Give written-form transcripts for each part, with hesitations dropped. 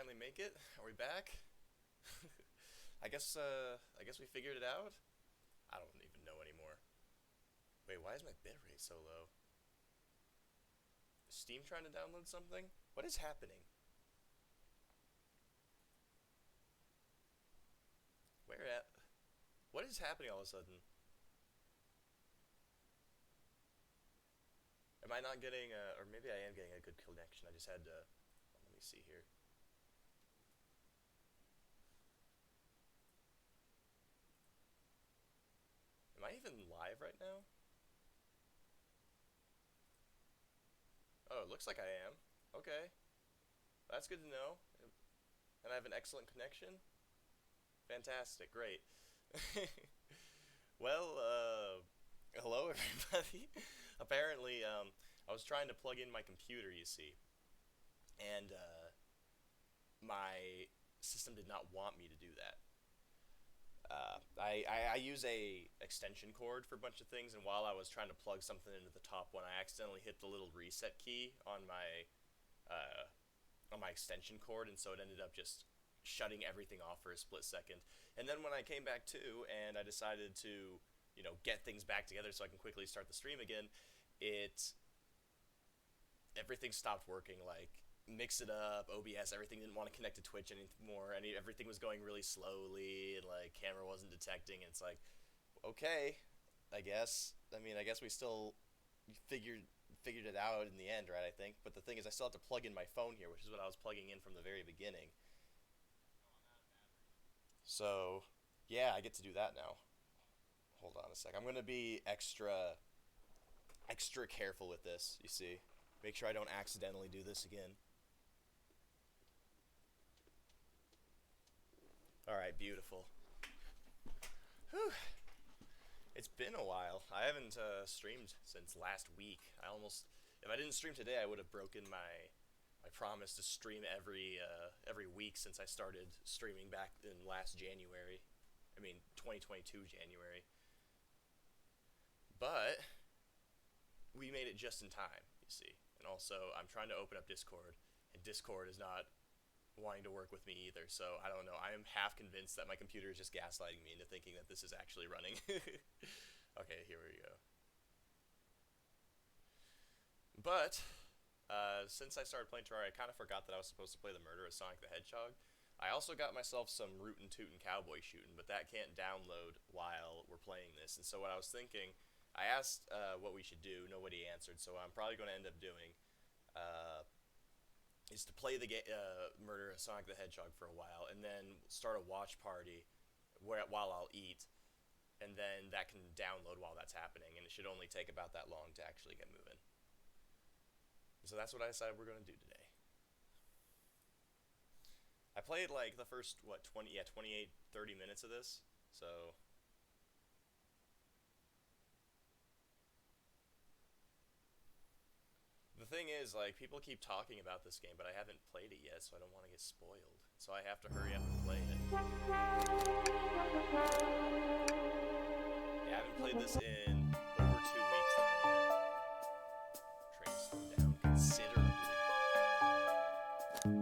finally make it? Are we back? I guess we figured it out. I don't even know anymore. Wait, why is my bitrate so low? Is Steam trying to download something? What is happening? Where at? What is happening all of a sudden? Am I not getting or maybe I am getting a good connection. I just had to, let me see here. Am I even live right now? Oh, it looks like I am. Okay. That's good to know. And I have an excellent connection. Fantastic. Great. Well, hello everybody. Apparently, I was trying to plug in my computer, you see, and my system did not want me to do that. I use a extension cord for a bunch of things, and while I was trying to plug something into the top one, I accidentally hit the little reset key uh, on my extension cord, and so it ended up just shutting everything off for a split second. And then when I came back to and I decided to, get things back together so I can quickly start the stream again, it everything stopped working. Like Mix It Up, OBS, everything didn't want to connect to Twitch anymore, and everything was going really slowly, and like camera wasn't detecting. And it's like, okay, I guess. I mean, I guess we still figured figured it out in the end, right? I think. But the thing is, I still have to plug in my phone here, which is what I was plugging in from the very beginning. So, yeah, I get to do that now. Hold on a sec. I'm gonna be extra careful with this. You see, make sure I don't accidentally do this again. All right, beautiful. Whew. It's been a while. I haven't streamed since last week. If I didn't stream today, I would have broken my promise to stream every week since I started streaming back in last January. I mean, 2022 January. But we made it just in time, you see. And also, I'm trying to open up Discord, and Discord is not wanting to work with me either. So I don't know. I am half convinced that my computer is just gaslighting me into thinking that this is actually running. Okay, here we go. But since I started playing Terraria, I kind of forgot that I was supposed to play the murder of Sonic the Hedgehog. I also got myself some Rootin' Tootin' Cowboy Shootin', but that can't download while we're playing this. And so what I was thinking, I asked what we should do. Nobody answered, so I'm probably going to end up doing uh, is to play the Murder of Sonic the Hedgehog for a while, and then start a watch party while I'll eat, and then that can download while that's happening, and it should only take about that long to actually get moving. So that's what I decided we're going to do today. I played like the first, 28, 30 minutes of this, so... The thing is, like, people keep talking about this game, but I haven't played it yet, so I don't want to get spoiled. So I have to hurry up and play it. Yeah, I haven't played this in over 2 weeks now yet. Train slowed down considerably. It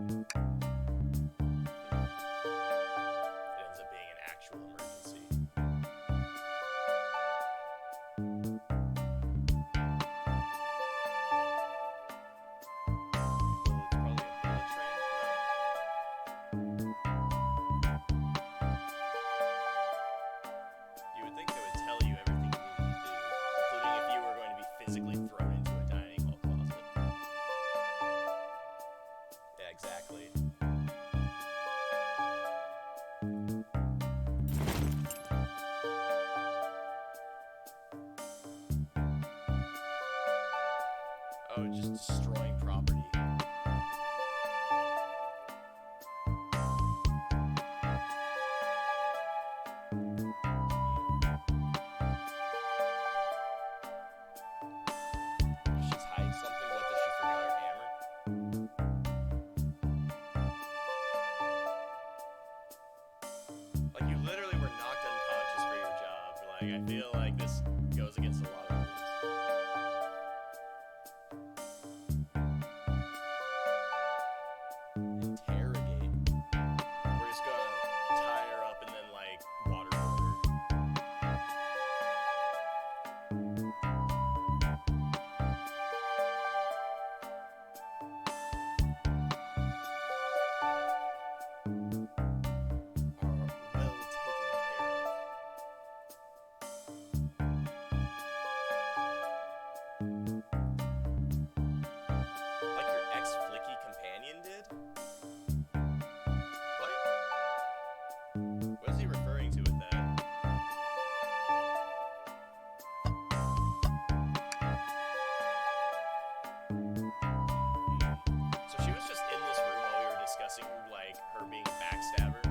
ends up being an actual emergency. Physically thrown into a dining hall closet. Yeah, exactly. Oh, just destroying property. I feel like this goes against a lot of rules. Interrogate. well taken care of. Like your ex-flicky companion did? What? What is he referring to with that? So she was just in this room while we were discussing, like, her being a backstabber?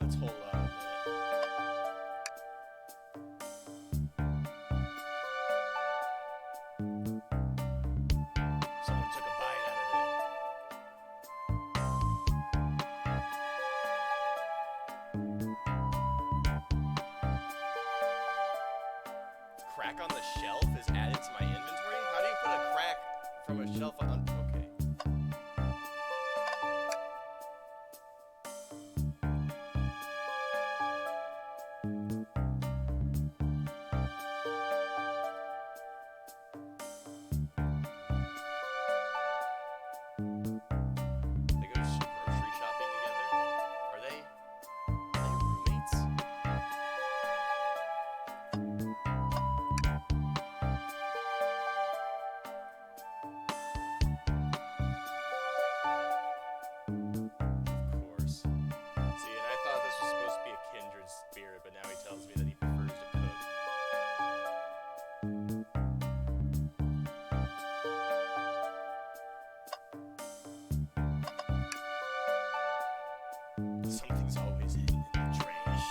Let's hold on a minute. Someone took a bite out of it. Crack on the shelf is added to my inventory? How do you put a crack from a shelf on? Okay. They go grocery shopping together? Are they roommates? Of course. See, and I thought this was supposed to be a kindred spirit, but now he tells me that he prefers to cook. Something's always hidden in the trash.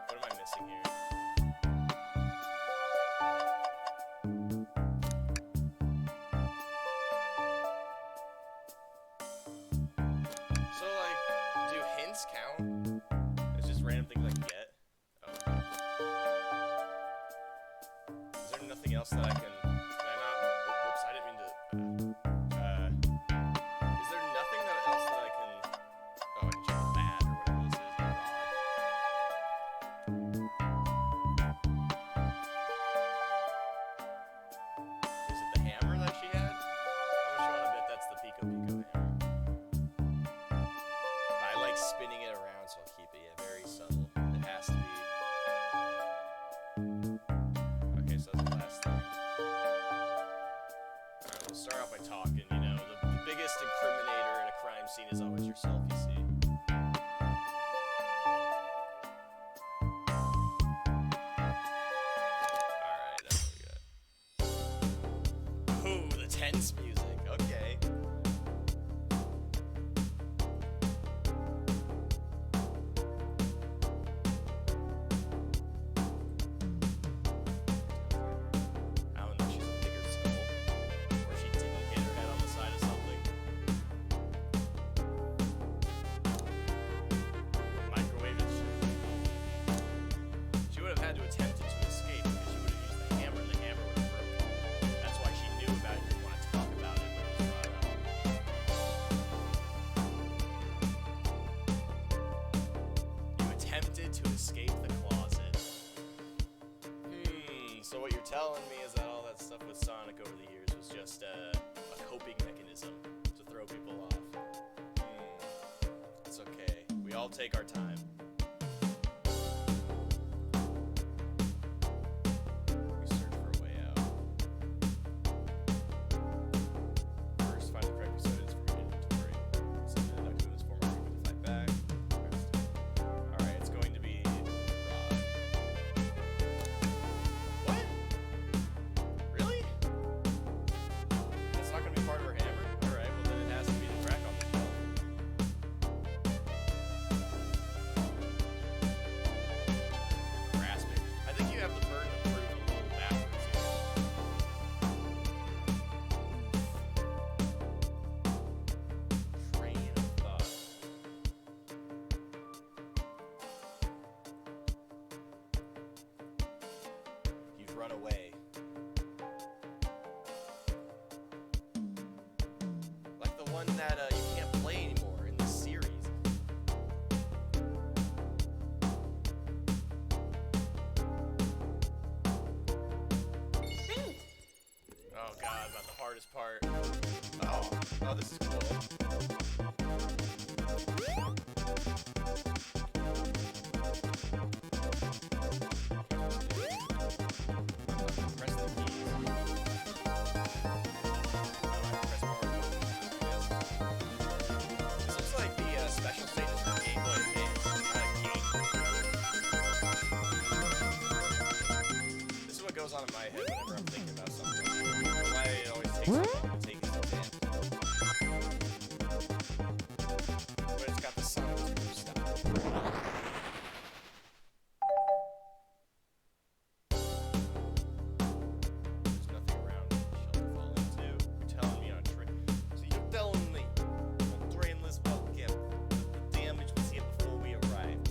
What am I missing here? So, like, do hints count? It's just random things I can get? Oh, okay. Is there nothing else that I can... Can I not... Oh, whoops, I didn't mean to... is there nothing else that I can... Oh, I can check the bat or whatever this is. The rod. Is it the hammer that she had? How much you want to bet that's the Pico Pico hammer? I like spinning it around, so I'll keep it. Yeah, very subtle. It has to be. Okay, so that's the last thing. Alright, we'll start off by talking. You know, the biggest incriminator in a crime scene is always yourself, you see. Alright, that's what we got. Ooh, the tense music. Okay. I don't know, she's a bigger skull. Or she didn't hit her head on the side of something. Microwave is she would have had to attempt it to escape because she would have used the hammer and the hammer would have broken. That's why she knew about it and didn't want to talk about it when it was brought up. You attempted to escape the closet. So what you're telling me is that all that stuff with Sonic over the years was just a coping mechanism to throw people off. It's okay. We all take our time. We search for a way out. First, find the correct pursuits from your inventory. Send the deductive in this form or to fight back. Alright, it's going to be Rod. What? Really? That's not going to be part of her hammer? Alright, well then it has to be the crack on the shelf. Grasping. I think you have the burden of proof a little backwards here. Train of thought. You've run away. one that you can't play anymore in this series. Oh god, about the hardest part. Oh, this is cool. Press the keys. Press more. This looks like the special stages for Game Boy Advance, This is what goes on in my head whenever I'm thinking about something. Why it always takes so long to take this exam. But it's got the Sonic Boom style. There's nothing around the shelf to fall into. You're telling me on a train. So you're telling me on trainless welcome the damage was here before we arrived.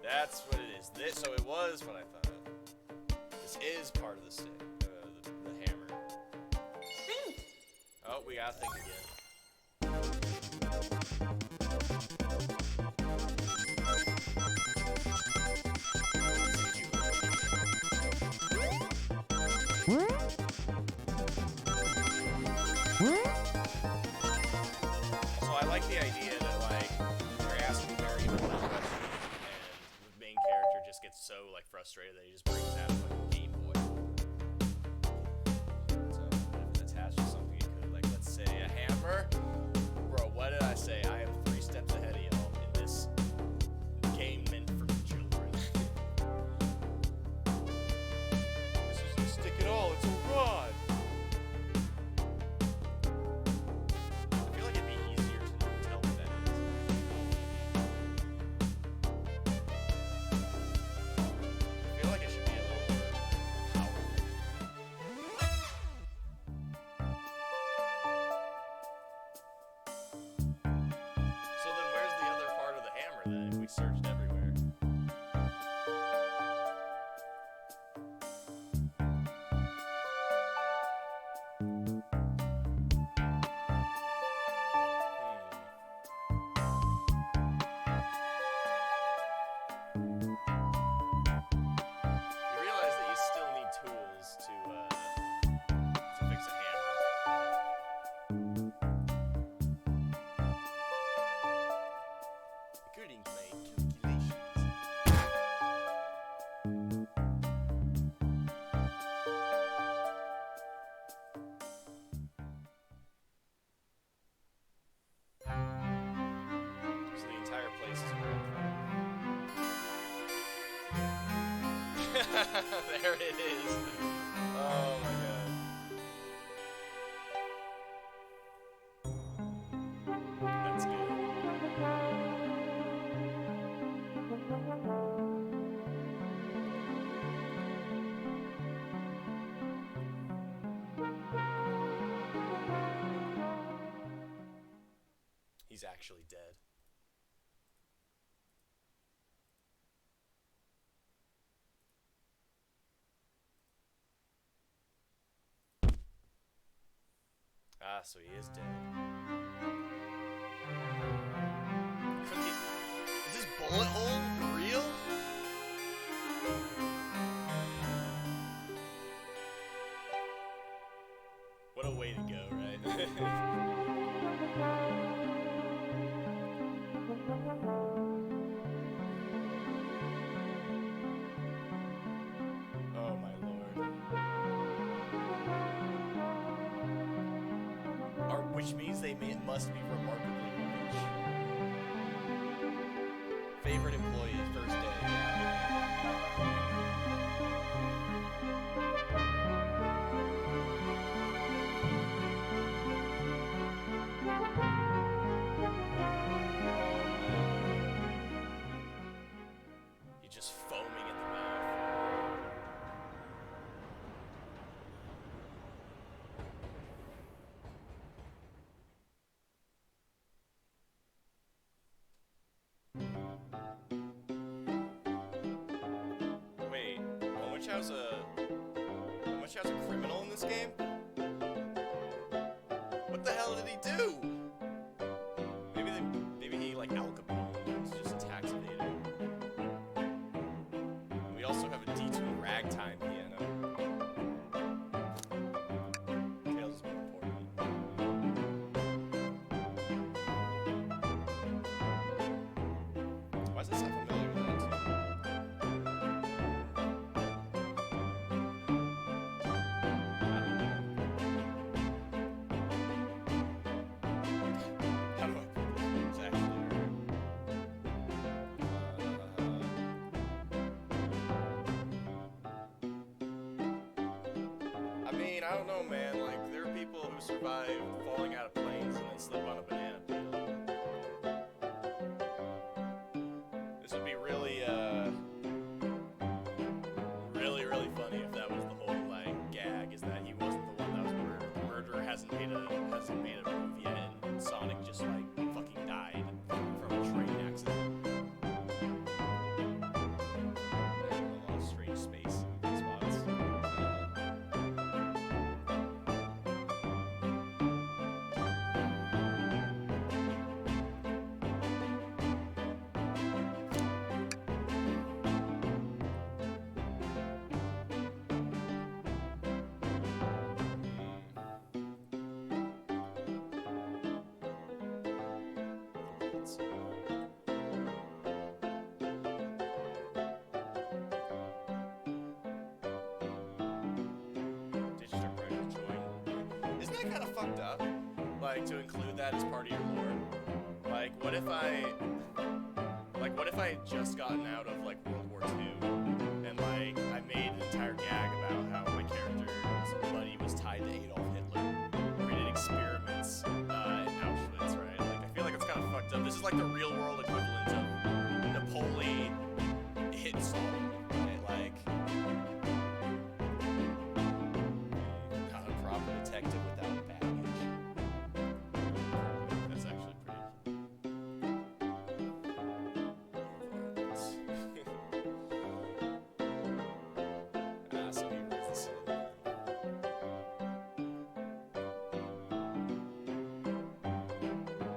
That's what it is. So it was what I thought. This is part of the stick, the hammer. Oh, we gotta think again. So I like the idea that like they're asking very important questions. Character just gets so like frustrated that he just brings out like a Game Boy. So if it's attached to something, it could, like, let's say a hammer. Bro, what did I say? I am 3 steps ahead of y'all in this game meant for children. This isn't a stick at all, it's a rod. I feel like it'd be easier to tell what that is. I feel like it should be a little more powerful. So then where's the other part of the hammer then if we searched everywhere? You realize that you still need tools to fix a hammer. According to my calculations. So the entire place is around. There it is. Oh my god. That's good. He's actually dead. Ah, so he is dead. Is this bullet hole real? What a way to go, right? Oh my lord. Which means they must be remarkably rich. Favorite employee, first day. Chow's a criminal in this game? What the hell did he do? Maybe he like Al Capone. He's just a tax evader. We also have a detuned ragtime piano. Tails is more important. Why does that sound familiar with that too? How do I put this? It's actually I mean, I don't know, man. Like, there are people who survive falling out of planes and then slip on a banana peel. This would be really, really funny if that was the whole, like, gag, is that he wasn't the one that was murdered. The murderer hasn't made a move yet, and Sonic just, like, fucking died from a train accident. And a lot of strange space spots. Let's see. Digital Project join. Isn't that kind of fucked up? Like, to include that as part of your lore? Like, what if I had just gotten out of, like, World War II, and, like, I made an entire gag about how my character's buddy was tied to Adolf Hitler. We did experiments, in Auschwitz, right? Like, I feel like it's kind of fucked up. This is like the real-world equivalent of Napoli hit song, right? Like, not a proper detective without baggage. That's actually pretty. So he reads the silly man.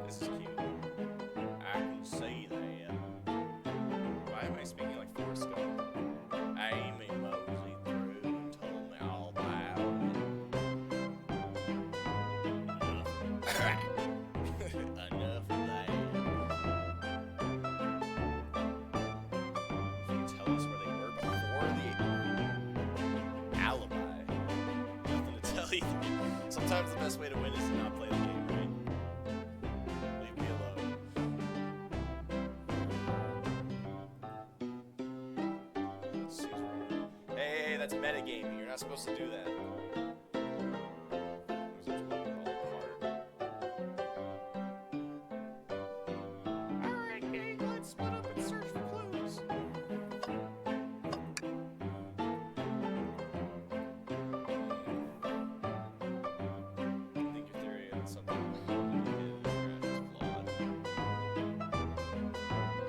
This is cute. I can see that. Why am I speaking like Forrest Gump? Amy moseyed through and told me all about it. Enough of that. If you tell us where they were before the alibi, nothing to tell either. Sometimes the best way to win is to not play the game, right? Leave me alone. Hey, that's metagaming. You're not supposed to do that. Alright, gang, let's split up and search for clues. I think your theory on something is flawed.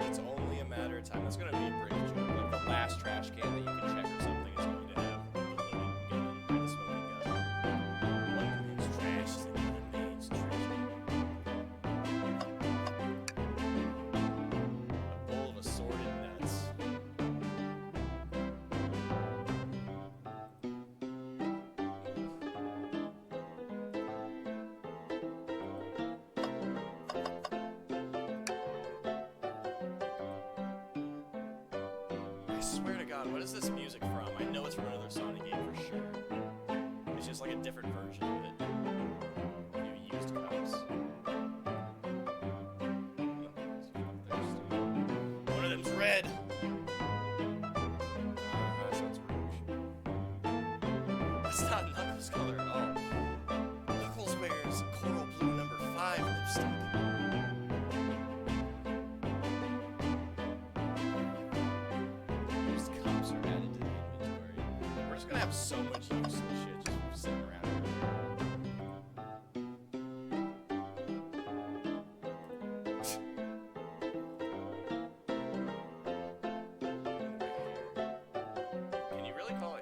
It's only a matter of time. That's gonna be a break joke. Like the last trash can that you can check or something is going to have the loading gun or the smoking gun. One man's trash is another man's treasure. A bowl of assorted nuts. I swear to God, what is this music from? I know it's from another Sonic game for sure. It's just like a different version of it. You used cups. One of them's red. Sounds rouge. That's not Knuckles' color at all. Knuckles wears coral blue number 5 lipstick. Used cups are added to the inventory. We're just gonna have so much useless shit just sitting around Can you really call it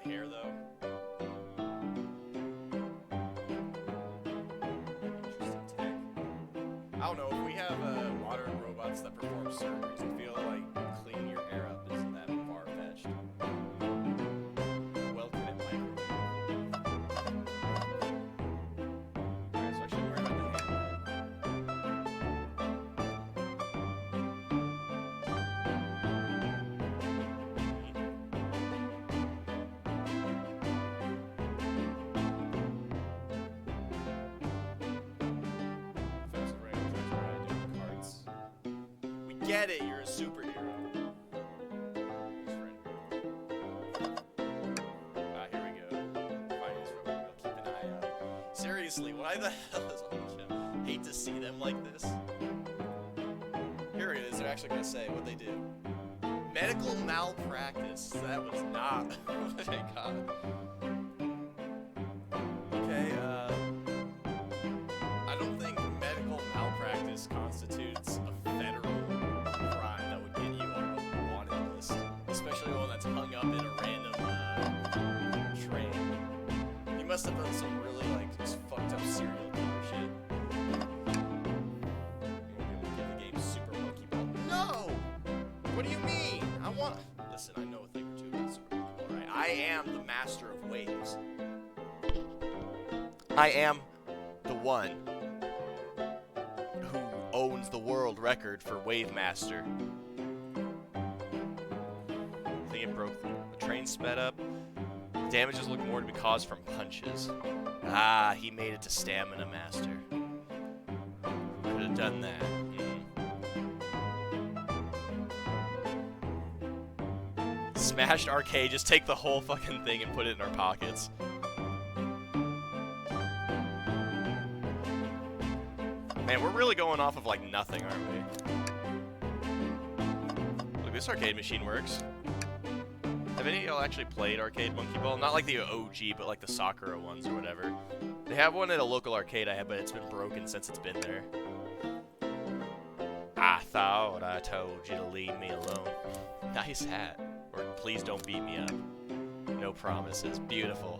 don't know, if we have modern robots that perform surgeries, I feel like cleaning your hair up isn't that far-fetched. Well, can it microwave? Alright, so I should worry about the hand. Get it, you're a superhero. Here we go. Finance robot, keep an eye out. Seriously, why the hell is on the show? Hate to see them like this. Here it is, they're actually gonna say what they do. Medical malpractice. That was not what I got. Okay, I don't think medical malpractice constitutes a federal crime that would get you on a wanted list, especially one that's hung up in a random train. You must have done some really just fucked up serial killer shit. You won't be able to get the game Super Monkey Ball. No! What do you mean? Listen, I know a thing or two about Super Monkey Ball, right? I am the master of waves. I am the one who owns the world record for Wave Master. I think it broke. The train sped up. Damages look more to be caused from punches. Ah, he made it to Stamina Master. Who could have done that? Smashed arcade, just take the whole fucking thing and put it in our pockets. Man, we're really going off of nothing, aren't we? Look, this arcade machine works. Have any of y'all actually played Arcade Monkey Ball? Not like the OG, but like the Sakura ones or whatever. They have one at a local arcade I have, but it's been broken since it's been there. I thought I told you to leave me alone. Nice hat. Or please don't beat me up. No promises. Beautiful.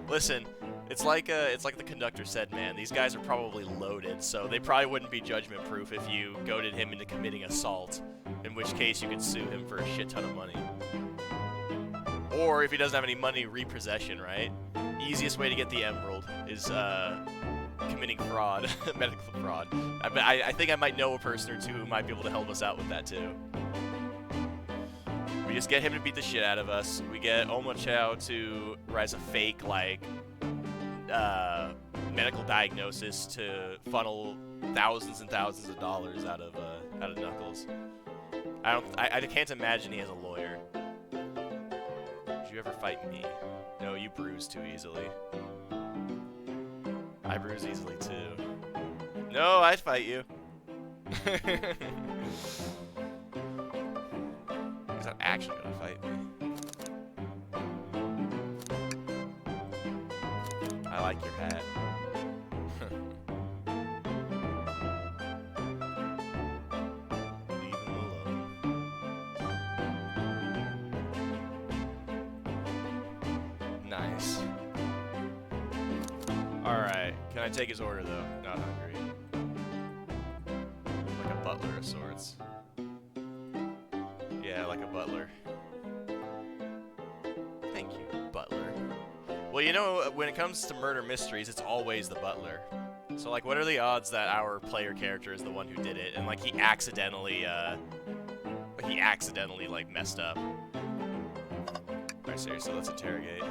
Listen, it's like the conductor said, man. These guys are probably loaded, so they probably wouldn't be judgment-proof if you goaded him into committing assault. In which case, you could sue him for a shit ton of money. Or if he doesn't have any money, repossession, right? Easiest way to get the emerald is committing fraud, medical fraud. I think I might know a person or two who might be able to help us out with that too. We just get him to beat the shit out of us. We get Omochao to rise a fake medical diagnosis to funnel thousands and thousands of dollars out of Knuckles. I can't imagine he has a lawyer. Did you ever fight me? No, you bruise too easily. I bruise easily too. No, I'd fight you. He's not actually gonna fight me. I like your hat. Leave him alone. Nice. Alright, can I take his order though? Not hungry. Like a butler of sorts. Yeah, like a butler. Thank you, butler. Well, you know, when it comes to murder mysteries, it's always the butler. So, what are the odds that our player character is the one who did it, and, he accidentally, messed up? Alright, seriously, let's interrogate.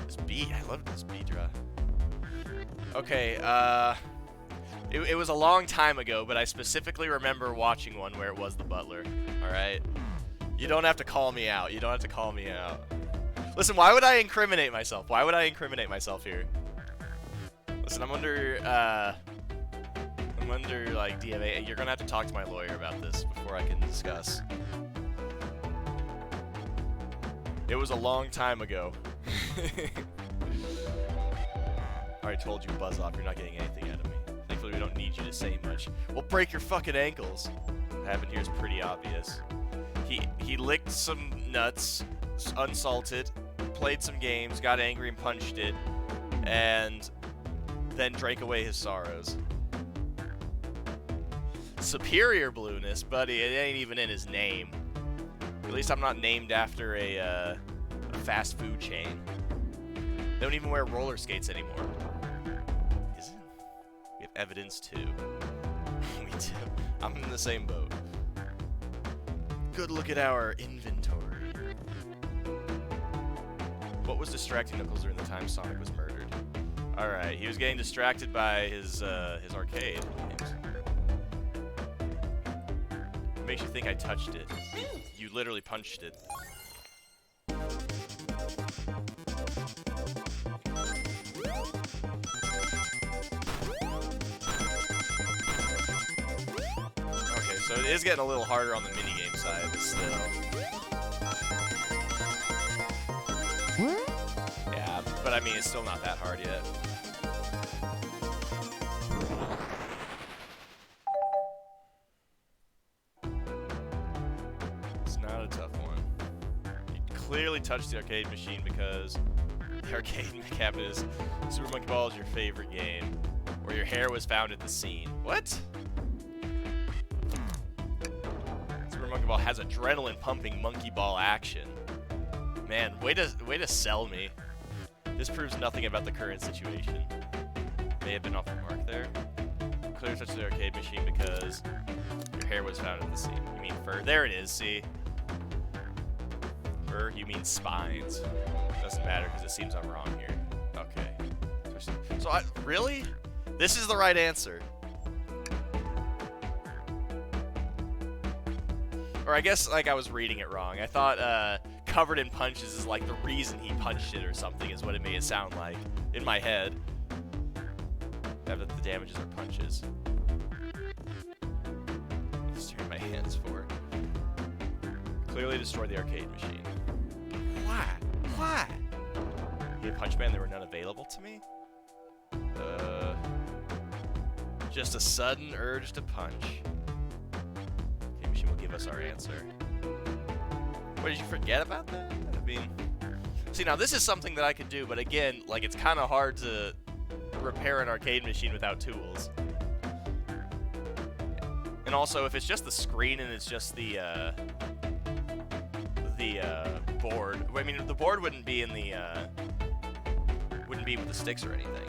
This beat, I love this beat drop. Okay, it was a long time ago, but I specifically remember watching one where it was the butler. Alright? You don't have to call me out. You don't have to call me out. Listen, why would I incriminate myself? Why would I incriminate myself here? Listen, I'm under DMA. You're gonna have to talk to my lawyer about this before I can discuss. It was a long time ago. Already told you, buzz off. You're not getting anything out of me. Thankfully, we don't need you to say much. We'll break your fucking ankles. What happened here is pretty obvious. He licked some nuts, unsalted, played some games, got angry and punched it, and then drank away his sorrows. Superior blueness, buddy, it ain't even in his name. At least I'm not named after a fast food chain. They don't even wear roller skates anymore. Is it? We have evidence too. We do. I'm in the same boat. Good look at our inventory. What was distracting Knuckles during the time Sonic was murdered? Alright, he was getting distracted by his arcade games. What makes you think I touched it? You literally punched it. Okay, so it is getting a little harder on the minigame side, but still. Yeah, but I mean, it's still not that hard yet. It's not a tough one. You clearly touched the arcade machine because the arcade cabinet is Super Monkey Ball is your favorite game, where your hair was found at the scene. What? Super Monkey Ball has adrenaline-pumping Monkey Ball action. Man, way to sell me. This proves nothing about the current situation. May have been off the mark there. Clearly touched the arcade machine because your hair was found at the scene. You mean fur? There it is, see? Fur, you mean spines. Doesn't matter because it seems I'm wrong here. Okay. So really? This is the right answer. Or I guess, like, I was reading it wrong. I thought, covered in punches is, like, the reason he punched it or something is what it made it sound like in my head. That the damages are punches. I'm staring at my hands for. Clearly destroyed the arcade machine. Why? Why? In Punch Man, there were none available to me? Just a sudden urge to punch. Arcade machine will give us our answer. What, did you forget about that? I mean, see, now this is something that I could do, but again, like, it's kind of hard to repair an arcade machine without tools. And also, if it's just the screen and it's just the board, I mean, the board wouldn't be in the, wouldn't be with the sticks or anything.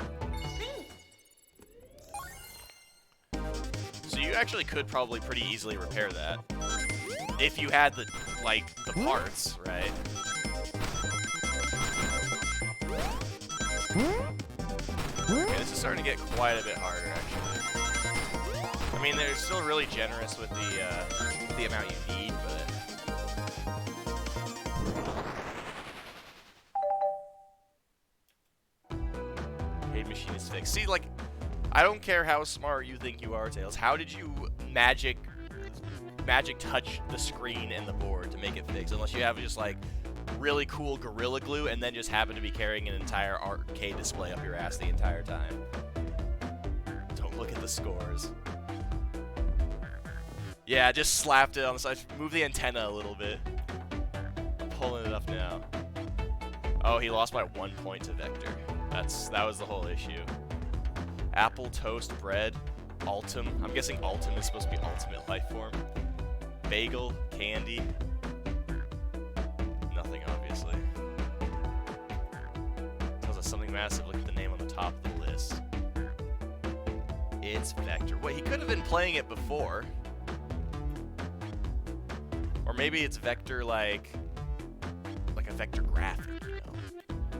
So you actually could probably pretty easily repair that. If you had the, like, the parts, right? Okay, this is starting to get quite a bit harder, actually. I mean, they're still really generous with the amount you need, but... Arcade machine is fixed. See, like, I don't care how smart you think you are, Tails. How did you magic touch the screen and the board to make it fix? Unless you have just, like, really cool Gorilla Glue and then just happen to be carrying an entire arcade display up your ass the entire time. Don't look at the scores. Yeah, just slapped it on the side. Move the antenna a little bit. I'm pulling it up now. Oh, he lost by 1 point to Vector. That was the whole issue. Apple, toast, bread, Ultim. I'm guessing Ultim is supposed to be ultimate life form. Bagel, candy. Nothing, obviously. Tells us something massive. Look at the name on the top of the list. It's Vector. Wait, he could have been playing it before. Or maybe it's Vector like a Vector graphic, you know?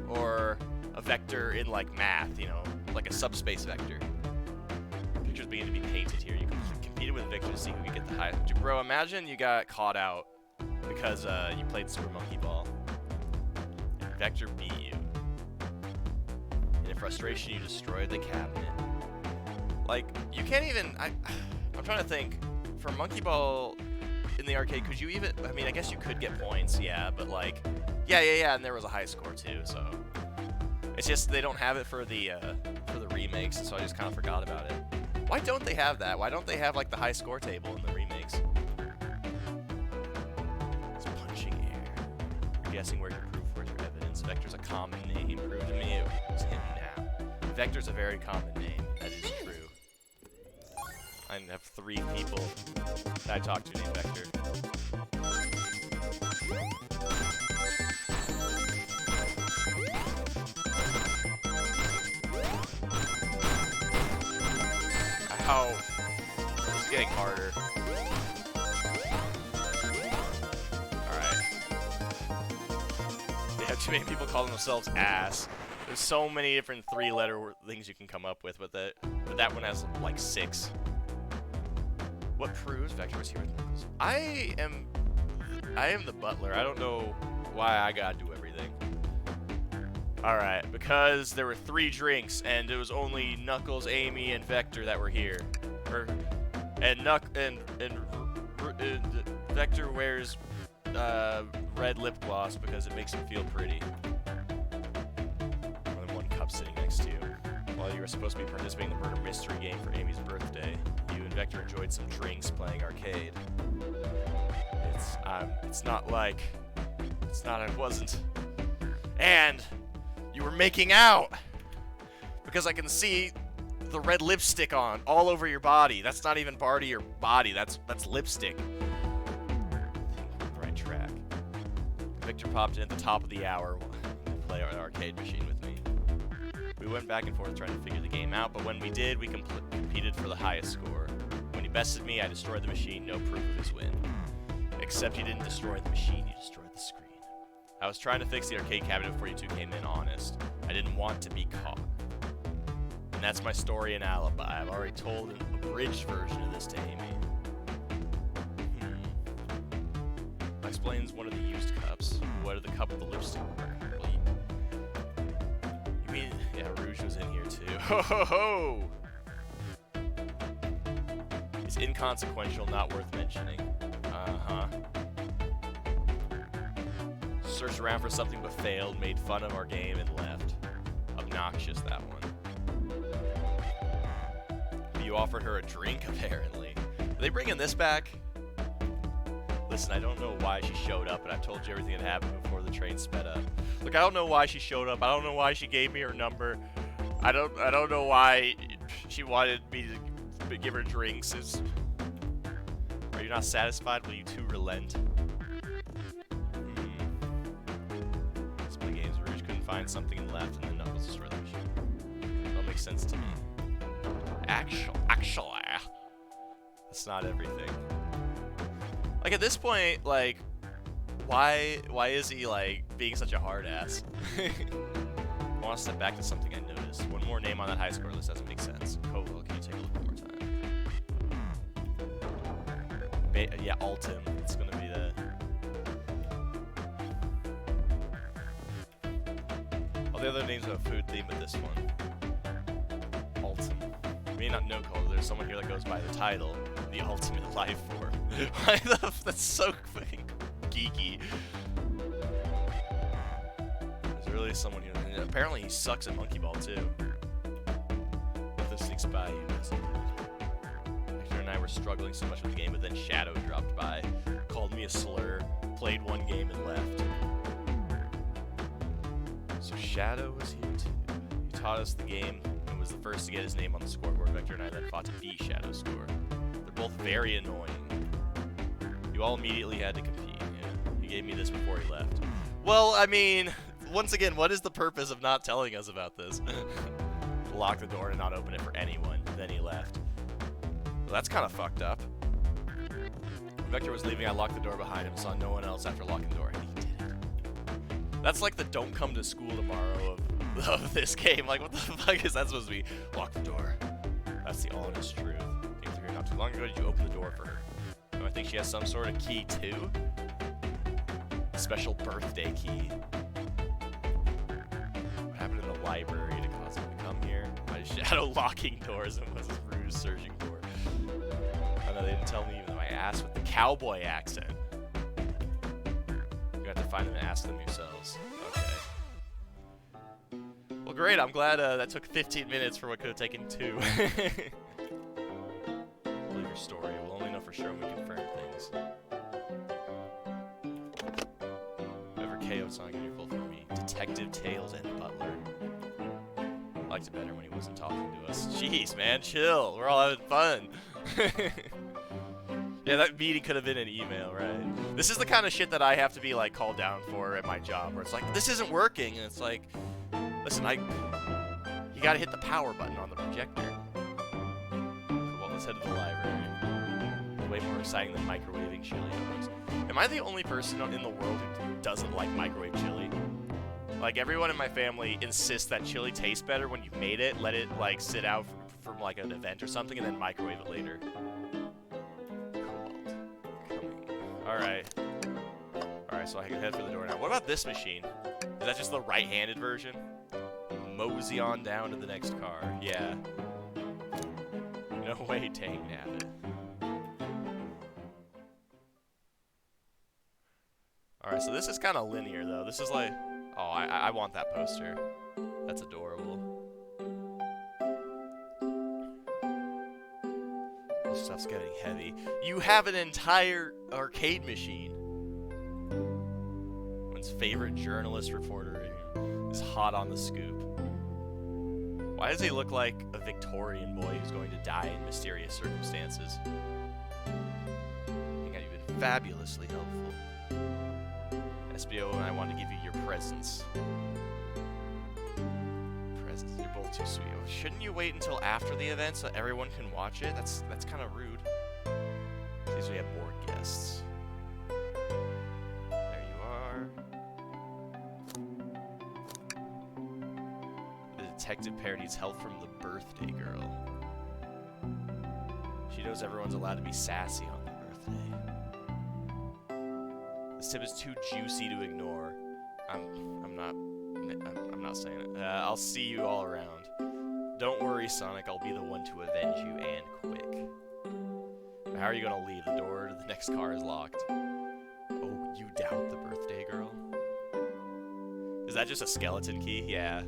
Or a Vector in, like, math, you know? Like a subspace Vector. Pictures begin to be painted here. You competed with Victor to see who could get the highest. Bro, imagine you got caught out because you played Super Monkey Ball. And Vector beat you. And in frustration, you destroyed the cabinet. Like, you can't even... I'm trying to think. For Monkey Ball in the arcade, could you even... I mean, I guess you could get points, yeah, but, like... Yeah, and there was a high score, too, so... It's just they don't have it for the remakes, and so I just kind of forgot about it. Why don't they have that? Why don't they have, like, the high score table in the remakes? It's punching air. You're guessing where's your proof, where's your evidence? Vector's a common name. Prove to me it was him now. Vector's a very common name. That is true. I have 3 people that I talk to named Vector. Ow. It's getting harder. Alright. They have too many people calling themselves ass. There's so many different 3-letter things you can come up with it. But that one has like 6. What proves Vector was here with Knuckles? I am the butler. I don't know why I gotta do everything. Alright, because there were 3 drinks, and it was only Knuckles, Amy, and Vector that were here. And Vector wears red lip gloss because it makes him feel pretty. More than one cup sitting next to you. While you were supposed to be participating in the murder mystery game for Amy's birthday, you and Vector enjoyed some drinks playing arcade. It's not like... I wasn't. And... you were making out! Because I can see the red lipstick on all over your body. That's not even part of your body. That's lipstick. Right track. Victor popped in at the top of the hour to play an arcade machine with me. We went back and forth trying to figure the game out, but when we did, we competed for the highest score. When he bested me, I destroyed the machine, no proof of his win. Except you didn't destroy the machine, you destroyed the screen. I was trying to fix the arcade cabinet before you 2 came in, honest. I didn't want to be caught. And that's my story and alibi. I've already told an abridged version of this to Amy. That explains one of the used cups. What did the cup with the lipstick were? Well, you mean... yeah, Rouge was in here too. Ho ho ho! It's inconsequential, not worth mentioning. Uh-huh. Searched around for something but failed, made fun of our game, and left. Obnoxious, that one. You offered her a drink, apparently. Are they bringing this back? Listen, I don't know why she showed up, and I've told you everything that happened before the train sped up. Look, I don't know why she showed up. I don't know why she gave me her number. I don't know why she wanted me to give her drinks. Are you not satisfied? Will you two relent? Rouge couldn't find something and left, and then Knuckles destroyed the machine. That'll make sense to me. Actually, that's not everything. Like, at this point, like, why is he, like, being such a hard ass? I want to step back to something I noticed. One more name on that high score list doesn't make sense. Koval, can you take a look one more time? Yeah, Altim. It's gonna be the... the other names have a food theme, but this one. Altim. You may not know Cole, there's someone here that goes by the title, The Ultimate Life Form. That's so fucking geeky. There's really someone here. And apparently he sucks at Monkey Ball, too. Nothing sneaks by you, does it? Victor and I were struggling so much with the game, but then Shadow dropped by, called me a slur, played 1 game, and left. So Shadow was here too. He taught us the game and was the first to get his name on the scoreboard. Vector and I then fought to beat Shadow's score. They're both very annoying. You all immediately had to compete. Yeah. He gave me this before he left. Well, I mean, once again, what is the purpose of not telling us about this? Lock the door and not open it for anyone. Then he left. Well, that's kind of fucked up. When Vector was leaving, I locked the door behind him and saw no one else after locking the door, and he did it. That's like the don't come to school tomorrow of this game. Like, what the fuck is that supposed to be? Lock the door. That's the honest truth. Came through here not too long ago. Did you open the door for her? Do I think she has some sort of key, too? Special birthday key. What happened in the library to cause him to come here? My Shadow locking doors and was his Rouge searching for. I know they didn't tell me even though I asked with the cowboy accent. You have to find them and ask them yourselves. Okay. Well, great. I'm glad that took 15 minutes for what could have taken 2. Believe your story. We'll only know for sure when we confirm things. Whoever KO'd Sonic in your full for me. Detective Tails and Butler. I liked it better when he wasn't talking to us. Jeez, man, chill. We're all having fun. Yeah, that meeting could have been an email, right? This is the kind of shit that I have to be, like, called down for at my job, where it's like, this isn't working, and it's like, listen, you gotta hit the power button on the projector. Well, let's head to the library. Way more exciting than microwaving chili dogs. Am I the only person in the world who doesn't like microwave chili? Like, everyone in my family insists that chili tastes better when you've made it, let it, like, sit out from like, an event or something, and then microwave it later. Alright. Alright, so I can head for the door now. What about this machine? Is that just the right-handed version? Mosey on down to the next car. Yeah. No way, Tang Nabbit. Alright, so this is kind of linear, though. This is like... Oh, I want that poster. That's adorable. This stuff's getting heavy. You have an entire arcade machine. One's favorite journalist reporter is hot on the scoop. Why does he look like a Victorian boy who's going to die in mysterious circumstances? I think you've been fabulously helpful. SBO and I want to give you your presents. Presents, you're both too sweet. Oh, shouldn't you wait until after the event so everyone can watch it? That's kind of rude. Please, we have more guests. There you are. The detective pair needs help from the birthday girl. She knows everyone's allowed to be sassy on their birthday. This tip is too juicy to ignore. I'm not saying it. I'll see you all around. Don't worry, Sonic. I'll be the one to avenge you, and quick. How are you gonna leave? The door to the next car is locked. Oh, you doubt the birthday girl? Is that just a skeleton key? Yeah.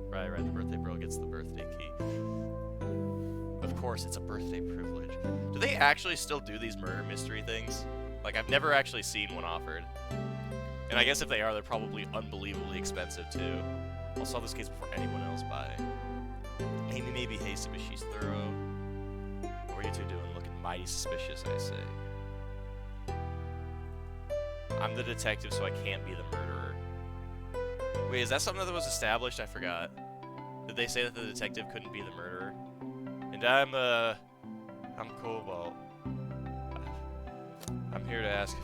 Right. The birthday girl gets the birthday key. Of course, it's a birthday privilege. Do they actually still do these murder mystery things? Like, I've never actually seen one offered. And I guess if they are, they're probably unbelievably expensive, too. I'll solve this case before anyone else by. Amy may be hasty, but she's thorough. What are you two doing? Looking mighty suspicious, I say. I'm the detective, so I can't be the murderer. Wait, is that something that was established? I forgot. Did they say that the detective couldn't be the murderer? And I'm Cobalt. I'm here to ask.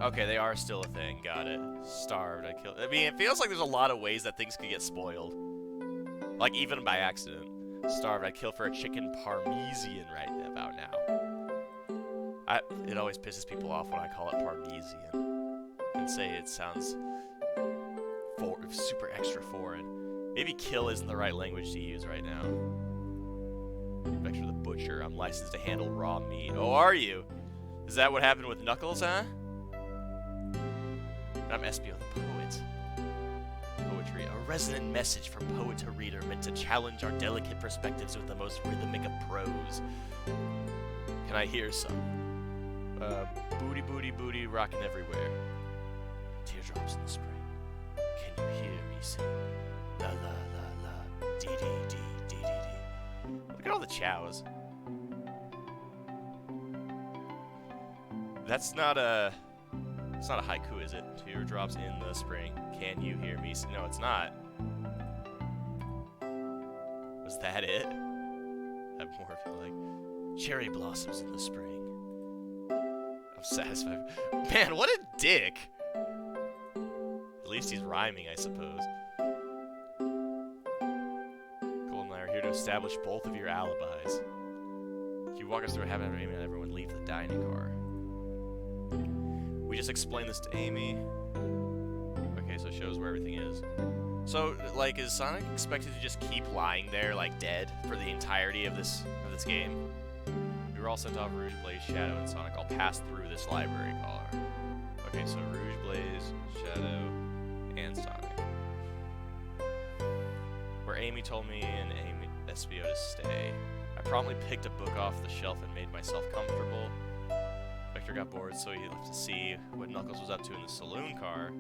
Okay, they are still a thing. Got it. Starved. I killed. I mean, it feels like there's a lot of ways that things could get spoiled. Like, even by accident. Starved. I'd kill for a chicken parmesan right about now. It always pisses people off when I call it parmesan. And say it sounds super extra foreign. Maybe kill isn't the right language to use right now. Vector the Butcher. I'm licensed to handle raw meat. Oh, are you? Is that what happened with Knuckles, huh? And I'm Espio the Poet. Poetry. A resonant message from poet to reader meant to challenge our delicate perspectives with the most rhythmic of prose. Can I hear some? Booty, booty, booty, rockin' everywhere. Teardrops in the spring. Can you hear me sing? La la la la. Dee dee dee dee dee dee. Look at all the chows. That's not a... It's not a haiku, is it? Teardrops in the spring. Can you hear me? No, it's not. Was that it? I have more feel like cherry blossoms in the spring. I'm satisfied. Man, what a dick! At least he's rhyming, I suppose. Cole and I are here to establish both of your alibis. If you walk us through a habit of aiming at everyone, leave the dining car. We just explained this to Amy. Okay, so it shows where everything is. So, like, is Sonic expected to just keep lying there, like, dead for the entirety of this game? We were all sent off Rouge, Blaze, Shadow, and Sonic all passed through this library car. Okay, so Rouge, Blaze, Shadow, and Sonic. Where Amy told me and SBO to stay. I promptly picked a book off the shelf and made myself comfortable. Vector Vector got bored, so he left to see what Knuckles was up to in the saloon car.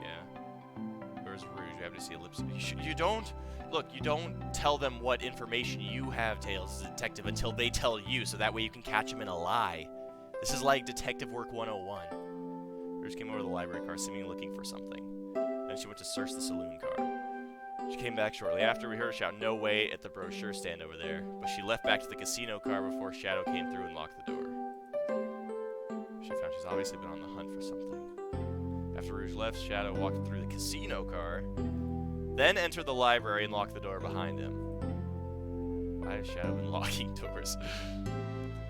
Yeah. Where's Rouge? We have to see Ellipse. You don't... Look, you don't tell them what information you have, Tails, as a detective, until they tell you, so that way you can catch them in a lie. This is like Detective Work 101. Rouge came over to the library car, seemingly looking for something. Then she went to search the saloon car. She came back shortly after. We heard her shout, "No way," at the brochure stand over there. But she left back to the casino car before Shadow came through and locked the door. She found she's obviously been on the hunt for something. After Rouge left, Shadow walked through the casino car, then entered the library and locked the door behind him. Why has Shadow been locking doors?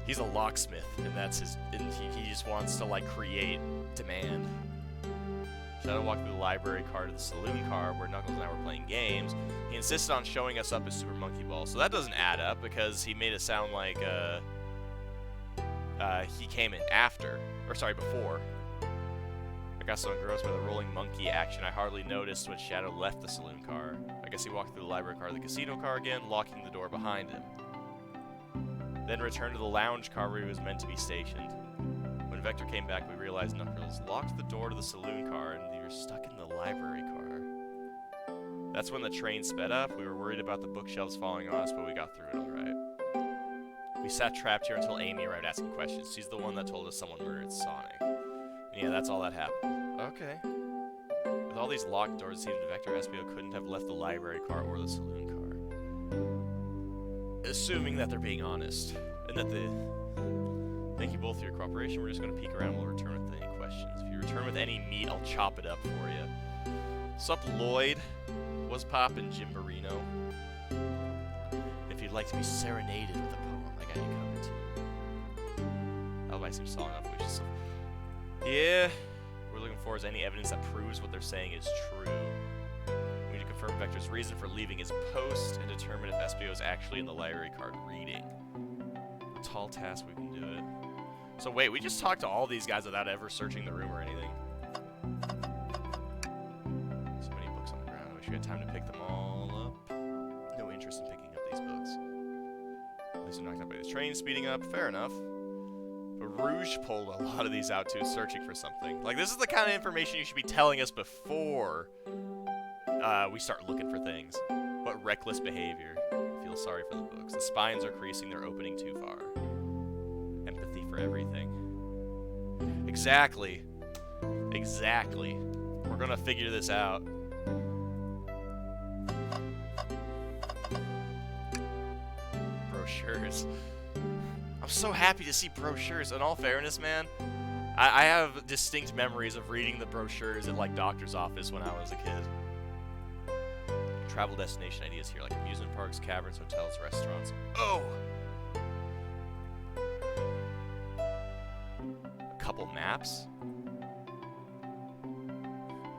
He's a locksmith, and that's his. And he just wants to like create demand. Shadow walked through the library car to the saloon car where Knuckles and I were playing games. He insisted on showing us up his Super Monkey Ball, so that doesn't add up because he made it sound like he came in after, or sorry, before. I got so engrossed by the rolling monkey action I hardly noticed when Shadow left the saloon car. I guess he walked through the library car to the casino car again, locking the door behind him. Then returned to the lounge car where he was meant to be stationed. When Vector came back, we realized Knuckles locked the door to the saloon car and you were stuck in the library car. That's when the train sped up. We were worried about the bookshelves falling on us, but we got through it alright. We sat trapped here until Amy arrived asking questions. She's the one that told us someone murdered Sonic. And yeah, that's all that happened. Okay. With all these locked doors, it seemed Vector Espio couldn't have left the library car or the saloon car. Assuming that they're being honest, and that the... Thank you both for your cooperation. We're just going to peek around and we'll return with any questions. If you return with any meat, I'll chop it up for you. Sup, Lloyd? What's poppin', Jim Marino? If you'd like to be serenaded with a poem, I got you covered too. That'll buy some song off, which is... Yeah, we're looking for is any evidence that proves what they're saying is true. We need to confirm Vector's reason for leaving his post and determine if Espio is actually in the library card reading. A tall task, we can do it. So wait, we just talked to all these guys without ever searching the room or anything. So many books on the ground. I wish we had time to pick them all up. No interest in picking up these books. At least they're knocked out by the train speeding up. Fair enough. But Rouge pulled a lot of these out too, searching for something. Like, this is the kind of information you should be telling us before we start looking for things. What reckless behavior. I feel sorry for the books. The spines are creasing. They're opening too far. Empathy for everything. Exactly. Exactly. We're gonna figure this out. Brochures. I'm so happy to see brochures. In all fairness, man, I have distinct memories of reading the brochures at, like, doctor's office when I was a kid. Travel destination ideas here, like amusement parks, caverns, hotels, restaurants. Oh! A couple maps?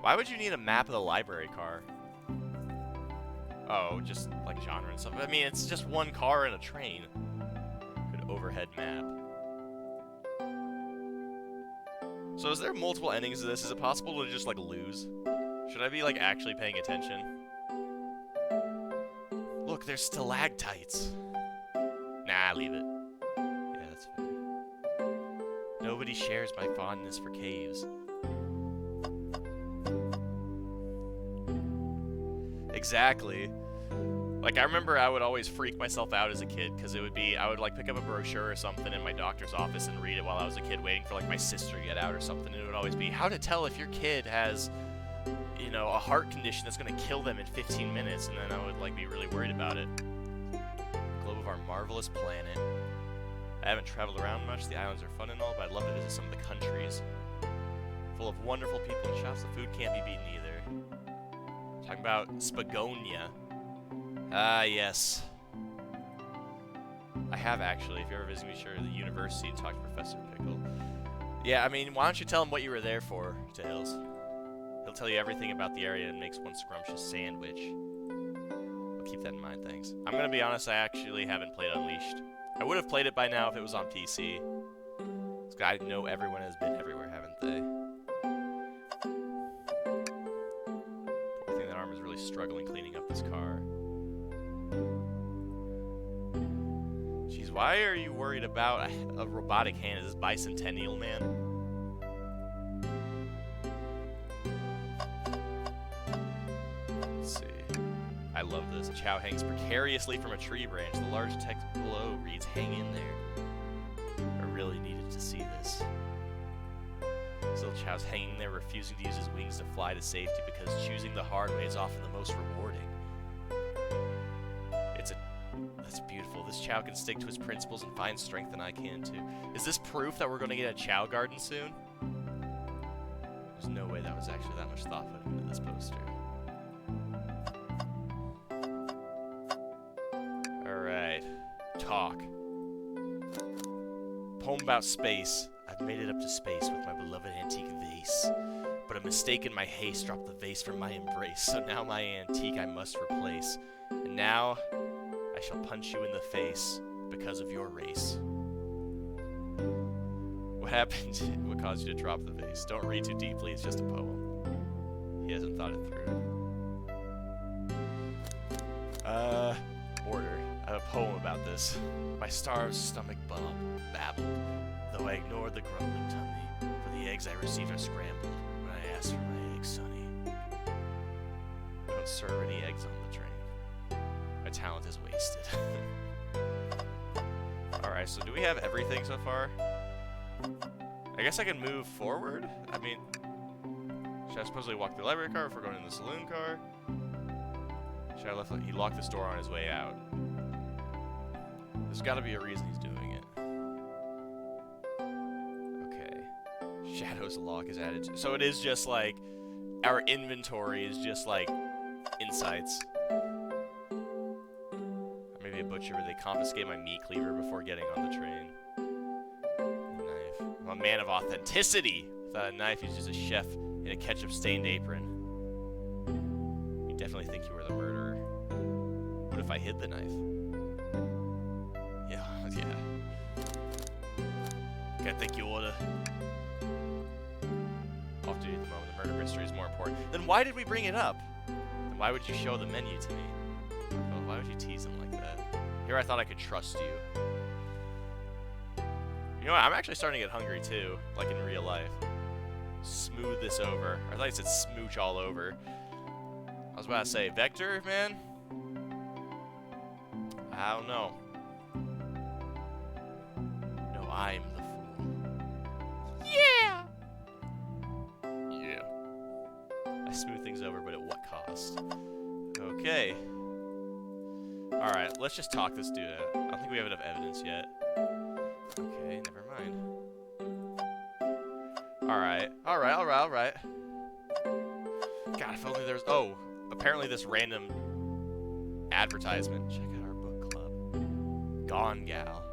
Why would you need a map of the library car? Oh, just like genre and stuff. I mean, it's just one car and a train. Good overhead map. So is there multiple endings to this? Is it possible to just, like, lose? Should I be, like, actually paying attention? Look, there's stalactites. Nah, leave it. Yeah, that's fair. Nobody shares my fondness for caves. Exactly. Like, I remember I would always freak myself out as a kid, because it would be, I would, like, pick up a brochure or something in my doctor's office and read it while I was a kid, waiting for, like, my sister to get out or something, and it would always be, how to tell if your kid has, you know, a heart condition that's going to kill them in 15 minutes, and then I would, like, be really worried about it. Globe of our marvelous planet. I haven't traveled around much. The islands are fun and all, but I'd love to visit some of the countries. Full of wonderful people and shops. The food can't be beaten either. Talking about Spagonia. Ah, yes. I have, actually. If you're ever visiting me, sure, the university and talk to Professor Pickle. Yeah, I mean, why don't you tell him what you were there for, Tails? He'll tell you everything about the area and makes one scrumptious sandwich. I'll keep that in mind, thanks. I'm gonna be honest, I actually haven't played Unleashed. I would have played it by now if it was on PC. I know everyone has been everywhere, haven't they? Poor thing, that arm is really struggling cleaning up this car. Jeez, Jeez, why are you worried about a robotic hand? Is this bicentennial, man? Let's see. I love this. A Chow hangs precariously from a tree branch. The large text below reads, "Hang in there." I really needed to see this. Still, Chow's hanging there, refusing to use his wings to fly to safety because choosing the hard way is often the most rewarding. That's beautiful. This Chow can stick to his principles and find strength, and I can too. Is this proof that we're going to get a Chow garden soon? There's no way that was actually that much thought put into this poster. Alright. Talk. Poem about space. I've made it up to space with my beloved antique vase. But a mistake in my haste dropped the vase from my embrace. So now my antique I must replace. And now I shall punch you in the face because of your race. What happened? What caused you to drop the vase? Don't read too deeply, it's just a poem. He hasn't thought it through. Order. I have a poem about this. My starved stomach babbled, though I ignored the grumbling tummy, for the eggs I received are scrambled when I asked for my eggs, sonny. We don't serve any eggs on the train. My talent is wasted. Alright, so do we have everything so far? I guess I can move forward? I mean, should I supposedly walk the library car if we're going in the saloon car? Should I left? He locked this door on his way out. There's gotta be a reason he's doing it. Okay. Shadow's lock is added to. So it is just like, our inventory is just like, insights. Maybe a butcher where they confiscate my meat cleaver before getting on the train. Knife. I'm a man of authenticity! Without a knife, he's just a chef in a ketchup-stained apron. You definitely think you were the murderer. What if I hid the knife? Yeah. I think you oughta. Off duty at the moment, the murder mystery is more important. Then why did we bring it up? Then why would you show the menu to me? Well, why would you tease him like that? Here I thought I could trust you. You know what? I'm actually starting to get hungry too, like in real life. Smooth this over. I thought I said smooch all over. I was about to say, Vector, man? I don't know. No, I'm the fool. Yeah! Yeah. I smooth things over, but at what cost? Okay. Alright, let's just talk this dude out. I don't think we have enough evidence yet. Okay, never mind. Alright. God, if only there was... Oh, apparently this random advertisement. Check out our book club. Gone Gal.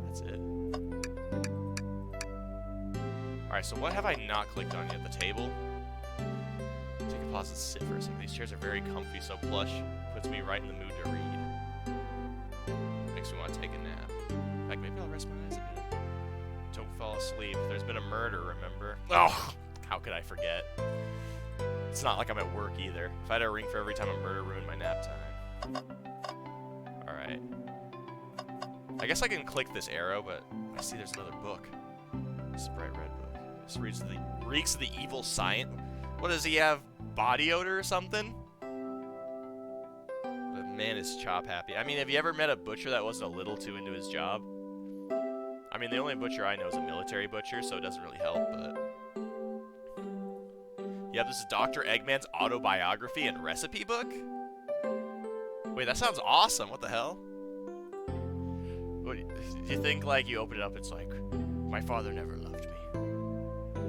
That's it. Alright, so what have I not clicked on yet? The table? Take a pause and sit for a second. These chairs are very comfy, so plush. Puts me right in the mood to read. Makes me want to take a nap. In fact, maybe I'll rest my eyes a bit. Don't fall asleep. There's been a murder, remember? Oh, how could I forget? It's not like I'm at work either. If I had a ring for every time a murder ruined my nap time. Alright. I guess I can click this arrow, but I see there's another book. This bright red book. This reeks of the evil science. What does he have? Body odor or something? The man is chop happy. I mean, have you ever met a butcher that wasn't a little too into his job? I mean, the only butcher I know is a military butcher, so it doesn't really help, but... Yeah, this is Dr. Eggman's autobiography and recipe book? Wait, that sounds awesome. What the hell? What, do you think, like, you open it up, it's like, my father never loved me.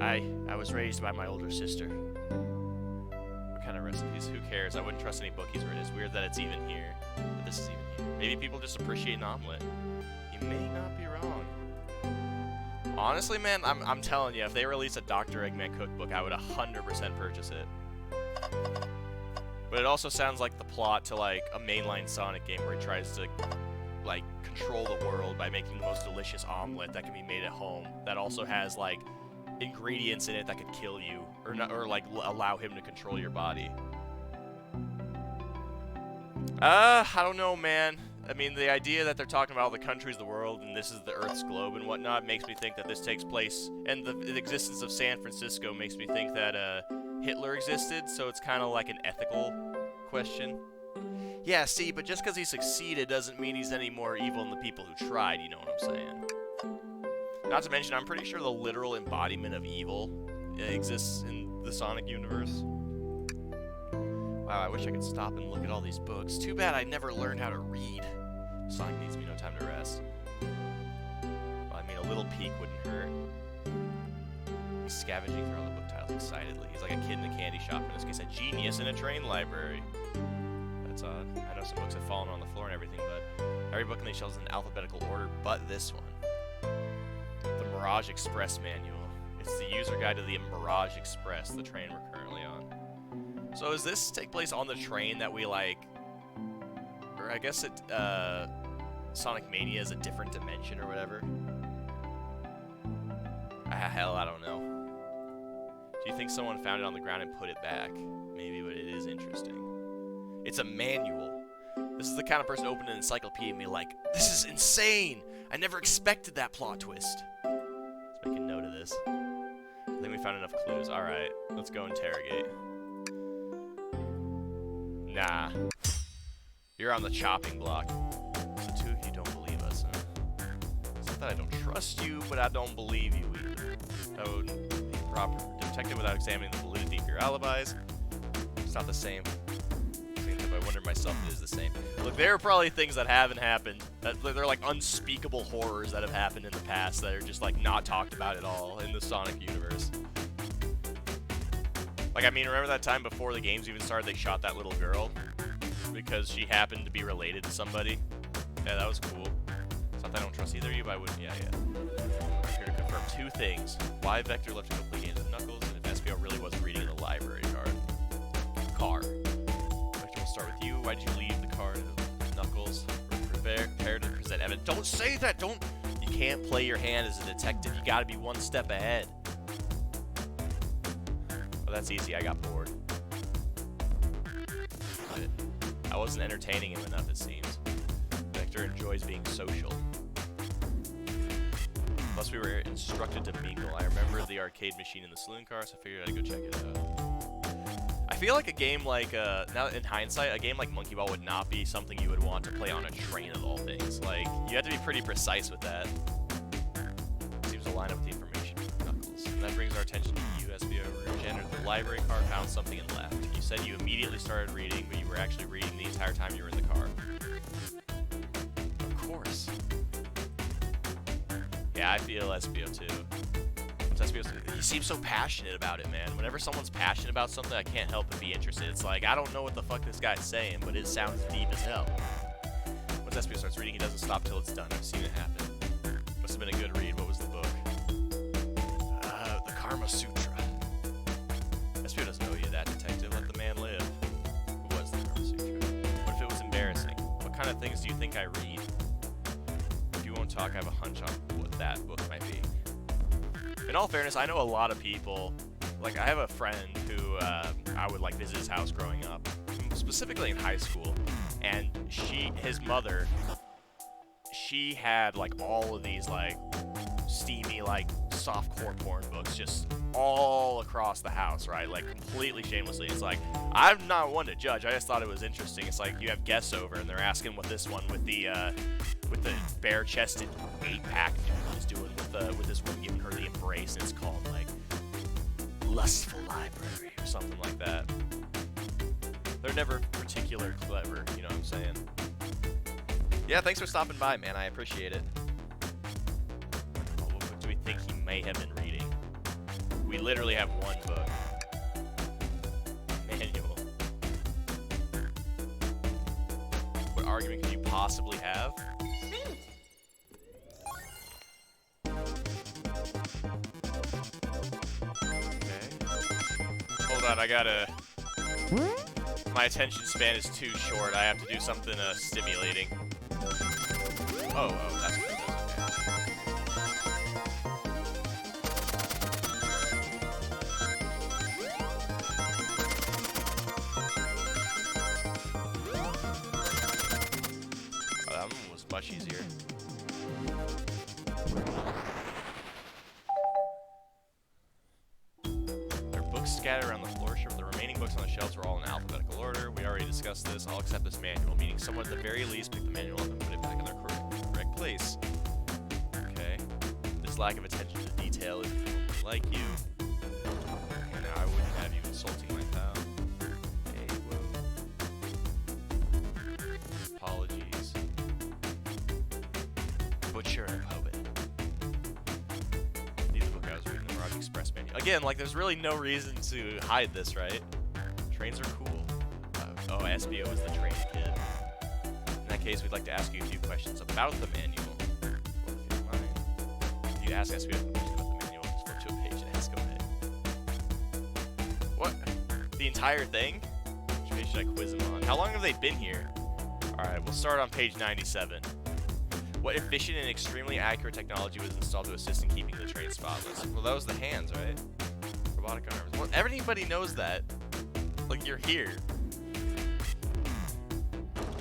I was raised by my older sister. What kind of recipes? Who cares? I wouldn't trust any book he's written. It's weird that it's even here. But this is even here. Maybe people just appreciate an omelet. You may not be wrong. Honestly, man, I'm telling you, if they release a Dr. Eggman cookbook, I would 100% purchase it. But it also sounds like the plot to, like, a mainline Sonic game where he tries to, like, control the world by making the most delicious omelet that can be made at home that also has, like, ingredients in it that could kill you or not, or like allow him to control your body. I don't know, man. I mean, the idea that they're talking about all the countries of the world and this is the Earth's globe and whatnot makes me think that this takes place, and the existence of San Francisco makes me think that Hitler existed, so it's kind of like an ethical question. Yeah, see, but just because he succeeded doesn't mean he's any more evil than the people who tried, you know what I'm saying? Not to mention, I'm pretty sure the literal embodiment of evil exists in the Sonic universe. Wow, I wish I could stop and look at all these books. Too bad I never learned how to read. Sonic needs me no time to rest. Well, I mean, a little peek wouldn't hurt. He's scavenging through all the book titles excitedly. He's like a kid in a candy shop, in this case a genius in a train library. That's odd. I know some books have fallen on the floor and everything, but every book in these shelves is in alphabetical order, but this one. The Mirage Express Manual. It's the user guide to the Mirage Express, the train we're currently on. So does this take place on the train that we like, or I guess Sonic Mania is a different dimension or whatever? Hell, I don't know. Do you think someone found it on the ground and put it back? Maybe, but it is interesting. It's a manual. This is the kind of person to open an encyclopedia and be like, this is insane! I never expected that plot twist. Let's make a note of this. I think we found enough clues. Alright, let's go interrogate. Nah. You're on the chopping block. So two of you don't believe us, huh? It's not that I don't trust you, but I don't believe you either. That wouldn't be proper. Detective without examining the validity of your alibis. It's not the same. I wonder myself if it is the same. Look, there are probably things that haven't happened. They're like unspeakable horrors that have happened in the past that are just like not talked about at all in the Sonic universe. Like, I mean, remember that time before the games even started, they shot that little girl because she happened to be related to somebody? Yeah, that was cool. It's not that I don't trust either of you, but I wouldn't. Yeah. I'm here to confirm two things. Why Vector left to go play games with Knuckles, and if SPO really was reading the library car. Vector, we'll start with you. Why did you leave the car to Knuckles? Prepare to present evidence. Don't say that! You can't play your hand as a detective. You gotta be one step ahead. That's easy, I got bored. But I wasn't entertaining him enough, it seems. Vector enjoys being social. Plus we were instructed to mingle. I remember the arcade machine in the saloon car, so I figured I'd go check it out. I feel like a game like, now in hindsight, a game like Monkey Ball would not be something you would want to play on a train of all things. Like, you have to be pretty precise with that. Seems to line up with the information from Knuckles. And that brings our attention to you, SBO. Rouge entered the library car, found something, and left. You said you immediately started reading, but you were actually reading the entire time you were in the car. Of course. Yeah, I feel SBO too. He seems so passionate about it, man. Whenever someone's passionate about something, I can't help but be interested. It's like, I don't know what the fuck this guy's saying, but it sounds deep as hell. Once SBO starts reading, he doesn't stop till it's done. I've seen it happen. Must have been a good read. What was the book? The Karma Sutra. SBO doesn't owe you that, detective. Let the man live. Who was the Karma Sutra? What if it was embarrassing? What kind of things do you think I read? If you won't talk, I have a hunch on what that book might be. In all fairness, I know a lot of people, like I have a friend who I would like visit his house growing up, specifically in high school, and his mother, she had like all of these like steamy like softcore porn books just all across the house, right? Like completely shamelessly. It's like, I'm not one to judge, I just thought it was interesting. It's like you have guests over and they're asking what this one with the bare-chested 8-pack is doing with this one giving her the embrace, and it's called like Lustful Library or something like that. They're never particular clever, you know what I'm saying? Yeah, thanks for stopping by, man. I appreciate it. What book do we think he may have been reading? We literally have one book. Manual. What argument could you possibly have? Hold on, I gotta... My attention span is too short. I have to do something stimulating. Oh, that's what it does, okay. Oh, much easier. There are books scattered around the floor. Sure, the remaining books on the shelves were all in alphabetical order. We already discussed this. I'll accept this manual, meaning someone at the very least pick the manual up and put it back in their correct place. Okay. This lack of attention to detail is like you. Okay, now I wouldn't have you insulting my pal. Hey, whoa. Apologies. Butcher and a poet. These book I was reading, the Mirage Express manual. Again, like, there's really no reason to hide this, right? Trains are cool. Oh, SBO is the train kid. In that case, we'd like to ask you a few questions about the manual. Well, if you don't mind. If you ask SBO a question about the manual, just flip to a page and ask. Go ahead. What? The entire thing? Which page should I quiz them on? How long have they been here? Alright, we'll start on page 97. What efficient and extremely accurate technology was installed to assist in keeping the train spotless? Well, that was the hands, right? Robotic arms. Well, everybody knows that. Like, you're here.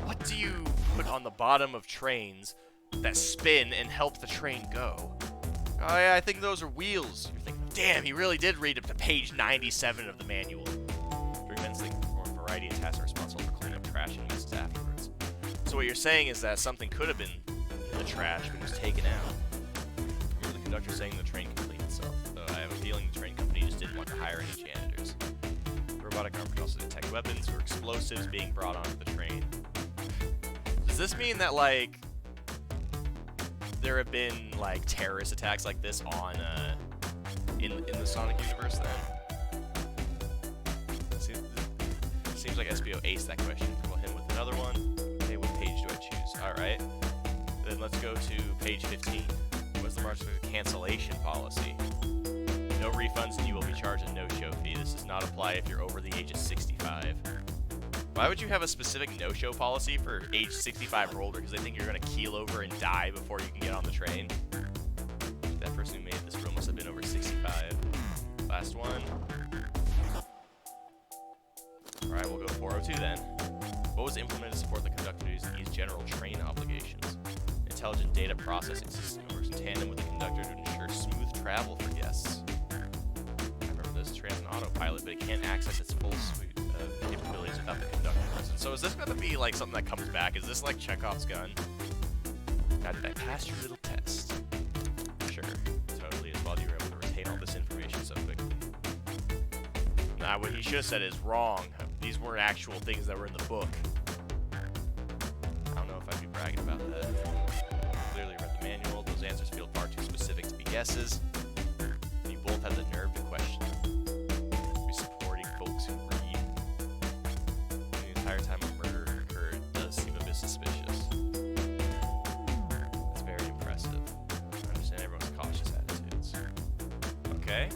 What do you put on the bottom of trains that spin and help the train go? Oh yeah, I think those are wheels. You're thinking, damn, he really did read up to page 97 of the manual. Three men can perform a variety of tasks responsible for cleaning up trash and messes afterwards. So what you're saying is that something could have been in the trash, but it was taken out. Remember the conductor saying the train can clean itself, though I have a feeling the train company just didn't want to hire any janitors. The robotic arm could also detect weapons or explosives being brought onto the train. Does this mean that, like, there have been, like, terrorist attacks like this on, in the Sonic universe, then? Seems like SBO aced that question. We'll hit him with another one. Okay, what page do I choose? Alright. Then let's go to page 15. What's the March cancellation policy? No refunds and you will be charged a no-show fee. This does not apply if you're over the age of 65. Why would you have a specific no-show policy for age 65 or older? Because they think you're going to keel over and die before you can get on the train? That person who made this rule must have been over 65. Last one. Alright, we'll go to 402 then. What was implemented to support the conductor duties and these general train obligations? Intelligent data processing system works in tandem with the conductor to ensure smooth travel for guests. I remember this train has an autopilot, but it can't access its full suite of capabilities without the conductor present. So is this going to be like something that comes back? Is this like Chekhov's gun? Now did I pass your little test? Sure, totally, as well you were able to retain all this information so quickly. Nah, what he should have said is wrong. These weren't actual things that were in the book. I don't know if I'd be bragging about that. Clearly read the manual. Those answers feel far too specific to be guesses. You both had the nerve to question them. Be supporting folks who read. The entire time a murder occurred does seem a bit suspicious. That's very impressive. I understand everyone's cautious attitudes. Okay.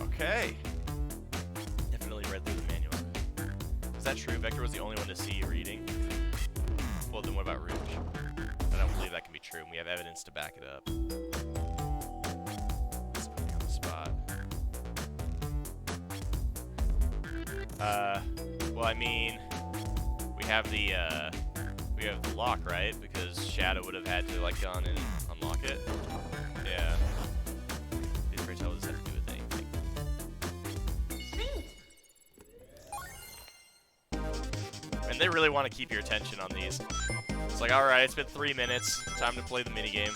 Okay. Definitely read through the manual. Is that true? Vector was the only one to see you reading? Well, then what about Rouge? I don't believe that can be true, and we have evidence to back it up. Let's put me on the spot. Well, I mean, we have the lock, right? Because Shadow would have had to, like, gone and unlock it. Yeah. Didn't really tell what this had to do with anything. And they really want to keep your attention on these. It's like, alright, it's been 3 minutes. Time to play the minigame.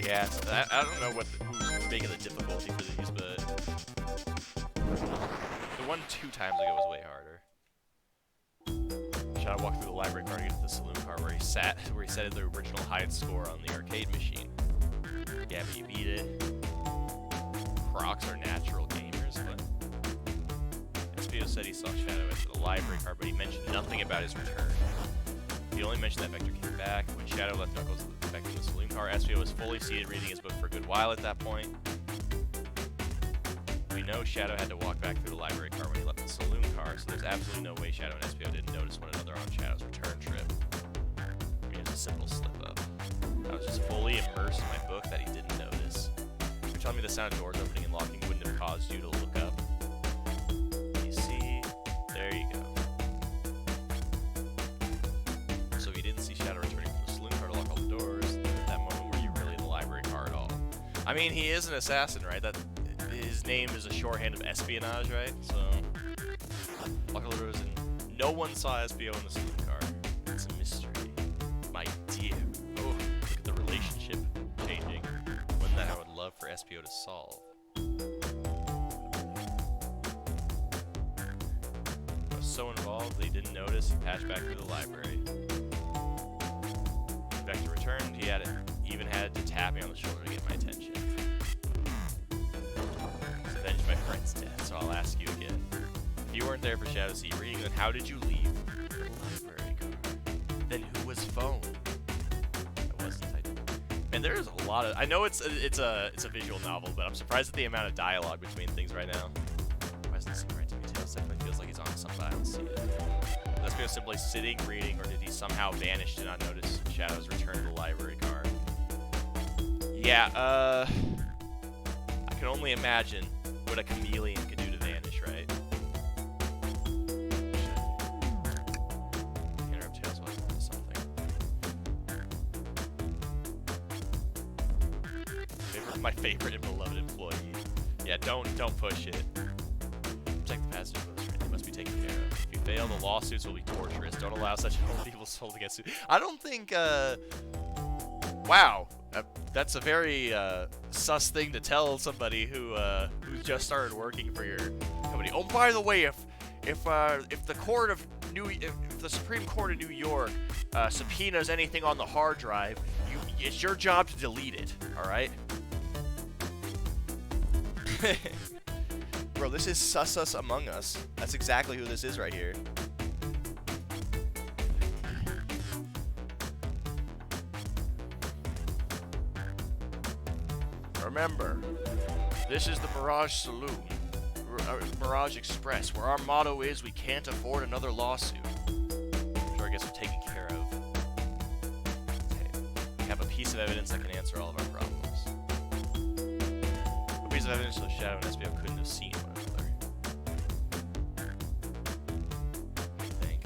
Yeah, I don't know who's making the difficulty for these, but the one 2 times ago was way harder. Shadow walked through the library car to get to the saloon car where he set the original highest score on the arcade machine. Yeah, but you beat it. Crocs are natural gamers, but SBO said he saw Shadow enter the library car, but he mentioned nothing about his return. He only mentioned that Vector came back. When Shadow left Knuckles back in the saloon car, SBO was fully seated reading his book for a good while at that point. We know Shadow had to walk back through the library car when he left the saloon car, so there's absolutely no way Shadow and SPO didn't notice one another on Shadow's return trip. I mean, it's a simple slip-up. I was just fully immersed in my book that he didn't notice. You're telling me the sound of doors opening and locking wouldn't have caused you to look up? You see? There you go. So if you didn't see Shadow returning from the saloon car to lock all the doors, then at that moment were you really in the library car at all? I mean, he is an assassin, right? That his name is a shorthand of espionage, right? So lock all the doors and no one saw SPO in the saloon car. It's a mystery. My dear. Oh, look at the relationship changing. One that I would love for SPO to solve. I was so involved that he didn't notice and patched back through the library. Vector returned, he even had to tap me on the shoulder to get my attention. He's avenged my friend's death, so I'll ask you again. If you weren't there for Shadow to see you reading, then how did you leave the library car? Then who was phone? I wasn't. And there's a lot of. I know it's a visual novel, but I'm surprised at the amount of dialogue between things right now. Why doesn't it seem right to me? Tails definitely feels like he's on something. I don't see it. Let's go simply sitting, reading, or did he somehow vanish to not notice Shadow's return to the library car? Yeah, I can only imagine what a chameleon could do to vanish, right? Interrupt Tails while he's onto something. My favorite and beloved employee. Yeah, don't push it. Protect the passage of those. They must be taken care of. If you fail, the lawsuits will be torturous. Don't allow such an old evil soul to get sued. I don't think, wow. That's a very, sus thing to tell somebody who just started working for your company. Oh, by the way, if the Supreme Court of New York, subpoenas anything on the hard drive, it's your job to delete it, alright? Bro, this is Sus Among Us. That's exactly who this is right here. Remember, this is the Mirage Saloon, Mirage Express, where our motto is we can't afford another lawsuit. Sure, I guess we're taken care of. Okay. We have a piece of evidence that can answer all of our problems. A piece of evidence so Shadow and SPO couldn't have seen one another. What do you think?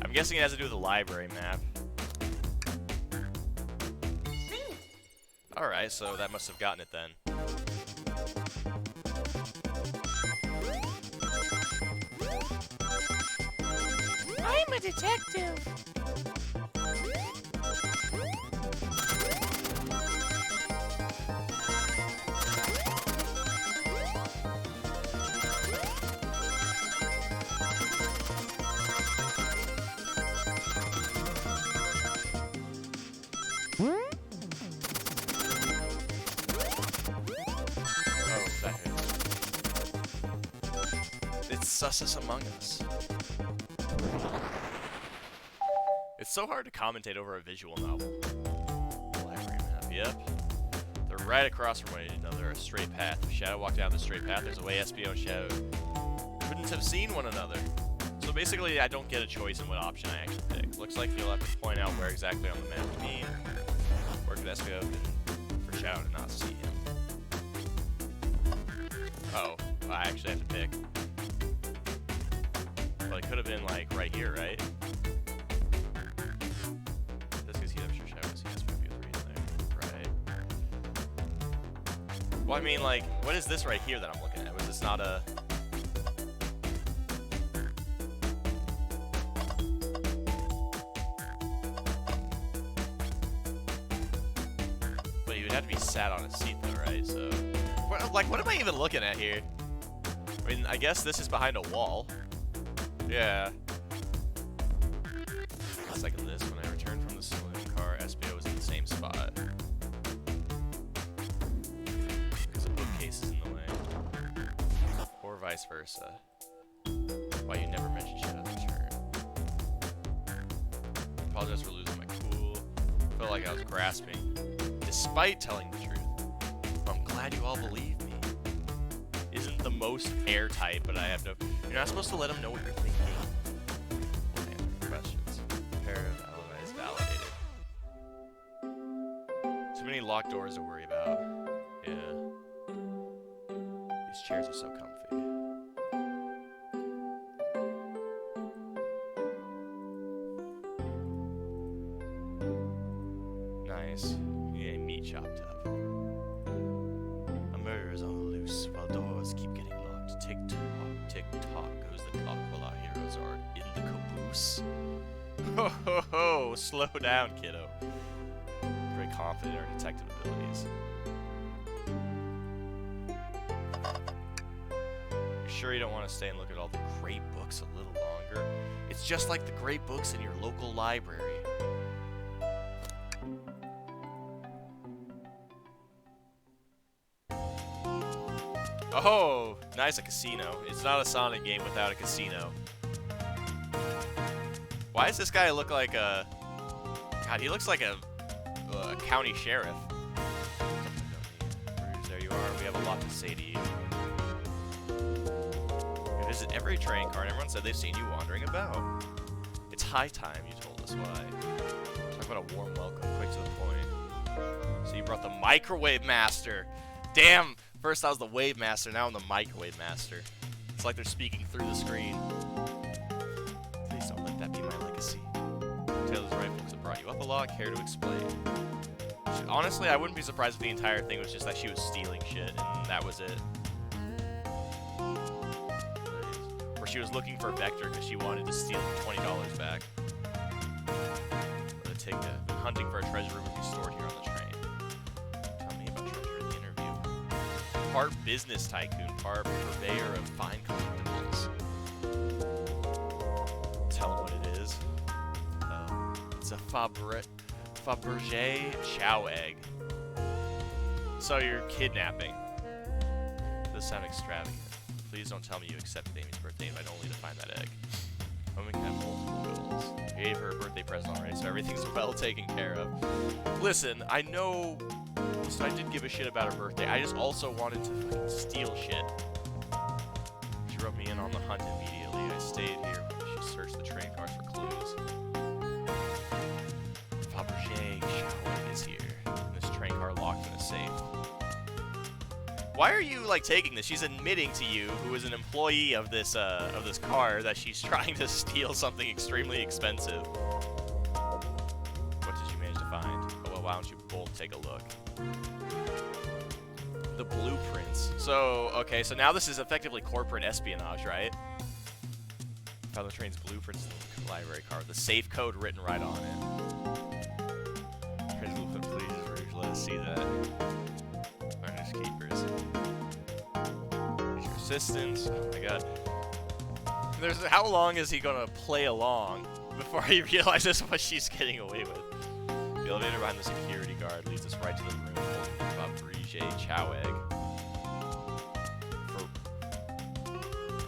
I'm guessing it has to do with the library map. Alright, so that must have gotten it then. I'm a detective. It's Sus Among Us. It's so hard to commentate over a visual novel. Library map, yep. They're right across from one another, a straight path. If Shadow walked down the straight path, there's a way SPO and Shadow couldn't have seen one another. So basically, I don't get a choice in what option I actually pick. Looks like you'll have to point out where exactly on the map you mean. Where could SPO for Shadow to not see him? Oh, I actually have to pick. Well, it could have been, like, right here, right? That's because I'm sure Shadow see SPO in there. Right. Well, I mean, like, what is this right here that I'm looking at? Was this not a... But you would have to be sat on a seat, though, right? So... what am I even looking at here? I mean, I guess this is behind a wall. Yeah. A second this, when I returned from the saloon car, SPO was in the same spot. Because a bookcase is in the way. Or vice versa. Why you never mentioned Shadow's return. Apologize for losing my cool. Felt like I was grasping, despite telling the truth. I'm glad you all believe me. isn't the most airtight, but I have no. You're not supposed to let them know what you're thinking. Questions. Pair of alibis validated. Too many locked doors to worry about. Yeah. These chairs are so comfy. Nice. Yeah, meat chopped up. A murderer is on the loose while doors keep getting locked. Tick tock goes the clock while our heroes are in the caboose. Ho ho ho! Slow down, kiddo. Very confident in our detective abilities. You're sure you don't want to stay and look at all the great books a little longer? It's just like the great books in your local library. Oh, nice, a casino. It's not a Sonic game without a casino. Why does this guy look like a... God, he looks like a county sheriff. There you are. We have a lot to say to you. You visit every train car, and everyone said they've seen you wandering about. It's high time you told us why. Talk about a warm welcome, quick to the point. So you brought the Microwave Master. Damn! First I was the Wave Master, now I'm the Microwave Master. It's like they're speaking through the screen. Please don't let that be my legacy. Taylor's right, folks have brought you up a lot. Care to explain? Honestly, I wouldn't be surprised if the entire thing was just that she was stealing shit, and that was it. Or she was looking for Vector because she wanted to steal $20 back. But take a hunting for a treasure would be stored here on the train. Tell me about treasure in the interview. Part business tycoon, part purveyor of fine collectibles. Tell him what it is. It's a Fabergé chow egg. So you're kidnapping. This sounds extravagant. Please don't tell me you accepted Amy's birthday invite only to find that egg. Woman can have multiple wills. You gave her a birthday present already, so everything's well taken care of. Listen, I know... So I did give a shit about her birthday. I just also wanted to fucking steal shit. She wrote me in on the hunt immediately. I stayed here while she searched the train cars for clues. Fabergé Chow is here. And this train car locked in a safe. Why are you like taking this? She's admitting to you, who is an employee of this car, that she's trying to steal something extremely expensive. What did you manage to find? Oh, well, why don't you both take a look? The blueprints. So, okay, so now this is effectively corporate espionage, right? Found the train's blueprints in the library car with the safe code written right on it. Crazy blueprint, please, Rouge, let us see that. Finders keepers. Here's your assistants. Oh my god. How long is he gonna play along before he realizes what she's getting away with? The elevator behind the security guard leads us right to the room holding Fabergé chow egg.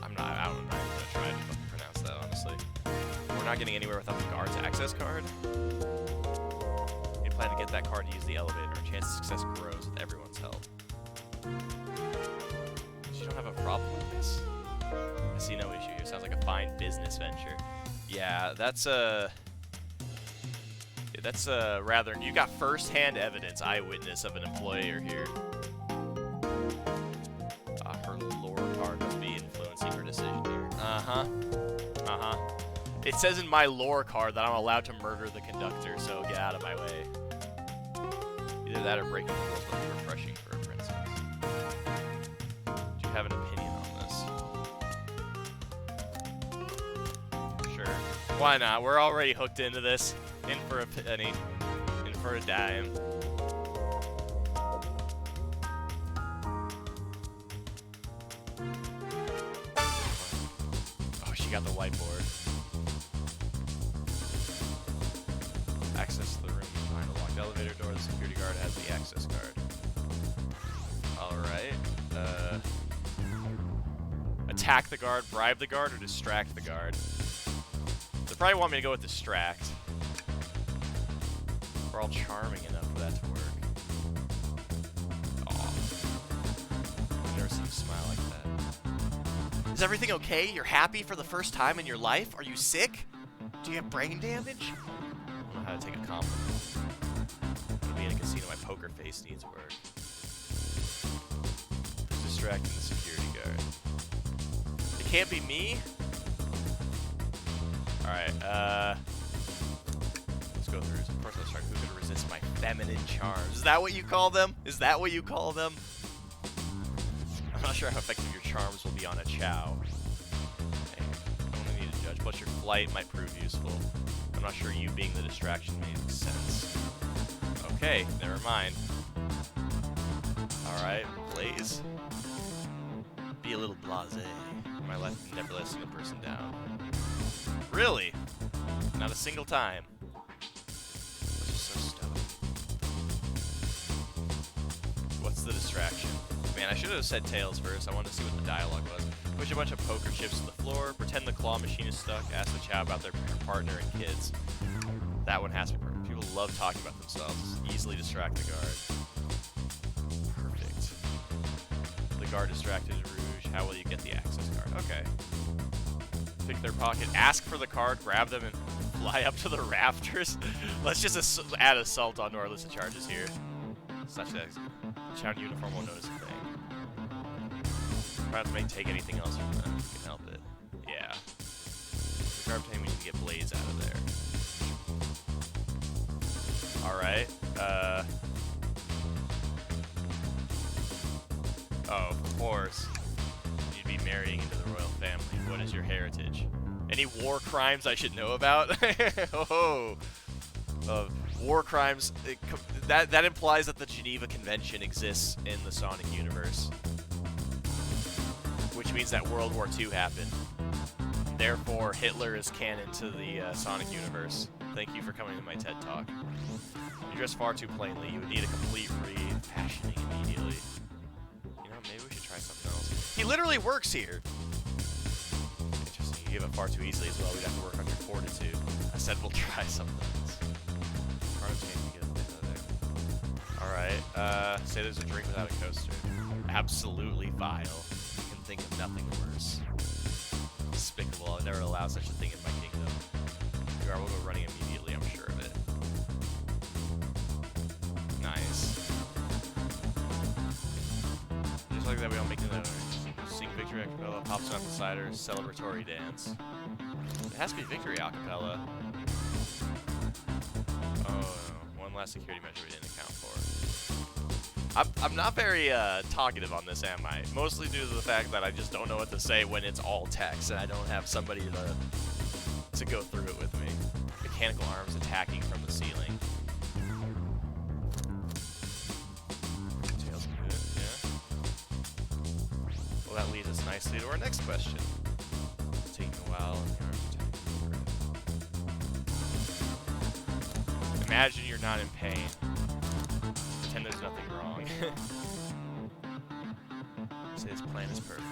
I'm not even gonna try to fucking pronounce that, honestly. We're not getting anywhere without the guard's access card. You plan to get that card to use the elevator. Our chance of success grows with everyone's help. You don't have a problem with this? I see no issue here. Sounds like a fine business venture. Yeah, that's rather, you got first-hand evidence, eyewitness of an employer here. Her lore card must be influencing her decision here. It says in my lore card that I'm allowed to murder the conductor, so get out of my way. Either that or breaking the rules must be refreshing for a princess. Do you have an opinion on this? Sure. Why not? We're already hooked into this. In for a penny. In for a dime. Oh, she got the whiteboard. Access to the room behind the locked elevator door. The security guard has the access card. Alright. Attack the guard, bribe the guard, or distract the guard? They probably want me to go with distract. We're all charming enough for that to work. Aw. I've never see you smile like that. Is everything okay? You're happy for the first time in your life? Are you sick? Do you have brain damage? I don't know how to take a compliment. I'm gonna be in a casino, my poker face needs work. Who's distracting the security guard? It can't be me? Alright, let's go through. Of course, let's start. Who could resist my feminine charms? Is that what you call them? Is that what you call them? I'm not sure how effective your charms will be on a Chow. Hey, I only need to judge, but your flight might prove useful. I'm not sure you being the distraction makes sense. Okay, never mind. Alright, Blaze. Be a little blasé. My life never lets a person down. Really? Not a single time. Which is so stoic. What's the distraction? Man, I should have said Tails first. I wanted to see what the dialogue was. Push a bunch of poker chips to the floor. Pretend the claw machine is stuck. Ask the Chow about their partner and kids. That one has to be perfect. People love talking about themselves. Easily distract the guard. Perfect. The guard distracted Rouge. How will you get the access card? Okay. Pick their pocket. Ask for the card. Grab them and fly up to the rafters. Let's just add assault onto our list of charges here. Such that Chow in uniform won't notice a thing. Perhaps may take anything else from them. You can help it. Yeah. The guard obtain, we need to get Blaze out of there. Alright. Oh, of course. You'd be marrying into the royal family. What is your heritage? Any war crimes I should know about? Oh. War crimes. That implies that the Geneva Convention exists in the Sonic universe. Which means that World War II happened. Therefore, Hitler is canon to the Sonic universe. Thank you for coming to my TED Talk. You dress far too plainly. You would need a complete re-fashioning immediately. You know, maybe we should try something else. He literally works here. Interesting. You give up far too easily as well. We'd have to work on your fortitude. I said we'll try something else. Alright, say there's a drink without a coaster. Absolutely vile. You can think of nothing worse. Despicable. I'll never allow such a thing in my kingdom. You are, we'll go running immediately, I'm sure of it. Nice. Just like that, we don't make another. Sing victory acapella, pops on the cider, celebratory dance. It has to be victory acapella. Oh, no. One last security measure we didn't account for. I'm not very talkative on this, am I? Mostly due to the fact that I just don't know what to say when it's all text and I don't have somebody to go through it with me. Mechanical arms attacking from the ceiling. Tails can do it, yeah. Well, that leads us nicely to our next question. It's taking a while and the arms attacking. Imagine you're not in pain. Pretend there's nothing wrong. Say his plan is perfect.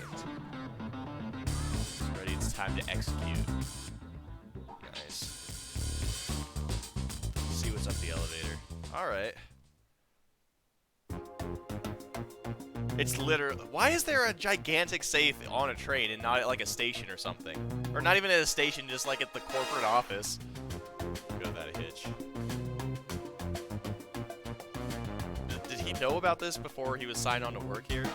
It's ready, it's time to execute. Nice. See what's up the elevator. Alright. It's literally... Why is there a gigantic safe on a train and not at like a station or something? Or not even at a station, just like at the corporate office. Go without a hitch. Did he know about this before he was signed on to work here?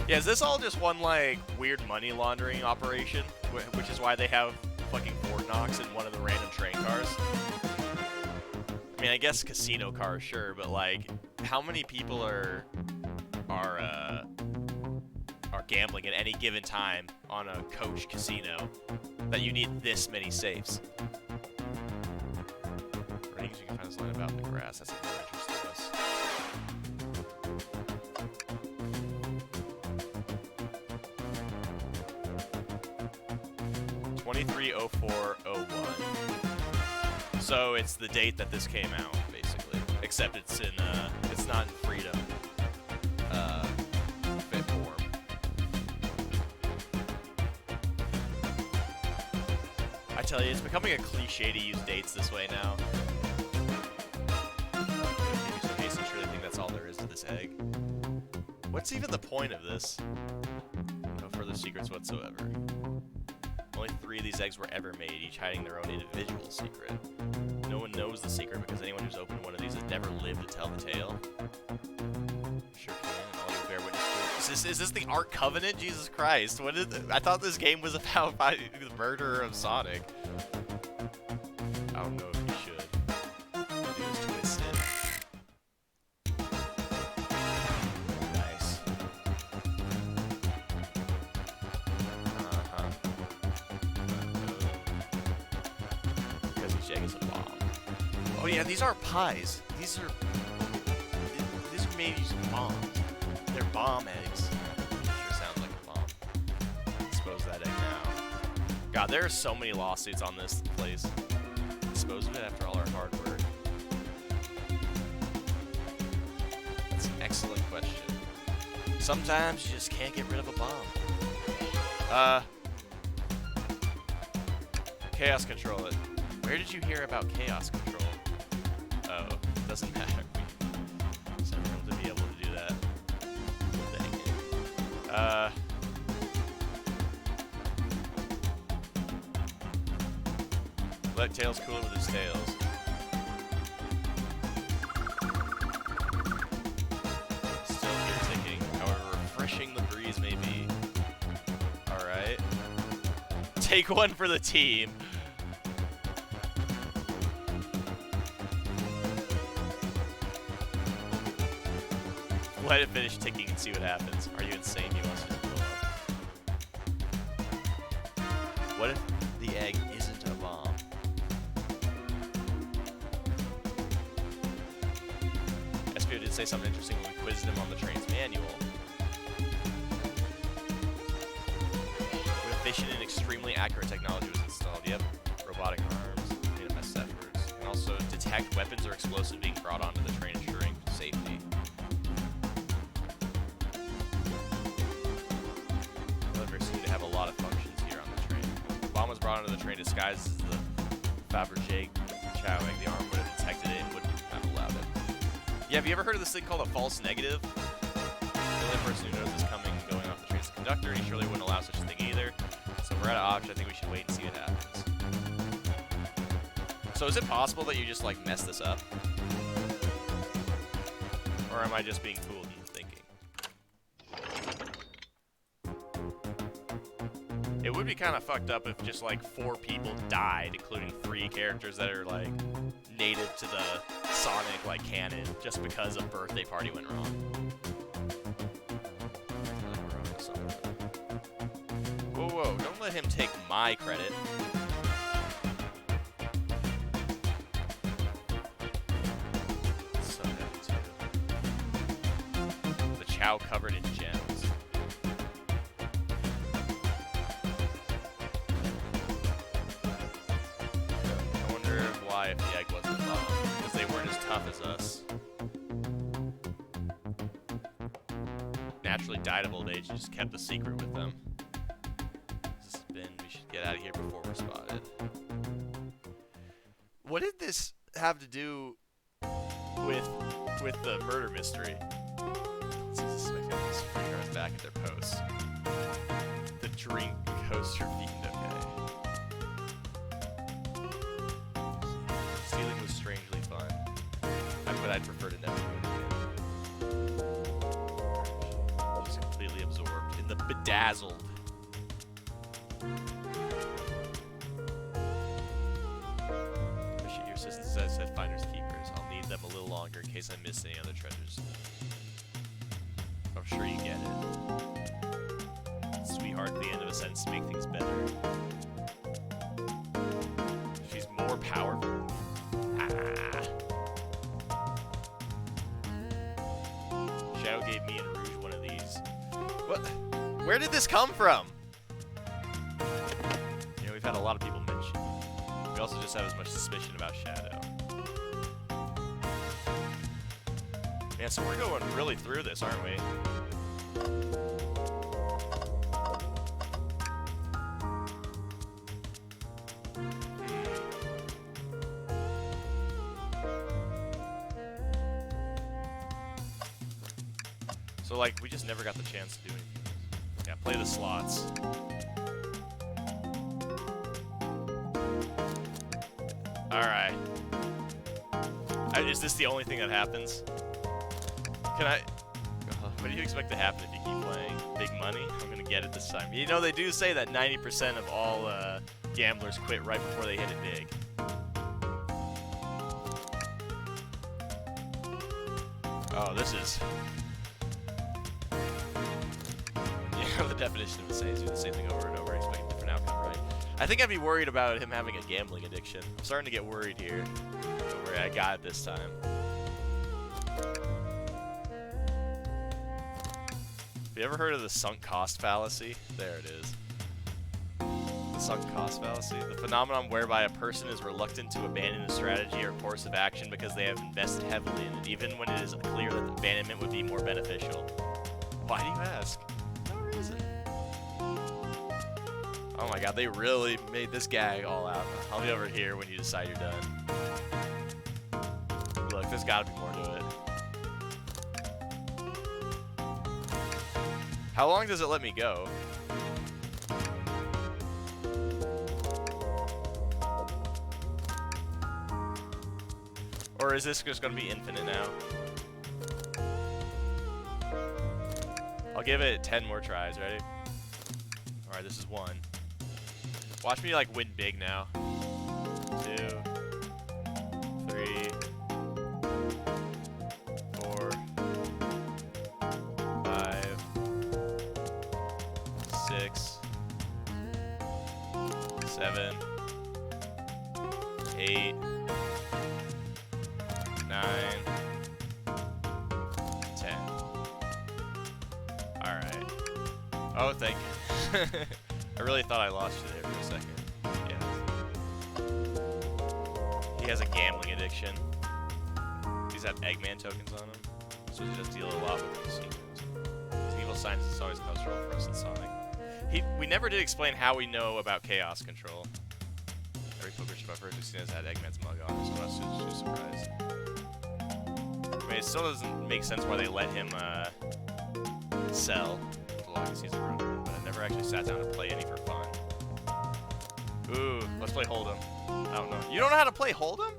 Yeah, is this all just one, like, weird money laundering operation? Which is why they have fucking Fort Knox in one of the random train cars? I mean, I guess casino cars, sure, but, like, how many people are gambling at any given time on a coach casino that you need this many safes? Ratings you can find this line about in the grass. That's of more interest to us. 230401. So it's the date that this came out, basically. Except it's in it's not in Freedom fit form. I tell you, it's becoming a cliche to use dates this way now. Maybe some haste, I really think that's all there is to this egg. What's even the point of this? No further secrets whatsoever. Only 3 of these eggs were ever made, each hiding their own individual secret. No one knows the secret because anyone who's opened one of these has never lived to tell the tale. Sure can, and all you'll bear witness to. Is this the Ark Covenant? Jesus Christ! What is? I thought this game was about fighting the murderer of Sonic. I don't know if you should. Maybe it was twisted. Nice. Because each egg is a bomb. Oh yeah, these aren't pies. These are made using bombs. They're bomb eggs. Sure sounds like a bomb. Dispose that egg now. God, there are so many lawsuits on this place. Dispose of it after all our hard work. That's an excellent question. Sometimes you just can't get rid of a bomb. Chaos control it. Where did you hear about chaos control? Oh, doesn't matter. We just have room to be able to do that. Dang it. Let Tails cool it with his tails. Still here ticking, however refreshing the breeze may be. Alright. Take one for the team. Let it finish ticking and see what happens. Are you insane? You must just blow up. What if the egg isn't a bomb? SPO did say something interesting when we quizzed him on the train's manual. With efficient and extremely accurate technology was installed. Yep. Robotic arms, DMS efforts, and also detect weapons or explosives being brought onto the train, ensuring safety. Have a lot of functions here on the train. The bomb was brought onto the train disguised as the Fabergé Chow egg. The arm would have detected it and wouldn't have allowed it. Yeah, have you ever heard of this thing called a false negative? The only person who knows this coming and going off the train is the conductor, and he surely wouldn't allow such a thing either. So if we're at an option, I think we should wait and see what happens. So is it possible that you just like mess this up? Or am I just being fooled into thinking? It would be kind of fucked up if just like 4 people died, including 3 characters that are like native to the Sonic like canon, just because a birthday party went wrong. Whoa, whoa! Don't let him take my credit. So heavy too. The Chow covered in gems. If the egg wasn't a bomb, because they weren't as tough as us. Naturally died of old age and just kept the secret with them. This has been, we should get out of here before we're spotted. What did this have to do with the murder mystery? Let's see this guys back at their posts. The drink coaster fiend, okay. Stealing was strangely fun, but I'd prefer to never do it again. She's completely absorbed in the bedazzled. Your assistant said finders keepers. I'll need them a little longer in case I miss any other treasures. I'm sure you get it. Sweetheart at the end of a sentence to make things better. She's more powerful. Shadow gave me and Rouge one of these. What? Where did this come from? You know, we've had a lot of people mention. We also just have as much suspicion about Shadow. Man, so we're going really through this, aren't we? So, like, we just never got the chance to do anything. Yeah, play the slots. Alright. Is this the only thing that happens? Can I... What do you expect to happen if you keep playing? Big money? I'm gonna get it this time. You know, they do say that 90% of all gamblers quit right before they hit it big. Oh, this is... Yeah, the definition of insane is doing the same thing over and over, expecting a different outcome, right? I think I'd be worried about him having a gambling addiction. I'm starting to get worried here. Don't worry, I got it this time. Have you ever heard of the sunk cost fallacy? There it is. The sunk cost fallacy. The phenomenon whereby a person is reluctant to abandon a strategy or course of action because they have invested heavily in it, even when it is clear that the abandonment would be more beneficial. Why do you ask? No reason. Oh my god, they really made this gag all out. I'll be over here when you decide you're done. Look, there's gotta be more to it. How long does it let me go? Or is this just gonna be infinite now? I'll give it 10 more tries, ready? Alright, this is 1. Watch me, like, win big now. 2, 3, 4, 5, 6, 7, 8, 9, 10. Alright. Oh, thank you. I really thought I lost you there for a second. Yeah. He has a gambling addiction. These have Eggman tokens on him. So he does deal a lot with casinos. His evil science is always cause trouble for us in Sonic. We never did explain how we know about Chaos Control. Every poker chip I've heard we've seen has had Eggman's mug on it, so I'm not too surprised. I mean, it still doesn't make sense why they let him sell a lot of casinos around him, but I never actually sat down to play any for fun. Ooh, let's play Hold'em. I don't know. You don't know how to play Hold'em?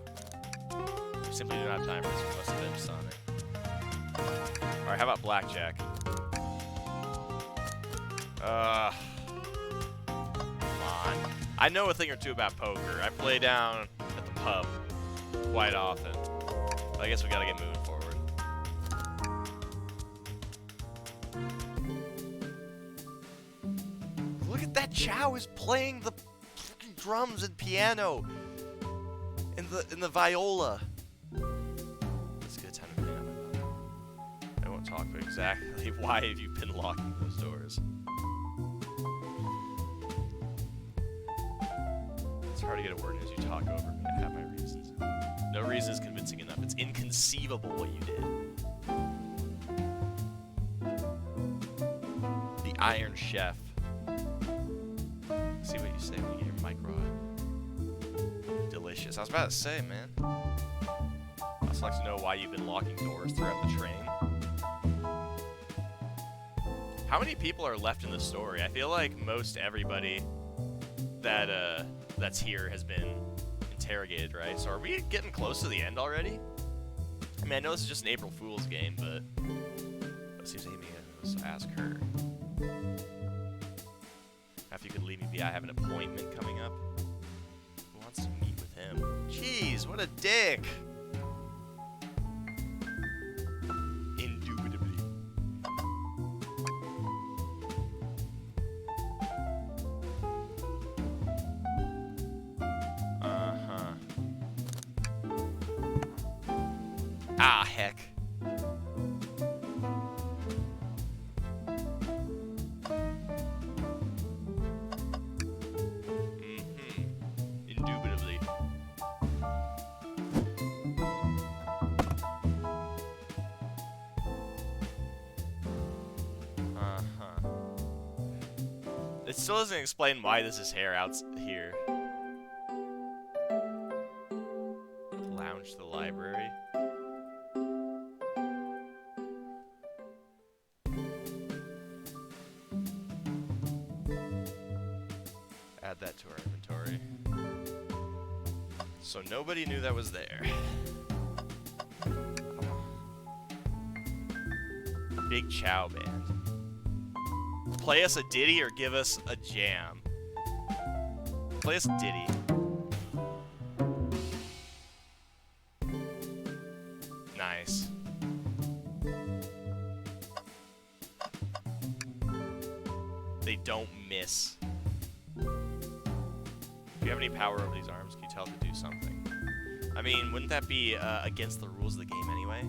You simply do not have time for this. We must avenge Sonic. Alright, how about Blackjack? Come on. I know a thing or two about poker. I play down at the pub quite often. But I guess we gotta get moving forward. Look at that Chow is playing the fucking drums and piano in the viola. It's a good time to clean up my mouth. I won't talk about exactly why have you been locking those doors. It's hard to get a word in as you talk over me. I have my reasons. No reason is convincing enough. It's inconceivable what you did. The Iron Chef. See what you say when you hear Mike Rod. Delicious. I was about to say, man. I'd also like to know why you've been locking doors throughout the train. How many people are left in the story? I feel like most everybody that that's here has been interrogated, right? So are we getting close to the end already? I mean, I know this is just an April Fool's game, but let's see if Amy goes to ask her. If you could leave me be, I have an appointment coming up. Who wants to meet with him? Jeez, what a dick! Indubitably. Uh-huh. Ah, heck. Indubitably. It still doesn't explain why this is hair out here. lounge to the library. Add that to our inventory. So nobody knew that was there. Big Chow Band. Play us a ditty or give us a jam. Play us a ditty. Nice. They don't miss. If you have any power over these arms, can you tell it to do something? I mean, wouldn't that be against the rules of the game anyway?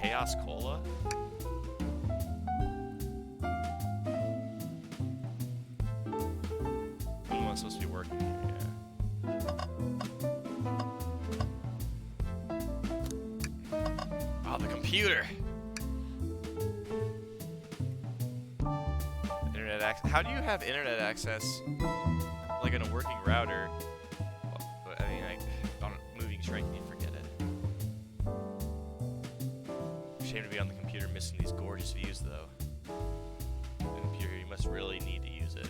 Chaos Cola? When am I supposed to be working here? Yeah. Oh, the computer! Internet access. How do you have internet access, like on a working router? Well, I mean, on a moving train, you forget it. Shame to be on the computer missing these gorgeous views, though. The computer, you must really need to use it.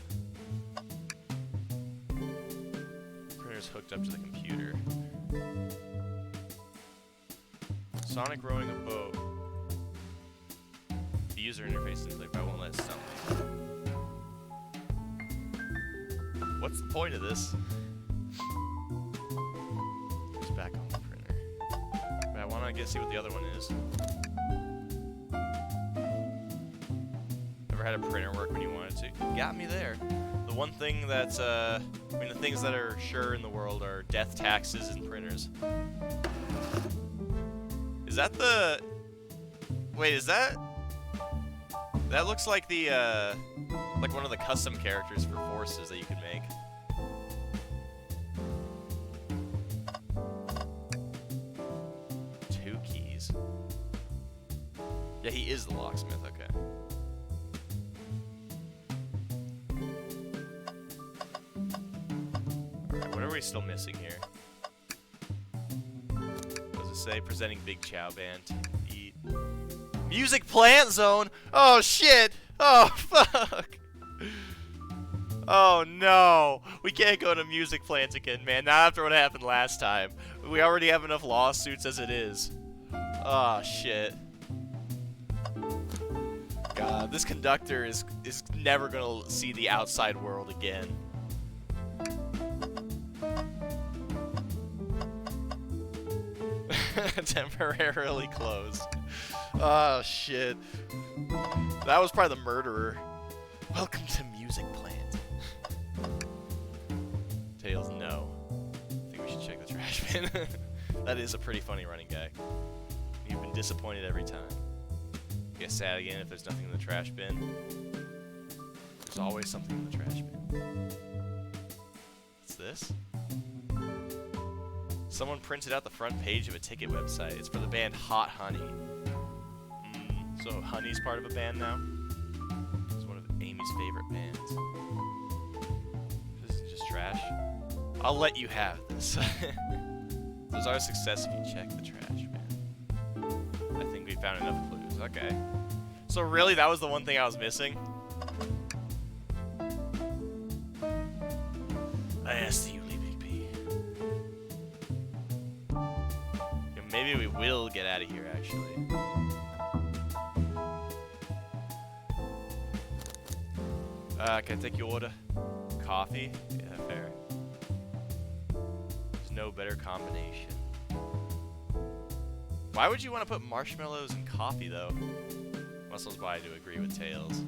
Printer's hooked up to the computer. Sonic rowing a boat. The user interface is like, I won't let it stop me. What's the point of this? Just back on the printer. But I want to see what the other one is. Never had a printer work when you wanted to. Got me there. The one thing that's, I mean, the things that are sure in the world are death, taxes, and printers. Is that the... Wait, is that... That looks like the, like one of the custom characters for forces that you could make. Two keys. Yeah, he is the locksmith, okay. Alright, what are we still missing here? What does it say? Presenting Big Chow Band. Eat. Music Plant Zone? Oh, shit! Oh, fuck! Oh, no! We can't go to Music Plant again, man. Not after what happened last time. We already have enough lawsuits as it is. Oh, shit. God, this conductor is never gonna see the outside world again. Temporarily closed. Oh, shit. That was probably the murderer. Welcome to Music Plant. Tails, no. I think we should check the trash bin. That is a pretty funny running gag. You've been disappointed every time. Get sad again if there's nothing in the trash bin. There's always something in the trash bin. What's this? Someone printed out the front page of a ticket website. It's for the band Hot Honey. So Honey's part of a band now? It's one of Amy's favorite bands. This isn't just trash. I'll let you have this. There's our success if you check the trash bin. I think we found enough clues. Okay. So really, that was the one thing I was missing? I asked you, Big P. Yeah, maybe we will get out of here, actually. Can I take your order? Coffee? Yeah, fair. There's no better combination. Why would you want to put marshmallows in coffee, though? Muscles by to agree with Tails.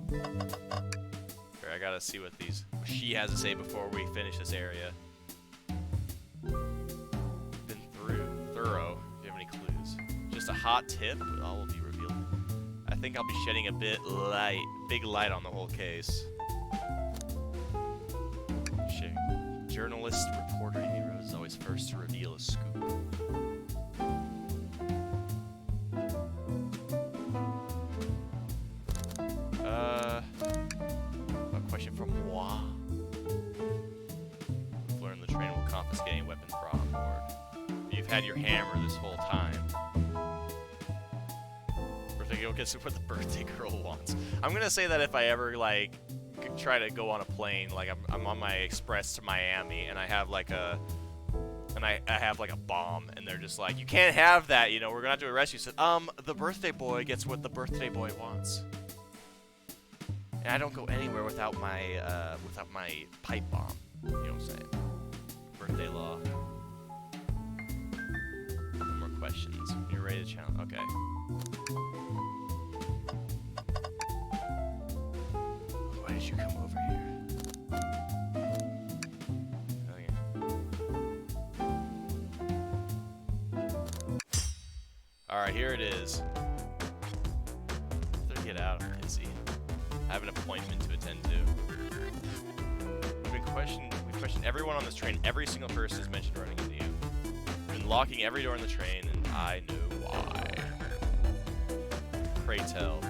Fair, I gotta see what she has to say before we finish this area. Been thorough. Do you have any clues? Just a hot tip, but all will be revealed. I think I'll be shedding a big light on the whole case. Journalist, reporter Amy Rose is always first to reveal a scoop. A question from moi. We've learned the train will confiscating weapons brought on board. You've had your hammer this whole time. Birthday girl gets what the birthday girl wants. I'm gonna say that if I ever like try to go on a plane, like I'm on my express to Miami, and I have like a I have like a bomb, and they're just like, you can't have that, you know, we're gonna have to arrest you. Said, the birthday boy gets what the birthday boy wants. And I don't go anywhere without my pipe bomb. You know what I'm saying? Birthday law. No more questions. You're ready to challenge. Okay. Why did you come over here? Okay. Alright, here it is. Better get out, I'm busy. I have an appointment to attend to. We've questioned everyone on this train. Every single person is mentioned running into you. We've been locking every door in the train, and I know why. Pray tell.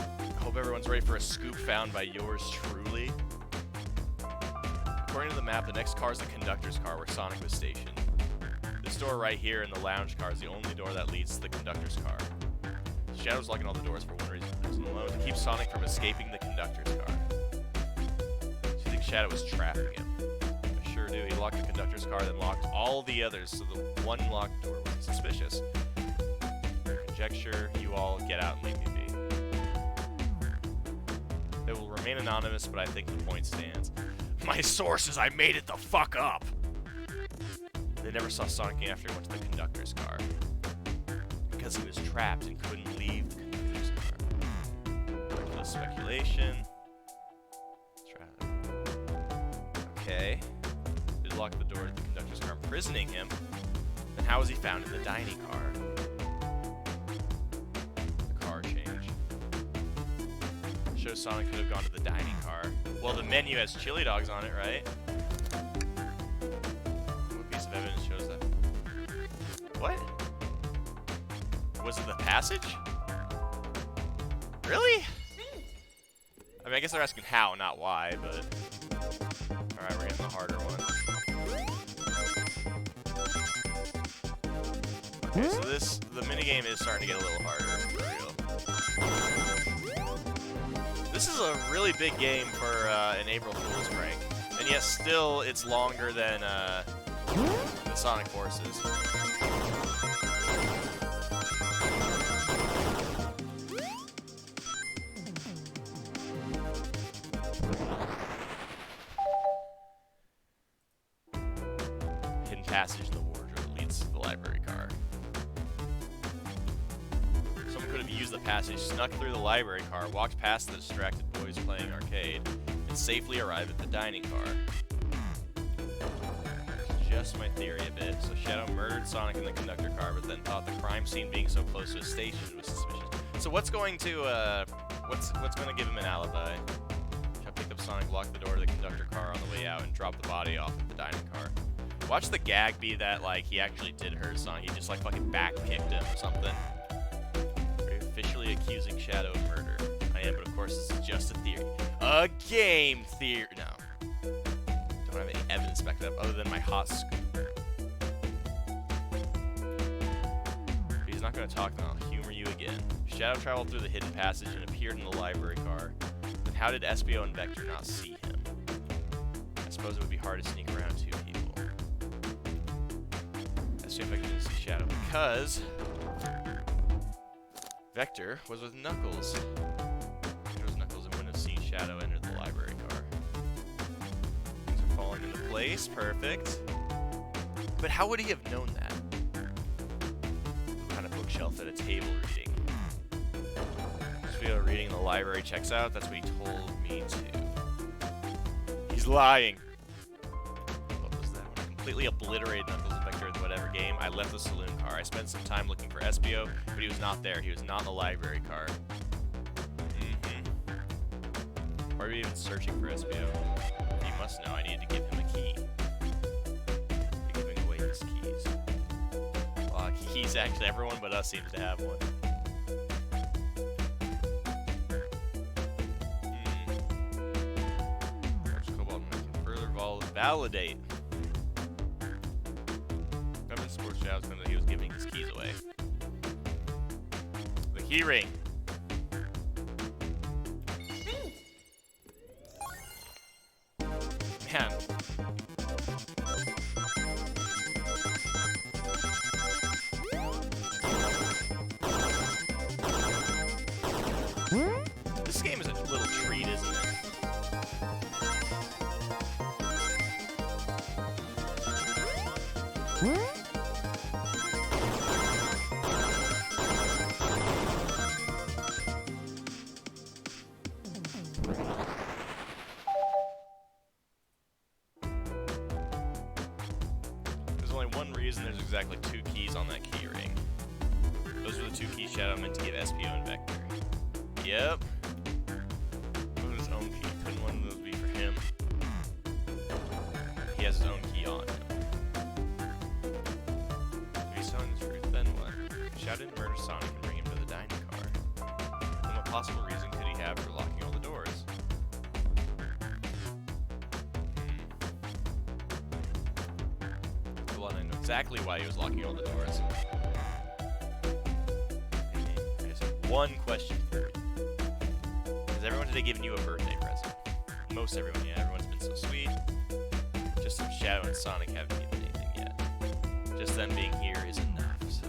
I hope everyone's ready for a scoop found by yours truly. According to the map, the next car is the conductor's car where Sonic was stationed. This door right here in the lounge car is the only door that leads to the conductor's car. Shadow's locking all the doors for one reason alone, to keep Sonic from escaping the conductor's car. So you think Shadow was trapping him? I sure do. He locked the conductor's car, then locked all the others, so the one locked door was suspicious. Conjecture, you all get out and leave me be. They will remain anonymous, but I think the point stands. My sources, I made it the fuck up! They never saw Sonic after he went to the conductor's car. Because he was trapped and couldn't leave the conductor's car. Reckless speculation. Okay. Did lock the door to the conductor's car, imprisoning him. Then how was he found in the dining car? The car change. Shows Sonic could have gone to the dining car. Well, the menu has chili dogs on it, right? What piece of evidence shows that? What? Was it the passage? Really? I mean, I guess they're asking how, not why, but... Alright, we're getting the harder one. Okay, so the minigame is starting to get a little harder, for real. This is a really big game for an April Fool's prank. And yet still, it's longer than Sonic Forces. Passage in the wardrobe leads to the library car. Someone could have used the passage, snuck through the library car, walked past the distracted boys playing arcade, and safely arrived at the dining car. Just my theory a bit. So Shadow murdered Sonic in the conductor car, but then thought the crime scene being so close to his station was suspicious. So what's going to what's going to give him an alibi? Shadow picked up Sonic, locked the door to the conductor car on the way out, and dropped the body off at the dining car. Watch the gag be that, like, he actually did hurt Sonic. He just, like, fucking backkicked him or something. Are you officially accusing Shadow of murder? I am, but of course this is just a theory. A game theory. No. Don't have any evidence back that up other than my hot scoop. If he's not going to talk, then I'll humor you again. Shadow traveled through the hidden passage and appeared in the library car. Then how did Espio and Vector not see him? I suppose it would be hard to sneak around two people. See if I can see Shadow, because Vector was with Knuckles. Vector was Knuckles and wouldn't have seen Shadow enter the library car. Things are falling into place, perfect. But how would he have known that? Behind a bookshelf at a table reading. Espio reading in the library checks out, that's what he told me to. He's lying. What was that? When I completely obliterated Knuckles and Vector in whatever game, I left the saloon car. I spent some time looking for Espio, but he was not there. He was not in the library car. Why are we even searching for Espio? You must know I needed to give him a key. You're giving away his keys. Well, keys, actually, everyone but us seems to have one. Cobalt can further validate. Shadow was claiming that he was giving his keys away. The key ring. Man. This game is a little treat, isn't it? There's only one reason there's exactly 2 keys on that key ring. Those are the 2 keys Shadow meant to give Espio and Vector. Yep. His own key. Couldn't one of those be for him? He has his own key on him. If he's telling the truth, then what? Shadow didn't murder Sonic and bring him to the dining car. Then what possible reason could he have for locking all the doors? Well, I know exactly why he was locking all the doors. I just have one question for you. Has everyone today given you a birthday present? Most everyone, yeah. Everyone's been so sweet. Just some Shadow and Sonic haven't given anything yet. Just them being here is enough, so...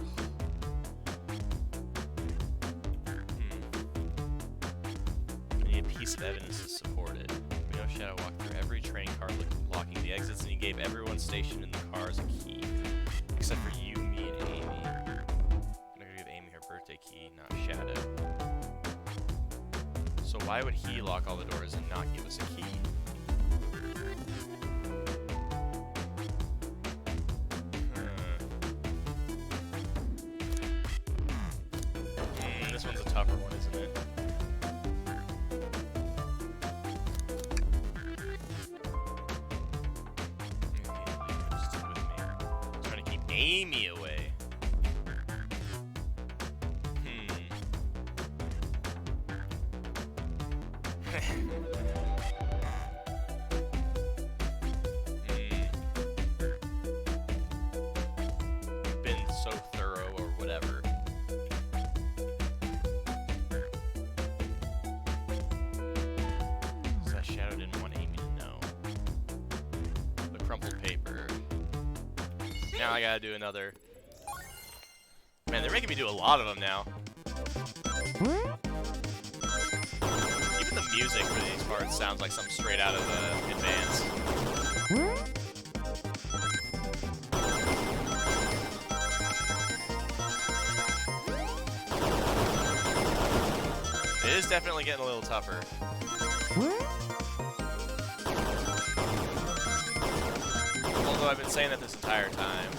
I need a piece of evidence to support it. We know Shadow walked through every train car locking the exits, and he gave everyone stationed in the cars a key. Except for you, me, and Amy. I'm gonna give Amy her birthday key, not Shadow. So why would he lock all the doors and not give us a key? This one's a tougher one, isn't it? Stick with me. I'm trying to keep Amy away. You've been so thorough or whatever. So that Shadow didn't want Amy to know. The crumpled paper. Now I gotta do another. Man, they're making me do a lot of them now. Even the music for these parts sounds like something straight out of Advance. It is definitely getting a little tougher. Although I've been saying that this entire time.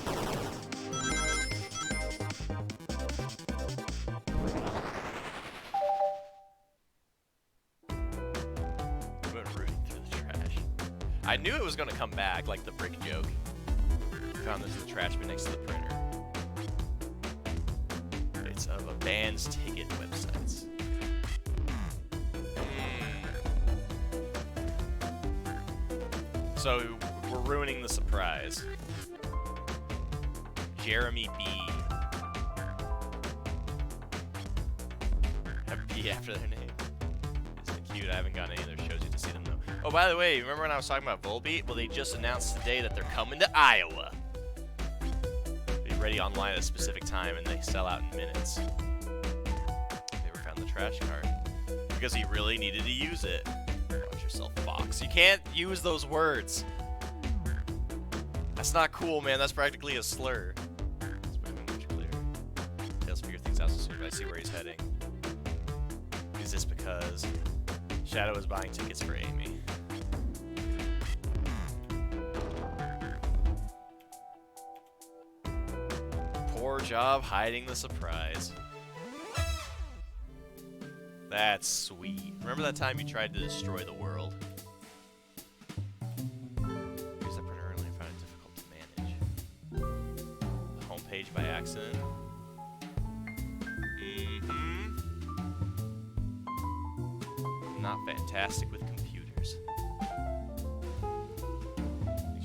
I've been rooting through the trash. I knew it was going to come back, like the brick joke. Found this in the trash bin next to the printer. It's of a band's ticket websites. So, we're ruining the surprise. Jeremy B. Have B after their name. Isn't it cute? I haven't gotten any of their shows yet to see them, though. Oh, by the way, remember when I was talking about Volbeat? Well, they just announced today that they're coming to Iowa. Be ready online at a specific time, and they sell out in minutes. They ever found the trash cart. Because he really needed to use it. Watch yourself, Fox. You can't use those words. That's not cool, man. That's practically a slur. It's moving much clearer. Tails figure things out so soon as I see where he's heading. Is this because Shadow is buying tickets for Amy? Poor job hiding the surprise. That's sweet. Remember that time you tried to destroy the world? Here's the printer early and found it difficult to manage. The homepage by accident. Not fantastic with computers.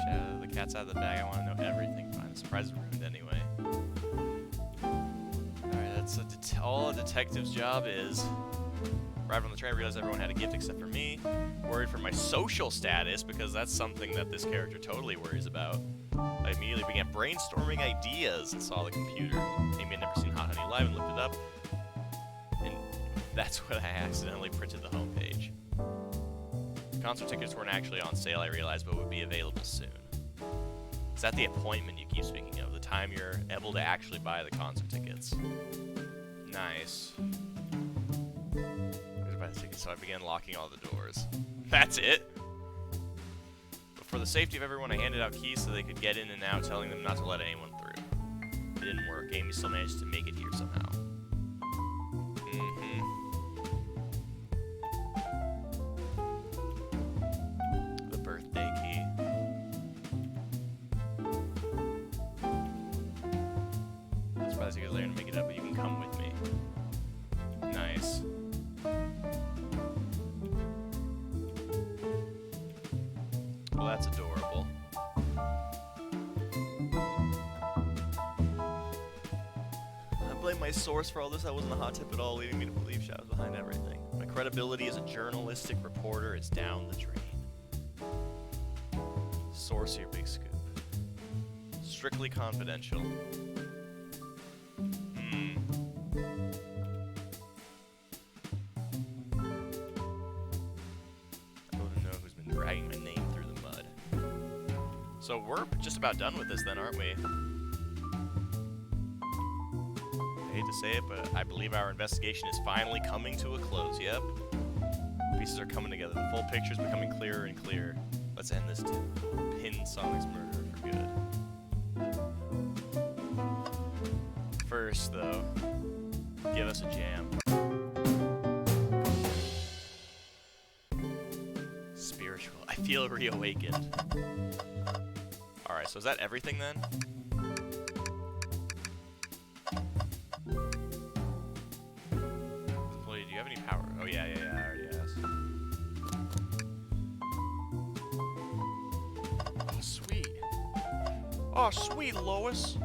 Shadow, the cat's out of the bag. I want to know everything. Fine, the surprise is ruined anyway. So all a detective's job is... Arrived on the train, I realized everyone had a gift except for me. Worried for my social status, because that's something that this character totally worries about. I immediately began brainstorming ideas and saw the computer. Amy had never seen Hot Honey Live and looked it up. And that's when I accidentally printed the homepage. Concert tickets weren't actually on sale, I realized, but would be available soon. Is that the appointment you keep speaking of? The time you're able to actually buy the concert tickets? Nice. Buy the tickets, so I began locking all the doors. That's it? But for the safety of everyone, I handed out keys so they could get in and out, telling them not to let anyone through. It didn't work. Amy still managed to make it here somehow. The birthday key. I'm surprised you guys later to make it up, but you can come with me. Nice. Well, that's adorable. I blame my source for all this. That wasn't a hot tip at all, leading me to believe Shadow's behind everything. My credibility as a journalistic reporter is down the drain. Source here, big scoop. Strictly confidential. Dragging my name through the mud. So we're just about done with this then, aren't we? I hate to say it, but I believe our investigation is finally coming to a close. Yep. Pieces are coming together. The full picture is becoming clearer and clearer. Let's end this too. Pin Sonic's murder for good. First, though, give us a jam. I feel reawakened. Alright, so is that everything then? Employee, do you have any power? Oh yeah, I already asked. Oh, sweet. Oh, sweet, Lois.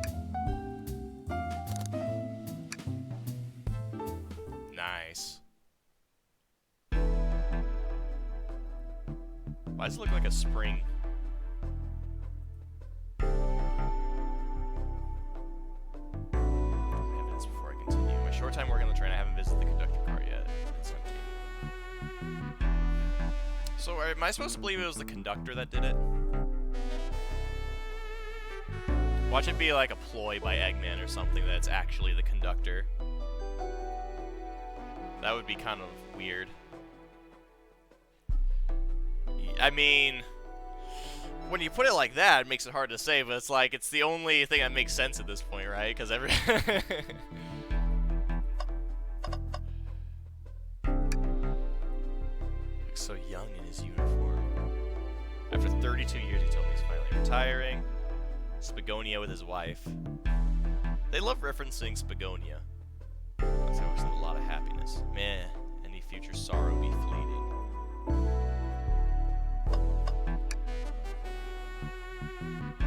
Nice. Why does it look like a spring? Evidence before I continue. My short time working on the train, I haven't visited the conductor car yet. It's empty. So, am I supposed to believe it was the conductor that did it? Watch it be like a ploy by Eggman or something that it's actually the conductor. That would be kind of weird. I mean, when you put it like that, it makes it hard to say, but it's like, it's the only thing that makes sense at this point, right? Because every... Looks so young in his uniform. After 32 years, he told me he's finally retiring. Spagonia with his wife. They love referencing Spagonia. That's always a lot of happiness. Meh, any future sorrow be fleeting.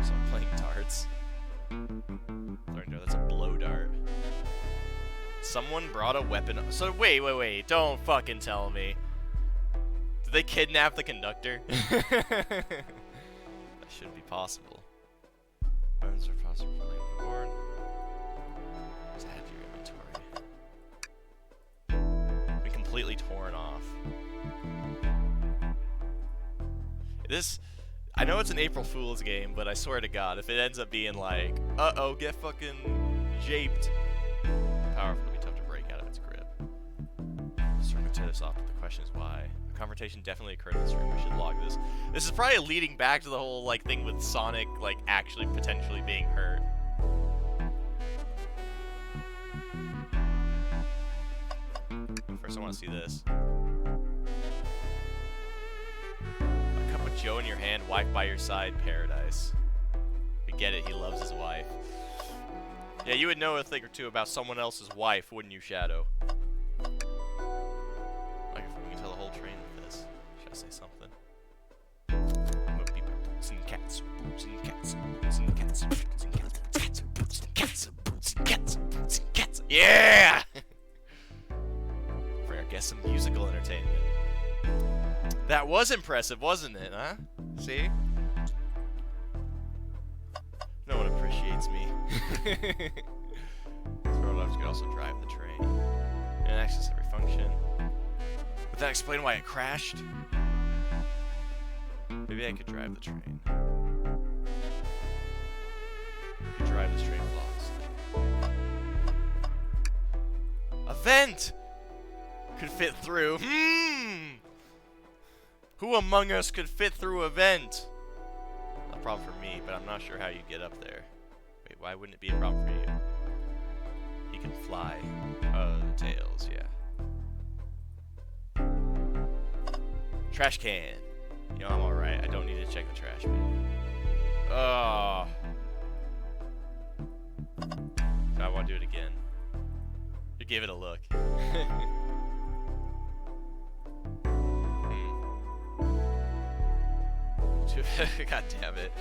So I'm playing darts. That's a blow dart. Someone brought a weapon. So wait. Don't fucking tell me. Did they kidnap the conductor? That shouldn't be possible. Weapons are possible for laying on the board. Just add to your inventory. Been completely torn off. This, I know it's an April Fool's game, but I swear to God, if it ends up being like, uh-oh, get fucking japed. Powerful to be tough to break out of its grip. Just trying to tear this off, but the question is why. A confrontation definitely occurred in this room. We should log this. This is probably leading back to the whole like thing with Sonic like actually potentially being hurt. First I want to see this. A cup of Joe in your hand, wife by your side, paradise. We get it, he loves his wife. Yeah, you would know a thing or two about someone else's wife, wouldn't you, Shadow? Like if we can tell the whole train with this. Should I say something? Boots and cats, boots and cats, boots and cats, boots and cats, boots and cats, boots and cats, boots and cats. Yeah! was impressive, wasn't it, huh? See? No one appreciates me. Robots could also drive the train and access every function. Would that explain why it crashed? Maybe I could drive the train. I could drive this train flawlessly. A vent could fit through. Who among us could fit through a vent? Not a problem for me, but I'm not sure how you get up there. Wait, why wouldn't it be a problem for you? He can fly. Oh, the tails, yeah. Trash can. You know, I'm alright. I don't need to check the trash can. Oh. I want to do it again. You give it a look. God damn it.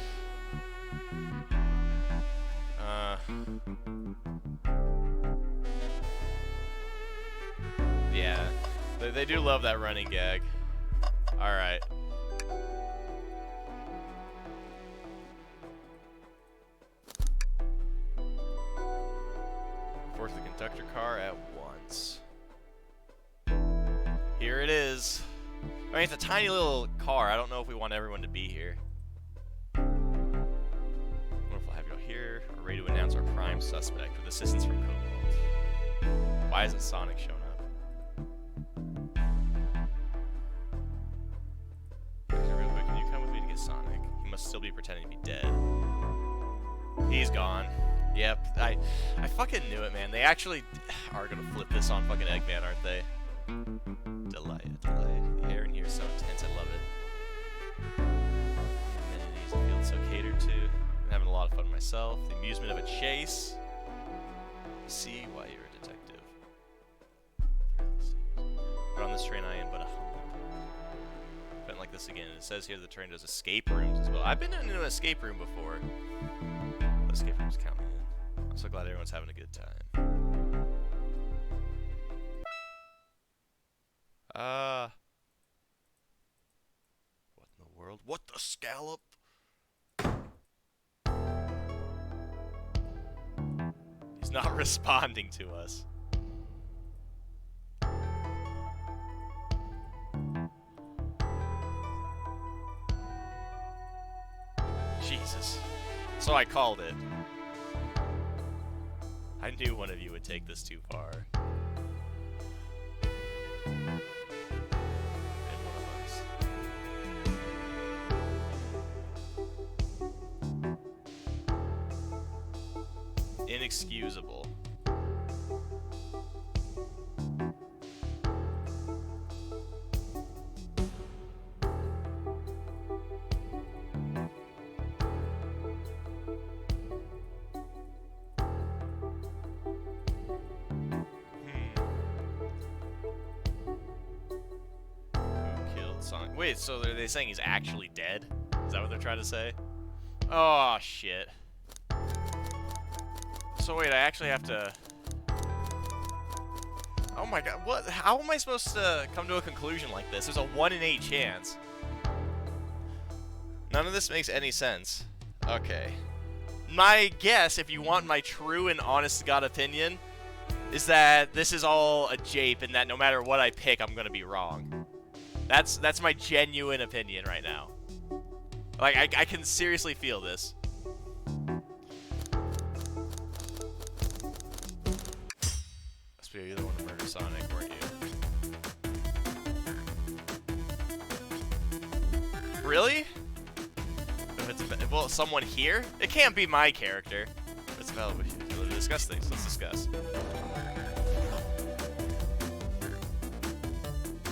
Yeah. They do love that running gag. Alright. Force the conductor car at once. Here it is. I mean, it's a tiny little car. I don't know if we want everyone to be here. What if we'll have you here? We're ready to announce our prime suspect with assistance from Cobalt. Why hasn't Sonic shown up? Actually, real quick, can you come with me to get Sonic? He must still be pretending to be dead. He's gone. Yep, I fucking knew it, man. They actually are gonna flip this on fucking Eggman, aren't they? Delight. The air in here is so intense, I love it. Amenities, I feel it's so catered to. I'm having a lot of fun myself. The amusement of a chase. See why you're a detective. But on this train I am but a humble. Been like this again. It says here the train does escape rooms as well. I've been in an escape room before. Escape rooms count me in. I'm so glad everyone's having a good time. What in the world? What the scallop? He's not responding to us. Jesus. So I called it. I knew one of you would take this too far. Inexcusable. Who killed Sonic? Wait, so are they saying he's actually dead? Is that what they're trying to say? Oh, shit. So wait, I actually have to... Oh my god, what? How am I supposed to come to a conclusion like this? There's a 1 in 8 chance. None of this makes any sense. Okay. My guess, if you want my true and honest-to-God opinion, is that this is all a jape and that no matter what I pick, I'm gonna be wrong. That's my genuine opinion right now. Like, I can seriously feel this. You're the one to murder Sonic, weren't you? Really? If it's well, someone here? It can't be my character. If it's available, we'll discuss things. Let's discuss.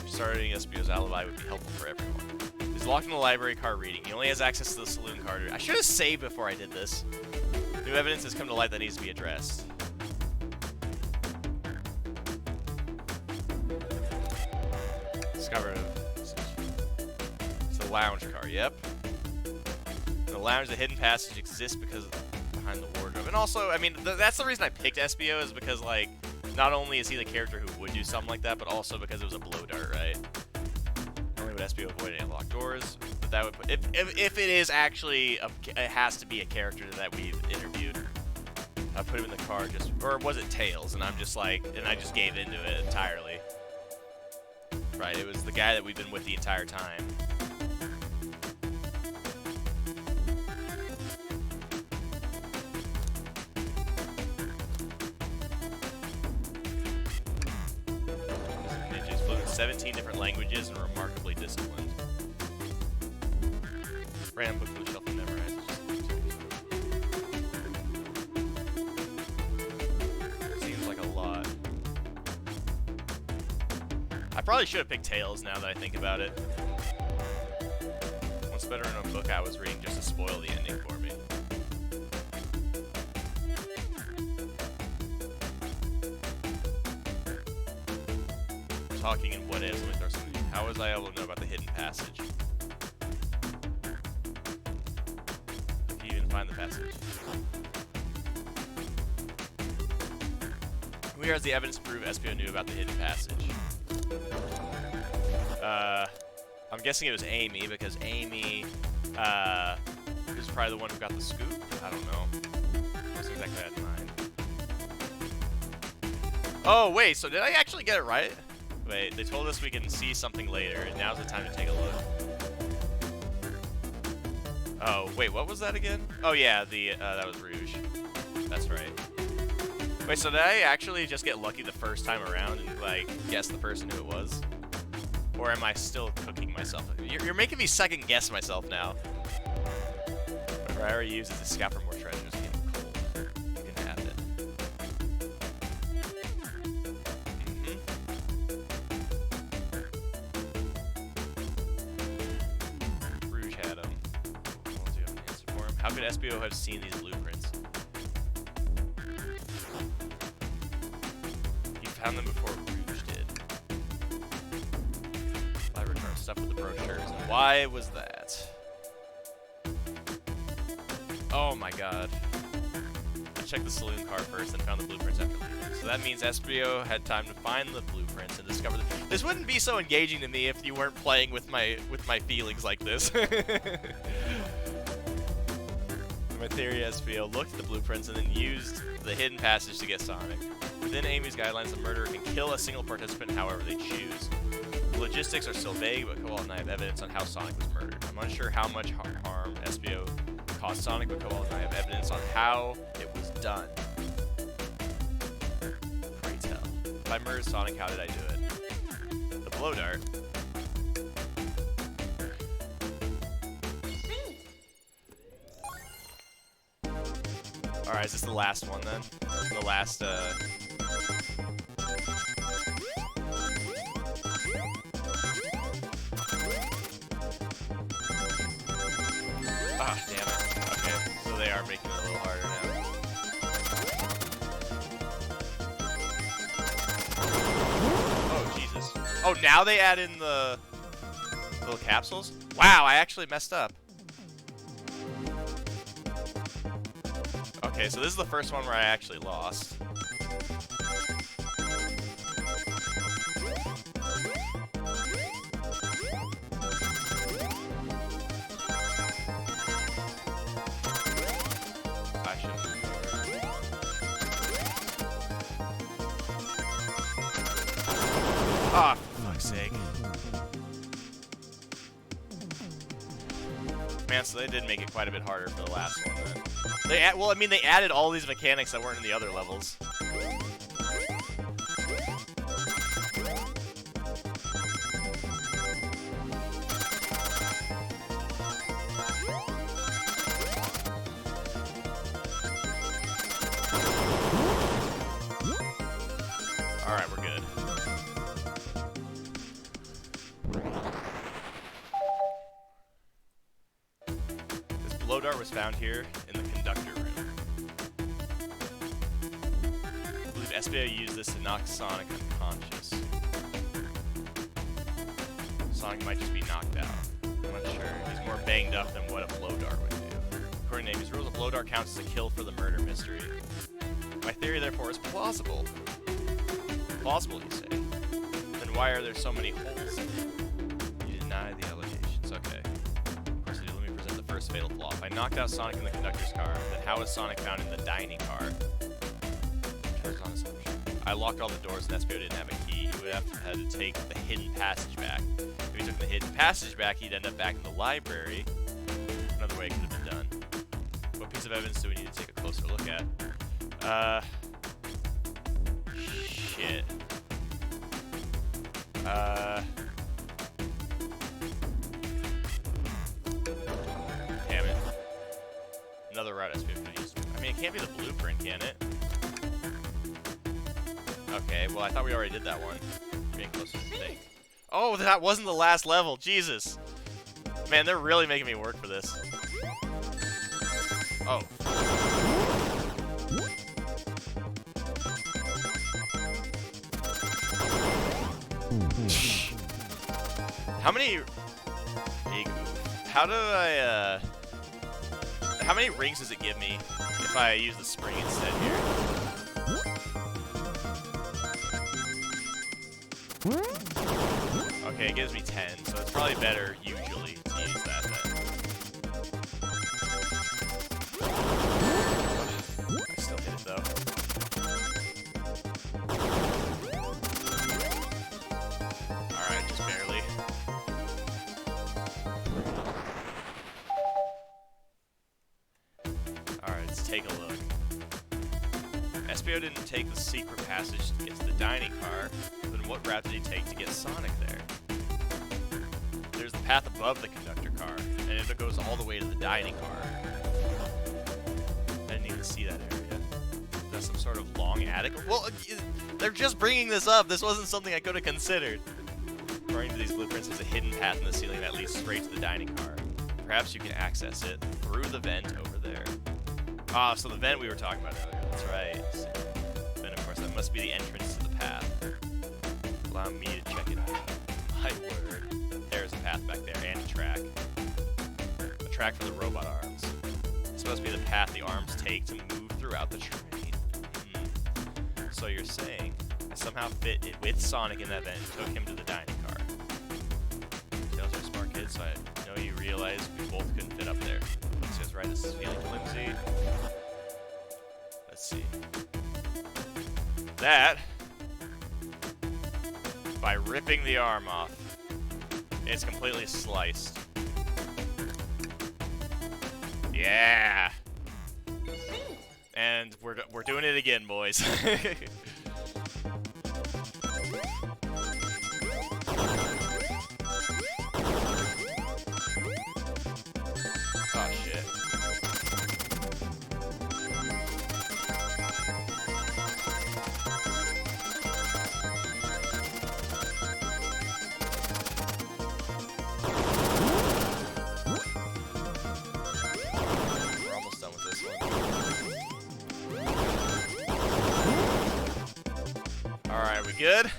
Starting Espio's alibi would be helpful for everyone. He's locked in the library car reading. He only has access to the saloon car. I should have saved before I did this. New evidence has come to light that needs to be addressed. Discovered it's the lounge car, yep. In the lounge, the hidden passage exists because of behind the wardrobe. And also, I mean, that's the reason I picked Espio, is because, like, not only is he the character who would do something like that, but also because it was a blow dart, right? Only would SBO avoid any unlocked doors? But that would put if it is actually it has to be a character that we've interviewed. I put him in the car or was it Tails? And I'm just like, and I just gave into it entirely. Right, it was the guy that we've been with the entire time. Ninjas fluent in 17 different languages and remarkably disciplined. Random book from the shelf and memorized. Seems like a lot. I probably should have picked Tails now that I think about it. What's better in a book I was reading just to spoil the ending for me? Talking in what is, let me throw something. How was I able to know about the hidden passage? Can you even find the passage? Where is the evidence to prove SBO knew about the hidden passage? I'm guessing it was Amy, because Amy is probably the one who got the scoop. I don't know. That's exactly what I had in mind. Oh, wait, so did I actually get it right? Wait, they told us we can see something later, and now's the time to take a look. Oh, wait, what was that again? Oh, yeah, that was Rouge. That's right. Wait, so did I actually just get lucky the first time around and, like, guess the person who it was? Or am I still cooking myself? You're making me second guess myself now. Whatever I already use is to scout for more treasures. Getting cold. You can have it. Rouge had him. Do you have an answer for him? How could SBO have seen these blueprints? He found them before Rouge did. Laboratory stuff with the brochures. Why was that? Oh my god. I checked the saloon car first and found the blueprints after leaving. So that means SBO had time to find the blueprints and discover them. This wouldn't be so engaging to me if you weren't playing with my feelings like this. My theory, SBO looked at the blueprints and then used the hidden passage to get Sonic. Within Amy's guidelines, the murderer can kill a single participant however they choose. The logistics are still vague, but Cobalt and I have evidence on how Sonic was murdered. I'm unsure how much harm SBO caused Sonic, but Cobalt and I have evidence on how it was done. Pray tell. If I murdered Sonic, how did I do it? The blow dart. Alright, is this the last one then? The last, Ah, damn it. Okay, so they are making it a little harder now. Oh, Jesus. Oh, now they add in the little capsules? Wow, I actually messed up. Okay, so this is the first one where I actually lost. I shouldn't. Ah, for fuck's sake. Man, so they did make it quite a bit harder for the last one then. Well, I mean, they added all these mechanics that weren't in the other levels. Alright, we're good. This blow dart was found here in the conductor room. I believe SBO used this to knock Sonic unconscious. Sonic might just be knocked out. I'm not sure. He's more banged up than what a blow dart would do. According to Amy's rules, a blow dart counts as a kill for the murder mystery. My theory, therefore, is plausible. Plausible, you say? Then why are there so many holes in it? You deny first fatal flop. I knocked out Sonic in the conductor's car. Then how was Sonic found in the dining car? I locked all the doors and Espio didn't have a key. He would have had to take the hidden passage back. If he took the hidden passage back, he'd end up back in the library. Another way it could have been done. What piece of evidence do we need to take a closer look at? Shit. Damn it. Another route Espio could have used. I mean, it can't be the blueprint, can it? Okay, well, I thought we already did that one. Getting closer to the thing. Oh, that wasn't the last level. Jesus. Man, they're really making me work for this. Oh. How many... How do I, How many rings does it give me if I use the spring instead here? Okay, it gives me 10, so it's probably better usually to use that then. I still hit it though. Alright, just barely. Alright, let's take a look. Espio didn't take the secret passage to get to the dining car. Then what route did he take to get Sonic there? There's the path above the conductor car, and it goes all the way to the dining car. I didn't even see that area. That's some sort of long attic? Well, they're just bringing this up. This wasn't something I could have considered. According to these blueprints, there's a hidden path in the ceiling that leads straight to the dining car. Perhaps you can access it through the vent over there. Ah, so the vent we were talking about earlier. That's right. Then, of course, that must be the entrance to the path. Allow me to check it out. My word. There's a path back there, and a track. A track for the robot arms. It's supposed to be the path the arms take to move throughout the train. So you're saying I somehow fit it with Sonic in that vent and took him to the dining car. Tails are a smart kid, so I know you realize we both couldn't fit up there. This is right, this is feeling flimsy. Let's see. That, by ripping the arm off, it's completely sliced. Yeah! And we're doing it again, boys. Oh, shit. We're almost done with this one. Alright, we good?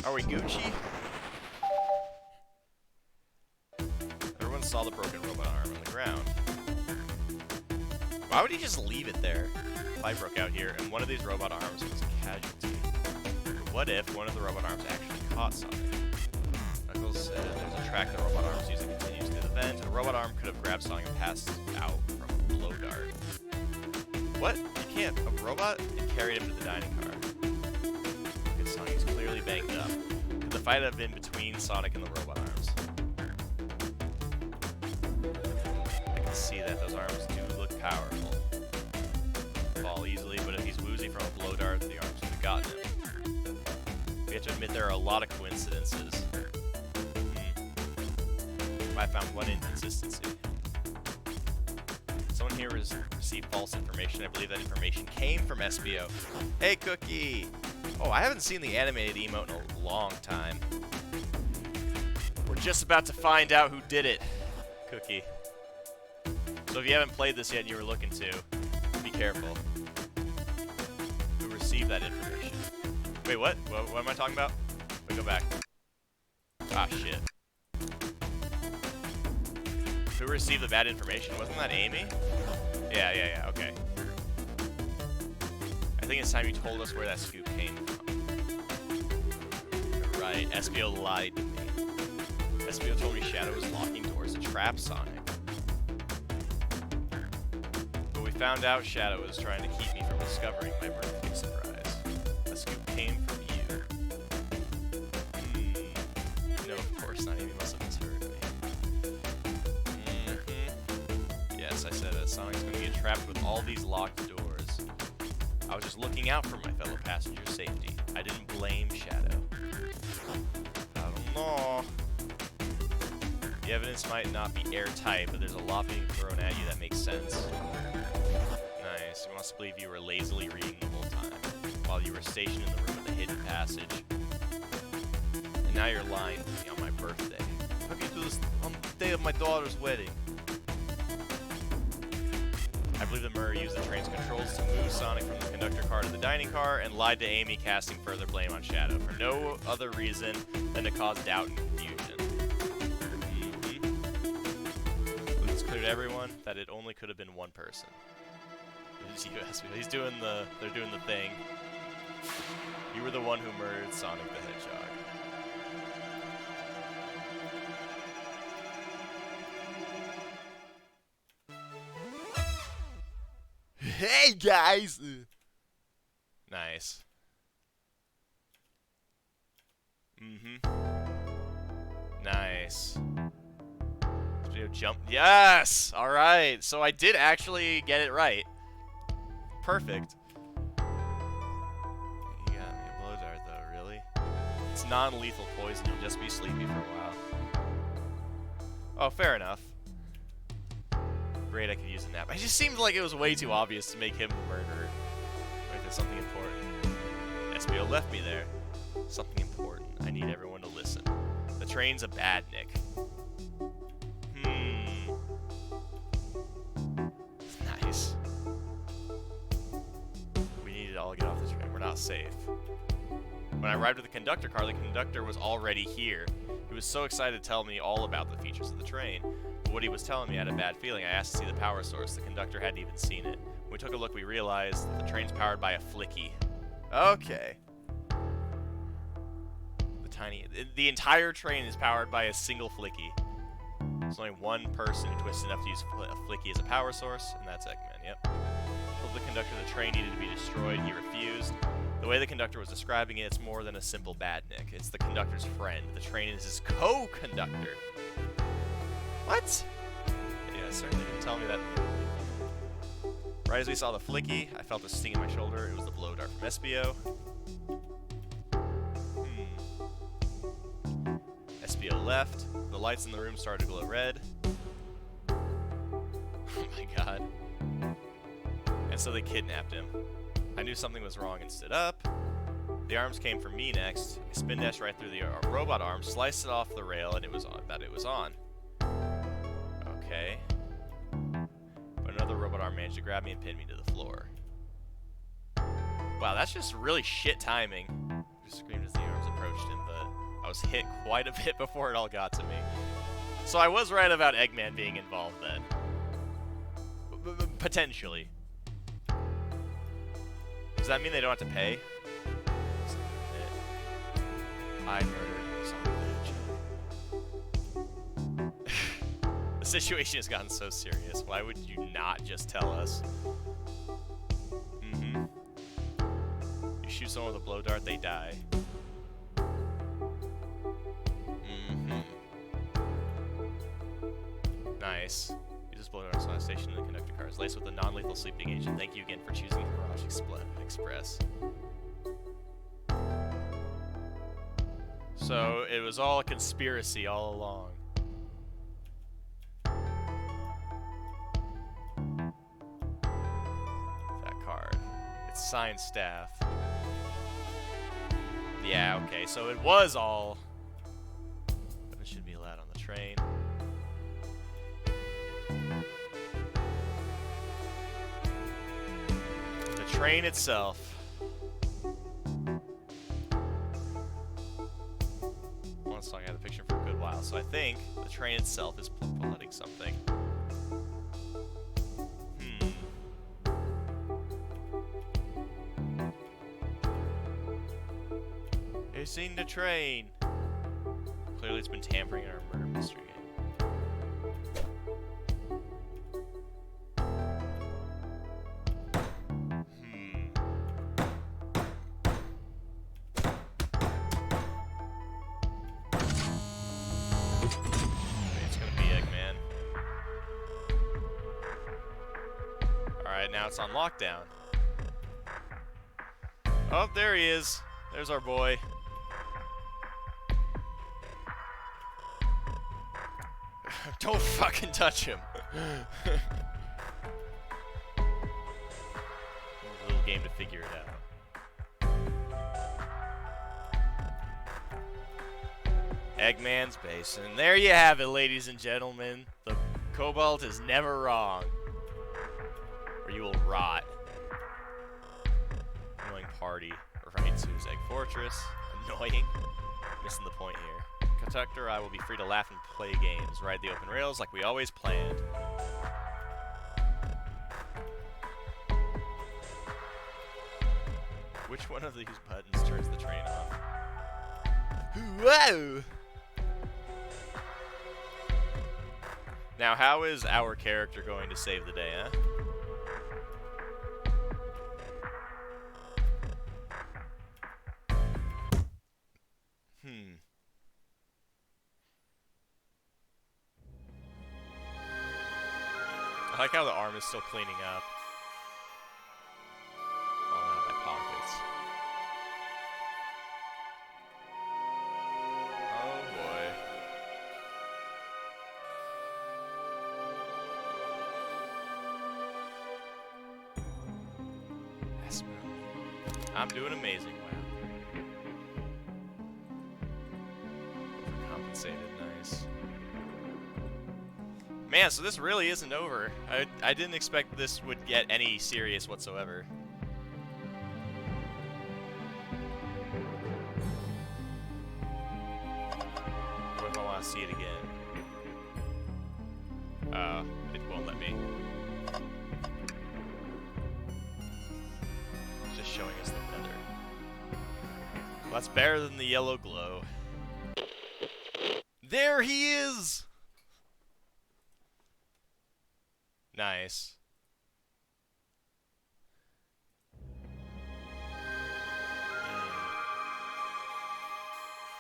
Are we Gucci? Everyone saw the broken robot arm on the ground. Why would he just leave it there? Fight broke out here, and one of these robot arms was a casualty. What if one of the robot arms actually caught Sonic? Knuckles said there's a track the robot arms use that continues through the vent. A robot arm could have grabbed Sonic and passed out from a blow dart. What? You can't. A robot? It carried him to the dining car. Because Sonic's clearly banged up. Could the fight have been between Sonic and the robot arms? I can see that those arms do look powerful. Fall easily, but if he's woozy from a blow dart, the arms would have gotten him. We have to admit there are a lot of coincidences. I found one inconsistency. Someone here received false information. I believe that information came from Espio. Hey, Cookie! Oh, I haven't seen the animated emote in a long time. We're just about to find out who did it, Cookie. So if you haven't played this yet and you were looking to, be careful. Who received that information? Wait, what? What am I talking about? Wait, go back. Ah, shit. Who received the bad information? Wasn't that Amy? Yeah, okay. I think it's time you told us where that scoop came from. Right, Espio lied to me. Espio told me Shadow was locking doors to trap Sonic. But we found out Shadow was trying to keep me from discovering my birthday surprise. The scoop came from you. No, of course not. Amy must have misheard me. Yes, I said Sonic's going to get trapped with all these locked doors. I was just looking out for my fellow passenger's safety. I didn't blame Shadow. I don't know. The evidence might not be airtight, but there's a lot being thrown at you that makes sense. Nice. You must believe you were lazily reading the whole time, while you were stationed in the room with the hidden passage. And now you're lying to me on my birthday. How can you do this on the day of my daughter's wedding? I believe that Murray used the train's controls to move Sonic from the conductor car to the dining car and lied to Amy, casting further blame on Shadow for no other reason than to cause doubt and confusion. It's clear to everyone that it only could have been one person. It was you, Espio. They're doing the thing. You were the one who murdered Sonic the Hedgehog. Hey guys! Nice. Nice. Jump. Yes! Alright, so I did actually get it right. Perfect. You got me a blow dart though, really? It's non-lethal poison, you'll just be sleepy for a while. Oh, fair enough. Great, I could use a nap. It just seemed like it was way too obvious to make him a murderer. Like there's something important. Espio left me there. Something important. I need everyone to listen. The train's a bad Nick. Nice. We need to all get off the train. We're not safe. When I arrived at the conductor car, the conductor was already here. He was so excited to tell me all about the features of the train. But what he was telling me, I had a bad feeling. I asked to see the power source. The conductor hadn't even seen it. When we took a look, we realized that the train's powered by a flicky. Okay. The entire train is powered by a single flicky. There's only one person who twisted enough to use a flicky as a power source, and that's Eggman, yep. Told the conductor the train needed to be destroyed. He refused. The way the conductor was describing it, it's more than a simple badnik. It's the conductor's friend. The train is his co-conductor. What? Yeah, certainly didn't tell me that. Right as we saw the flicky, I felt a sting in my shoulder. It was the blow dart from Espio. Espio left. The lights in the room started to glow red. Oh my god. And so they kidnapped him. I knew something was wrong and stood up. The arms came from me next. I spin dashed right through the robot arm, sliced it off the rail, and it was on. Okay. But another robot arm managed to grab me and pin me to the floor. Wow, that's just really shit timing. I screamed as the arms approached him, but I was hit quite a bit before it all got to me. So I was right about Eggman being involved then. Potentially. Does that mean they don't have to pay? I murdered Sonic. The situation has gotten so serious. Why would you not just tell us? You shoot someone with a blow dart, they die. Nice. Use this blow dart on a station in the conductor cars. Laced with a non-lethal sleeping agent. Thank you again for choosing Mirage Express. So, it was all a conspiracy all along. That card. It's signed staff. Yeah, okay, so it was all... Weapons should be allowed on the train. The train itself. One song I had a picture for a good while, so I think the train itself is plotting something. You've seen the train. Clearly it's been tampering in our murder mystery game. right now it's on lockdown. Oh, there he is. There's our boy. Don't fucking touch him. A little game to figure it out. Eggman's Basin. There you have it, ladies and gentlemen. The Cobalt is never wrong. Or you will rot. Annoying party. Right to his Egg Fortress. Annoying. Missing the point here. Conductor, I will be free to laugh and play games. Ride the open rails like we always planned. Which one of these buttons turns the train off? Whoa! Now, how is our character going to save the day, huh? I like how the arm is still cleaning up. Falling out of my pockets. Oh boy. I'm doing amazing, wow. Overcompensated, nice. Man, so this really isn't over. I didn't expect this would get any serious whatsoever. What if I want to see it again? It won't let me. It's just showing us the nether. Well, that's better than the yellow glow. There he is! Nice.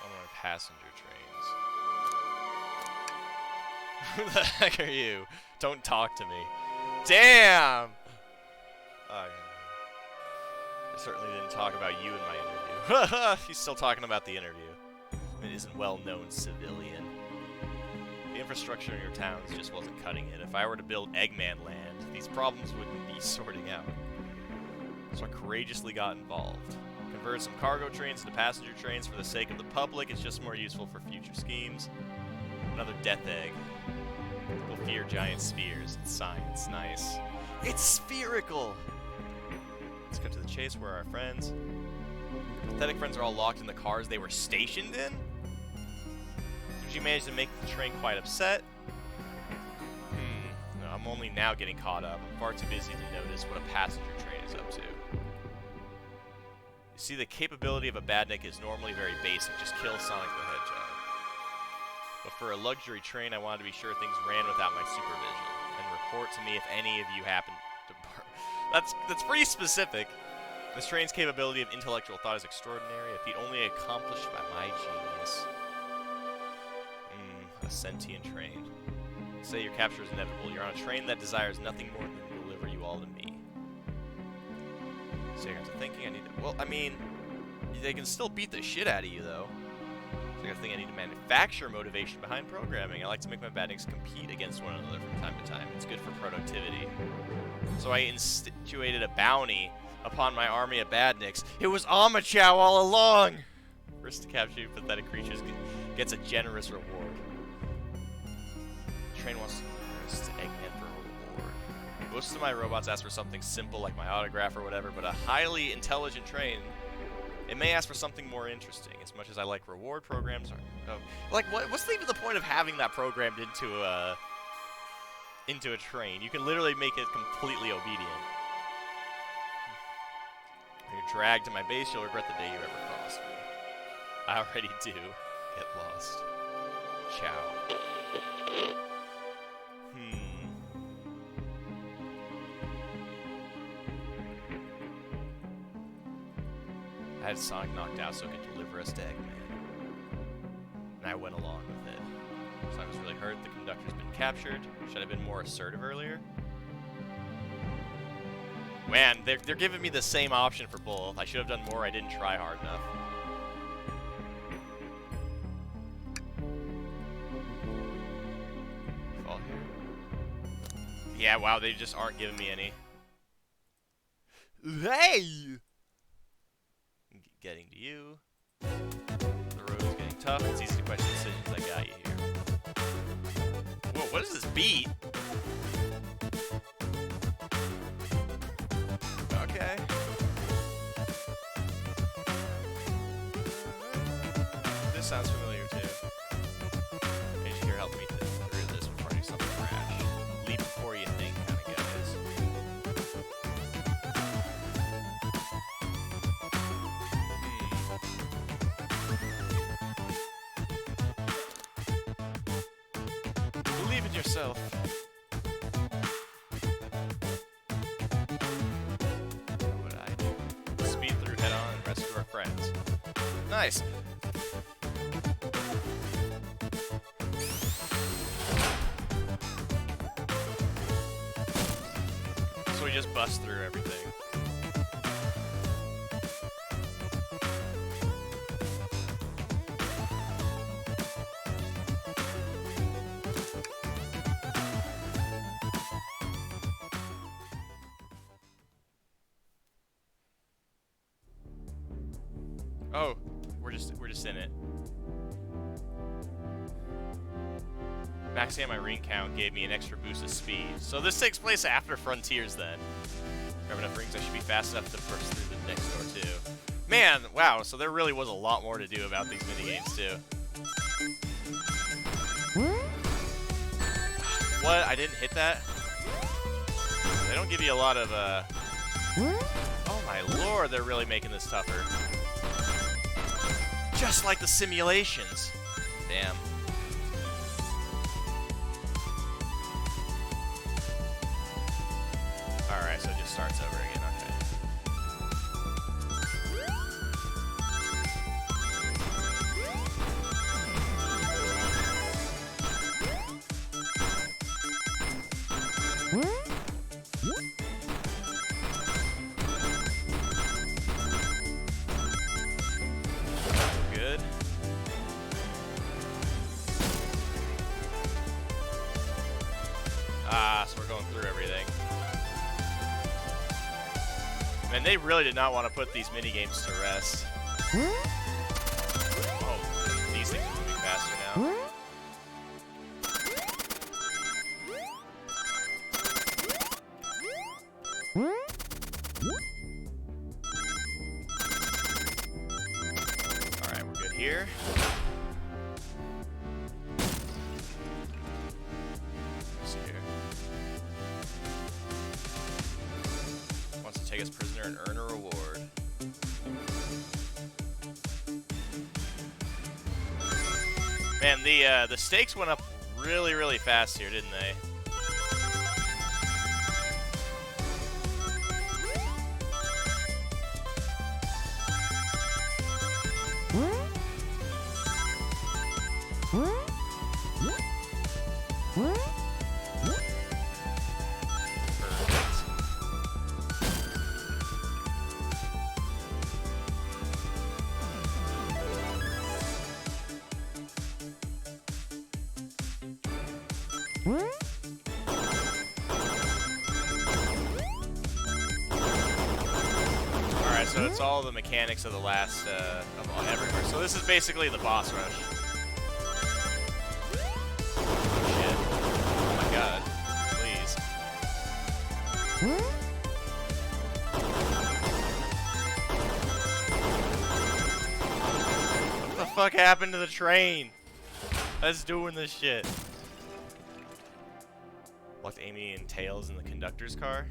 On passenger trains. Who the heck are you? Don't talk to me. Damn! I certainly didn't talk about you in my interview. He's still talking about the interview. It isn't well-known civilian. The infrastructure in your towns just wasn't cutting it. If I were to build Eggman Land, these problems wouldn't be sorting out. So I courageously got involved. Converted some cargo trains into passenger trains for the sake of the public. It's just more useful for future schemes. Another death egg. People fear giant spheres. It's science. Nice. It's spherical! Let's cut to the chase. Where are our friends? Pathetic friends are all locked in the cars they were stationed in? Did you manage to make the train quite upset? No, I'm only now getting caught up. I'm far too busy to notice what a passenger train is up to. You see, the capability of a badnik is normally very basic. Just kill Sonic the Hedgehog. But for a luxury train, I wanted to be sure things ran without my supervision. And report to me if any of you happen to That's pretty specific. This train's capability of intellectual thought is extraordinary, a feat only accomplished by my genius. A sentient train. Say your capture is inevitable. You're on a train that desires nothing more than to deliver you all to me. So you're thinking I need to... Well, I mean, they can still beat the shit out of you, though. So I think I need to manufacture motivation behind programming. I like to make my badniks compete against one another from time to time. It's good for productivity. So I instituted a bounty upon my army of badniks. It was Amachow all along! First to capture pathetic creatures gets a generous reward. The train wants to Eggman for a reward. Most of my robots ask for something simple like my autograph or whatever, but a highly intelligent train, it may ask for something more interesting. As much as I like reward programs, what's even the point of having that programmed into a train? You can literally make it completely obedient. When you're dragged to my base, you'll regret the day you ever crossed me. I already do. Get lost. Ciao. I had Sonic knocked out so it could deliver us to Eggman. And I went along with it. So I was really hurt the conductor's been captured. Should I have been more assertive earlier? Man, they're giving me the same option for both. I should have done more. I didn't try hard enough. Fall here. Yeah, wow, they just aren't giving me any. Hey! Getting to you. The road's getting tough. It's easy to question decisions. I got you here. Whoa, what is this beat? Okay. This sounds familiar too. Engineer, help me through this before I do something rash. Leap before you think, kind of guys. Believe in yourself. What would I do? Speed through head on and rescue our friends. Nice. So we just bust through everything. Oh, we're just in it. Maxing my ring count gave me an extra boost of speed. So this takes place after Frontiers then. Grab enough rings, I should be fast enough to burst through the next door too. Man, wow, so there really was a lot more to do about these minigames too. What? I didn't hit that? They don't give you a lot of, Oh my lord, they're really making this tougher. Just like the simulations. Damn. Alright, so it just starts over again, okay. Good. So we're going through everything. Man, they really did not want to put these minigames to rest. Oh, these things are moving faster now. Alright, we're good here. Let's see here. Wants to take us prisoner and earn a reward. Man, the stakes went up really, really fast here, didn't they? Alright, so it's all the mechanics of the last, of everywhere. So this is basically the boss rush. Shit. Oh my god. Please. What the fuck happened to the train? That's doing this shit. Locked Amy and Tails in the conductor's car.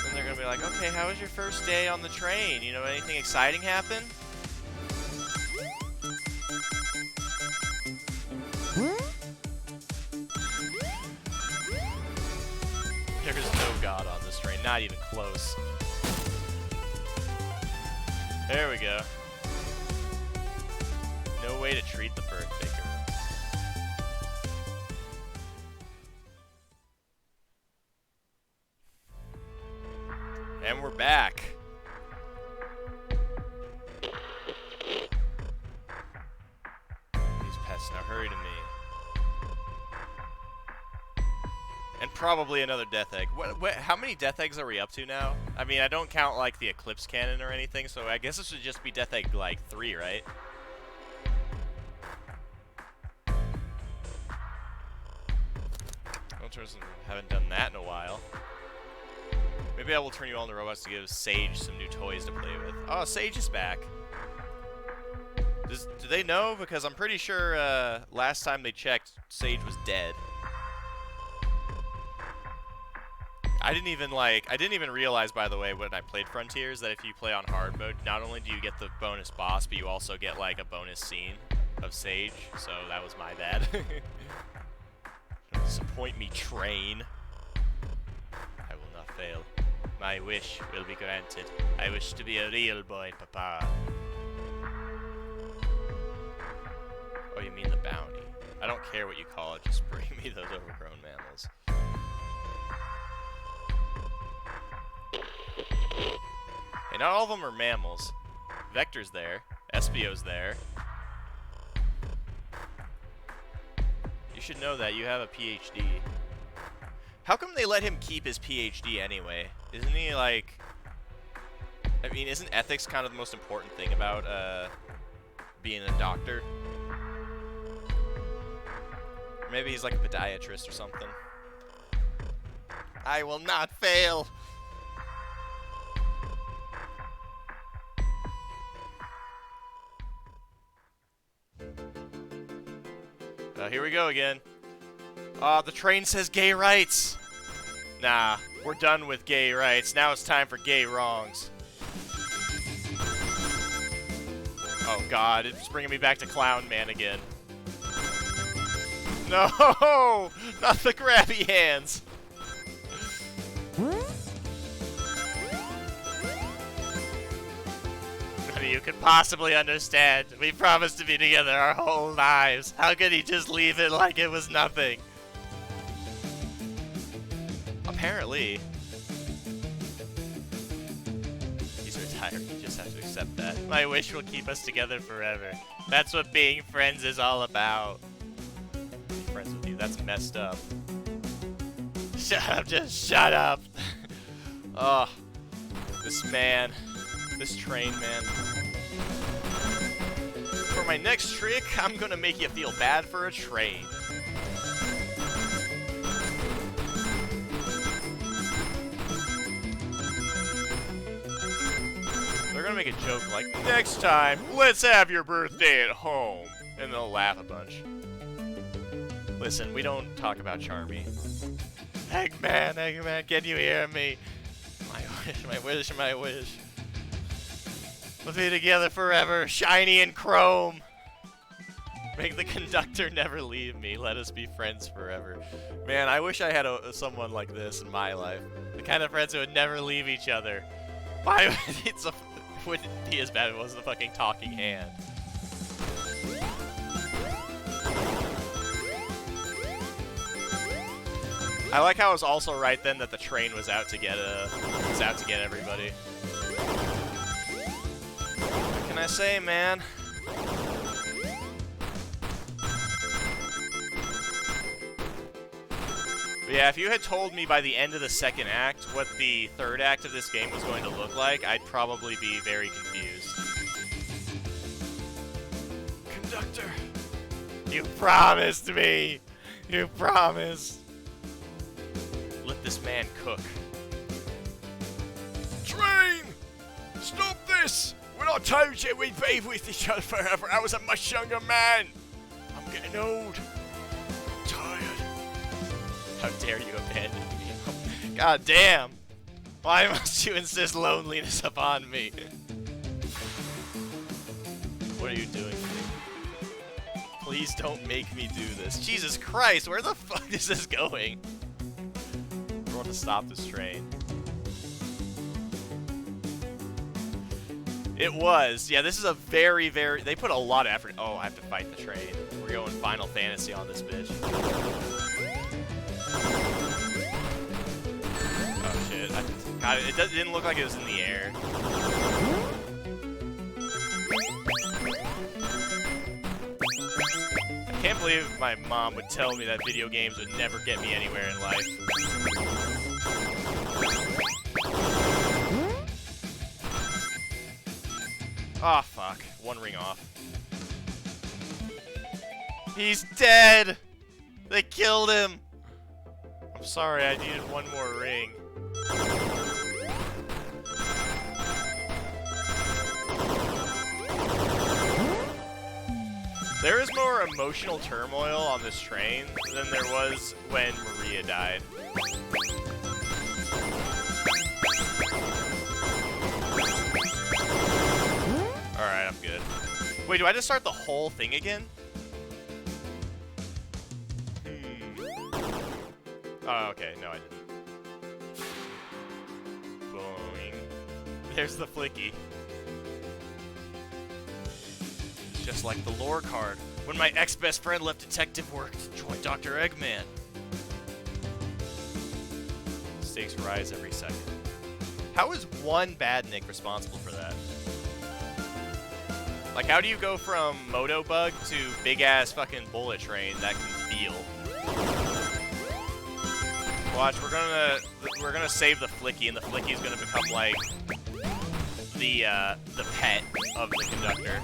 Then they're gonna be like, okay, how was your first day on the train? You know, anything exciting happen? There's no god on this train, not even close. There we go. No way to treat the birthday girl. hurry to me. And probably another death egg. How many death eggs are we up to now? I mean, I don't count like the Eclipse Cannon or anything, so I guess it should just be death egg like 3, right? Haven't done that in a while. Maybe I will turn you all into robots to give Sage some new toys to play with. Oh, Sage is back. Do they know? Because I'm pretty sure last time they checked, Sage was dead. I didn't even realize, by the way, when I played Frontiers, that if you play on hard mode, not only do you get the bonus boss, but you also get like a bonus scene of Sage. So that was my bad. Disappoint me, train. I will not fail. My wish will be granted. I wish to be a real boy, Papa. Oh, you mean the bounty. I don't care what you call it, just bring me those overgrown mammals. Hey, not all of them are mammals. Vector's there. Espio's there. You should know that. You have a PhD. How come they let him keep his PhD anyway? Isn't he like... I mean, isn't ethics kind of the most important thing about being a doctor? Or maybe he's like a podiatrist or something. I will not fail! Here we go again. The train says gay rights. Nah, we're done with gay rights. Now it's time for gay wrongs. Oh god, it's bringing me back to Clown Man again. No! Not the grabby hands! None of you could possibly understand. We promised to be together our whole lives. How could he just leave it like it was nothing? Apparently. He's retired. You just have to accept that. My wish will keep us together forever. That's what being friends is all about. Be friends with you. That's messed up. Shut up. Just shut up. Oh. This man. This train man. For my next trick, I'm gonna make you feel bad for a train. They're gonna make a joke like, next time, let's have your birthday at home. And they'll laugh a bunch. Listen, we don't talk about Charmy. Eggman, Eggman, can you hear me? My wish, my wish, my wish. We'll be together forever, shiny and chrome. Make the conductor never leave me. Let us be friends forever. Man, I wish I had someone like this in my life. The kind of friends who would never leave each other. Why would it wouldn't be as bad if it wasn't a fucking talking hand? I like how it was also right then that the train was out to get everybody. What can I say, man? But yeah, if you had told me by the end of the second act what the third act of this game was going to look like, I'd probably be very confused. Conductor! You promised me! You promised! Let this man cook. Train! Stop this! When I told you we'd be with each other forever, I was a much younger man! I'm getting old. Tired. How dare you abandon me? God damn! Why must you insist loneliness upon me? What are you doing to me? Please don't make me do this. Jesus Christ, where the fuck is this going? I want to stop this train. It was. Yeah, this is a very, very... They put a lot of effort... Oh, I have to fight the train. We're going Final Fantasy on this bitch. Oh, shit. God, it didn't look like it was in the air. I can't believe my mom would tell me that video games would never get me anywhere in life. Ah, fuck. One ring off. He's dead! They killed him! I'm sorry, I needed one more ring. There is more emotional turmoil on this train than there was when Maria died. Alright, I'm good. Wait, do I just start the whole thing again? Oh, okay. No, I didn't. Boing. There's the flicky. Just like the lore card. When my ex-best friend left detective work to join Dr. Eggman. Stakes rise every second. How is one badnik responsible for that? Like, how do you go from Motobug to big-ass fucking bullet train that can feel? Watch, we're gonna save the Flicky, and the Flicky's gonna become like the pet of the conductor.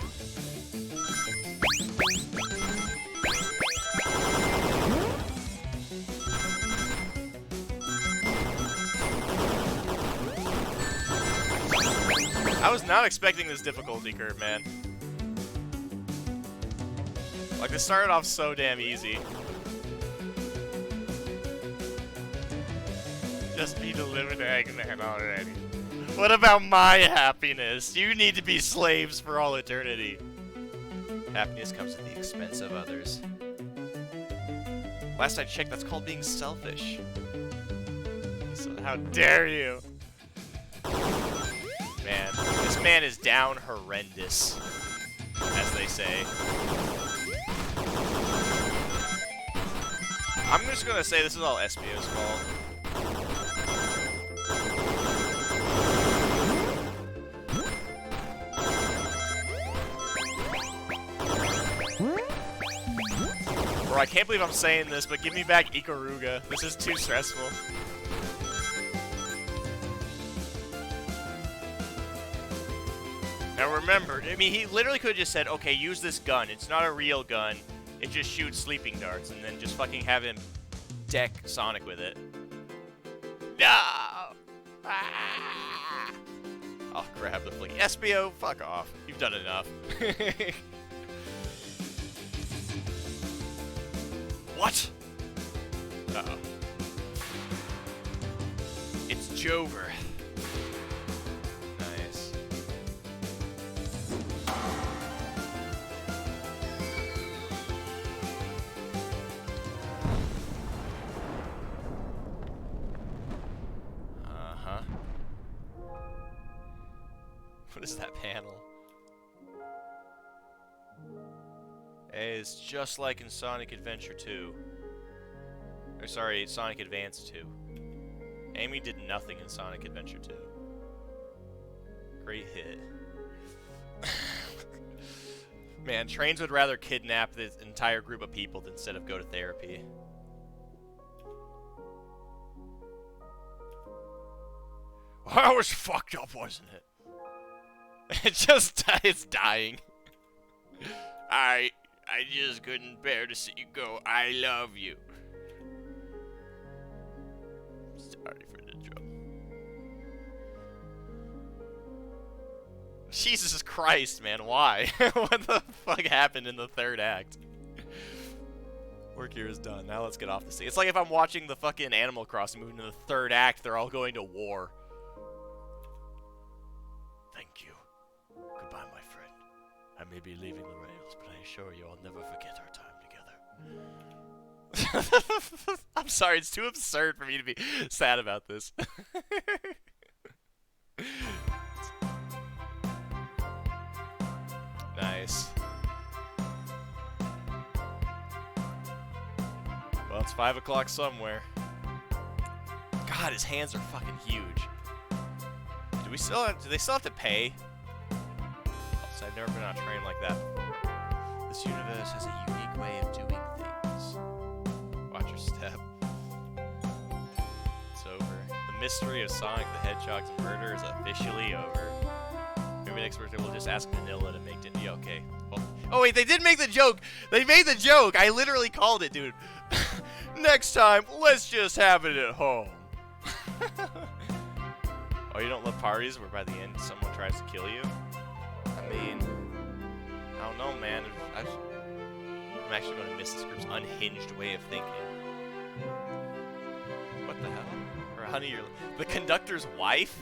I was not expecting this difficulty curve, man. Like, this started off so damn easy. Just be delivered to Eggman already. What about my happiness? You need to be slaves for all eternity. Happiness comes at the expense of others. Last I checked, that's called being selfish. So how dare you? Man, this man is down horrendous, as they say. I'm just gonna say this is all Espio's fault. Bro, I can't believe I'm saying this, but give me back Ikaruga. This is too stressful. Now remember, I mean, he literally could have just said, okay, use this gun. It's not a real gun. It just shoots sleeping darts, and then just fucking have him deck Sonic with it. No! Ah! I'll grab the flicky. Espio, fuck off. You've done enough. What? Uh-oh. It's Jover. Nice. Uh-huh. What is that panel? It's just like in Sonic Adventure 2. Or sorry, Sonic Advance 2. Amy did nothing in Sonic Adventure 2. Great hit. Man, trains would rather kidnap this entire group of people instead of go to therapy. That was fucked up, wasn't it? It's dying. I just couldn't bear to see you go. I love you. Sorry for the joke. Jesus Christ, man, why? What the fuck happened in the third act? Work here is done. Now let's get off the scene. It's like if I'm watching the fucking Animal Crossing movie in the third act, they're all going to war. Thank you. Goodbye, my friend. I may be leaving the rails, but I assure you I'll never forget our time together. I'm sorry, it's too absurd for me to be sad about this. Nice. Well, it's 5 o'clock somewhere. God, his hands are fucking huge. Do they still have to pay? I've never been on a train like that before. This universe has a unique way of doing things. Watch your step. It's over. The mystery of Sonic the Hedgehog's murder is officially over. Maybe next birthday we'll just ask Manila to make dinner. Yeah, okay. Well, oh wait, they did make the joke! They made the joke! I literally called it, dude. Next time, let's just have it at home. Oh, you don't love parties where by the end someone tries to kill you? I mean, I don't know, man. I'm actually going to miss this group's unhinged way of thinking. What the hell? Or honey, you're the conductor's wife?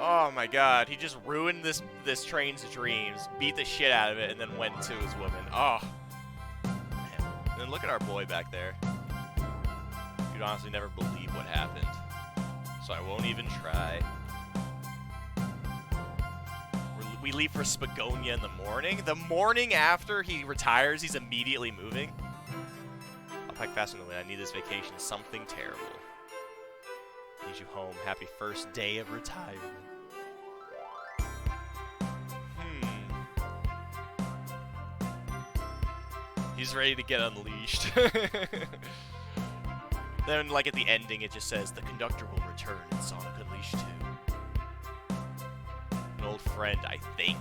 Oh my god, he just ruined this train's dreams, beat the shit out of it, and then went to his woman. Oh. Man. And then look at our boy back there. You'd honestly never believe what happened. So I won't even try. We leave for Spagonia in the morning. The morning after he retires, he's immediately moving. I'll pack fast in the wind. I need this vacation. Something terrible. Need you home. Happy first day of retirement. He's ready to get unleashed. Then, like, at the ending, it just says, the conductor will return in Sonic Unleashed 2. An old friend, I think.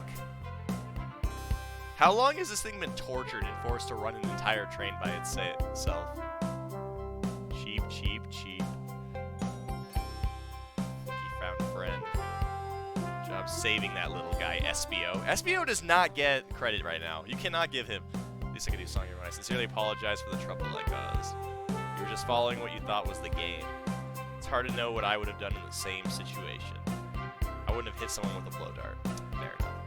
How long has this thing been tortured and forced to run an entire train by itself? Cheap, cheap, cheap. He found a friend. Job saving that little guy, SBO. SBO does not get credit right now. You cannot give him. At least I can do song here. I sincerely apologize for the trouble I caused. You were just following what you thought was the game. It's hard to know what I would have done in the same situation. I wouldn't have hit someone with a blow dart. Fair enough.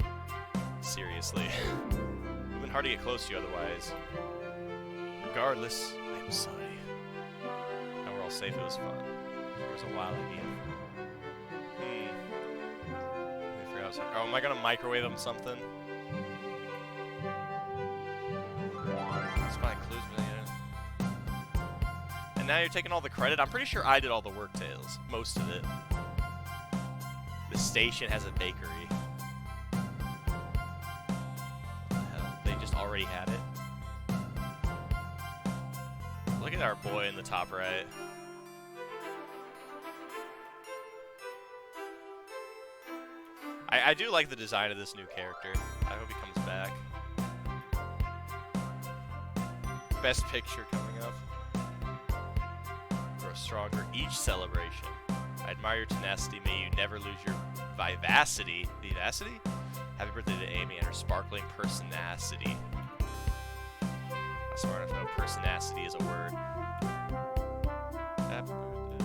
Seriously. It would have been hard to get close to you otherwise. Regardless, I'm sorry. Now we're all safe. It was fun. There was a wild idea. Oh, am I gonna microwave him something? Spot clues, but yeah. And now you're taking all the credit. I'm pretty sure I did all the work, Tails. Most of it. The station has a bakery. What the hell? They just already had it. Look at our boy in the top right. I do like the design of this new character. I hope he comes back. Best picture coming up. Grow stronger each celebration. I admire your tenacity. May you never lose your vivacity. Vivacity? Happy birthday to Amy and her sparkling personacity. Not smart enough to know personacity is a word. Happy birthday.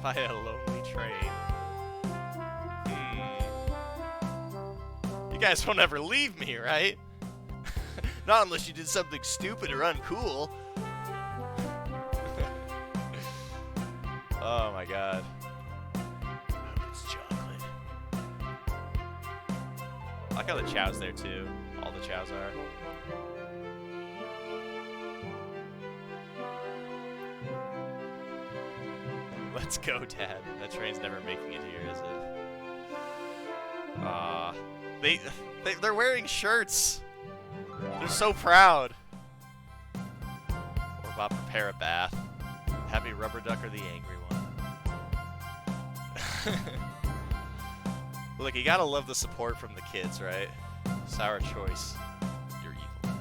By a lonely train. You guys won't ever leave me, right? Not unless you did something stupid or uncool. Oh my god. Oh, it's chocolate. I like how the Chow's there too. All the Chows are. Let's go, Dad. That train's never making it here, is it? They're wearing shirts. They're so proud. Or about prepare a bath. Happy Rubber Duck or the angry one. Look, you gotta love the support from the kids, right? Sour choice. You're evil.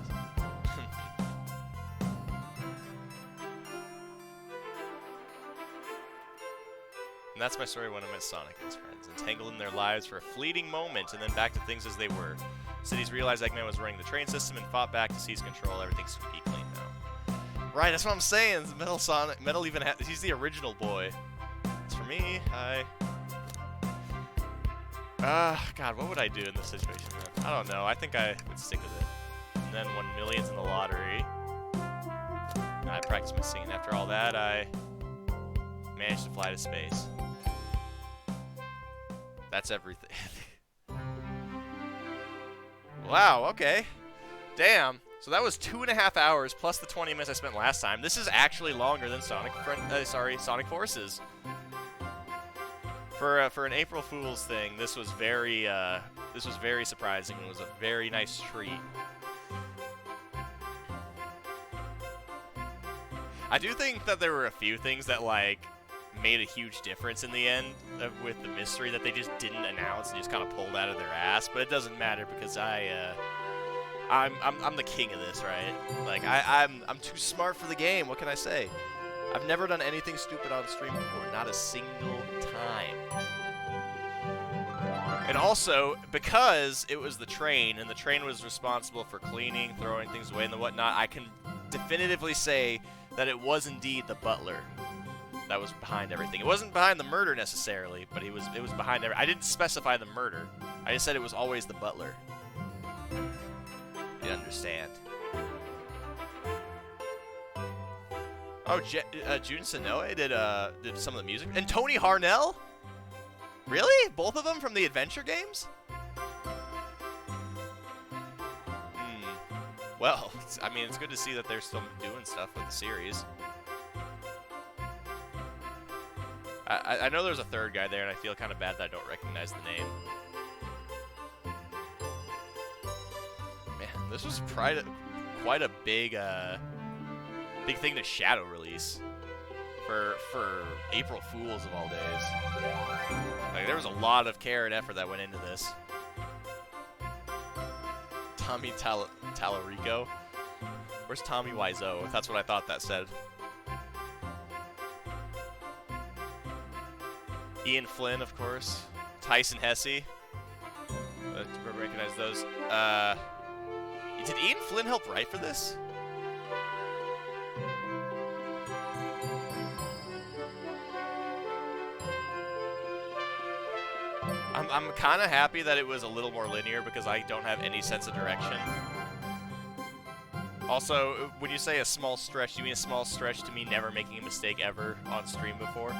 And that's my story when I met Sonic and his friends, entangled in their lives for a fleeting moment, and then back to things as they were. Cities realized Eggman was running the train system and fought back to seize control. Everything's squeaky clean now. Right, that's what I'm saying. Metal Sonic, Metal even he's the original boy. It's for me. God, what would I do in this situation, man? I don't know. I think I would stick with it. And then won millions in the lottery. And I practiced my singing. After all that, I managed to fly to space. That's everything. Wow, okay. Damn. So that was 2.5 hours plus the 20 minutes I spent last time. This is actually longer than Sonic Forces. For an April Fool's thing, this was very surprising. It was a very nice treat. I do think that there were a few things that like made a huge difference in the end with the mystery that they just didn't announce and just kind of pulled out of their ass. But it doesn't matter because I'm the king of this, right? Like I'm too smart for the game. What can I say? I've never done anything stupid on stream before, not a single time. And also, because it was the train, and the train was responsible for cleaning, throwing things away, and the whatnot, I can definitively say that it was indeed the butler that was behind everything. It wasn't behind the murder necessarily, but it was behind everything. I didn't specify the murder. I just said it was always the butler. You understand? Oh, Jun Sonoe did some of the music, and Tony Harnell. Really? Both of them from the adventure games? Well, I mean, it's good to see that they're still doing stuff with the series. I know there's a third guy there, and I feel kind of bad that I don't recognize the name. Man, this was quite a big thing to shadow release for April Fools of all days. Like, there was a lot of care and effort that went into this. Tommy Tallarico? Where's Tommy Wiseau? That's what I thought that said. Ian Flynn, of course. Tyson Hesse. Recognize those. Did Ian Flynn help write for this? I'm kind of happy that it was a little more linear because I don't have any sense of direction. Also, when you say a small stretch, do you mean a small stretch to me never making a mistake ever on stream before?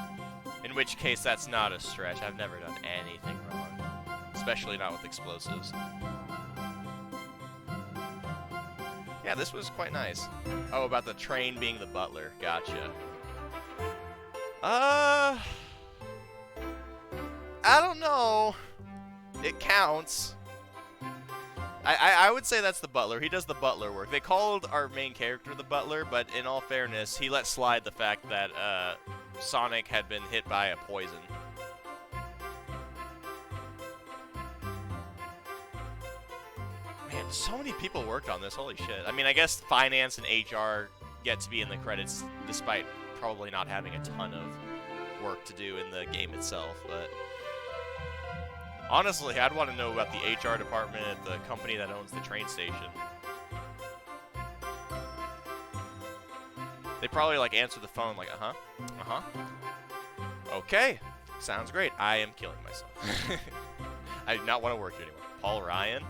In which case, that's not a stretch. I've never done anything wrong. Especially not with explosives. Yeah, this was quite nice. Oh, about the train being the butler. Gotcha. I don't know. It counts. I would say that's the butler. He does the butler work. They called our main character the butler, but in all fairness, he let slide the fact that Sonic had been hit by a poison. Man, so many people worked on this. Holy shit. I mean, I guess finance and HR get to be in the credits despite probably not having a ton of work to do in the game itself, but honestly, I'd want to know about the HR department at the company that owns the train station. They probably like answer the phone like, okay, sounds great. I am killing myself. I do not want to work here anymore. Paul Ryan.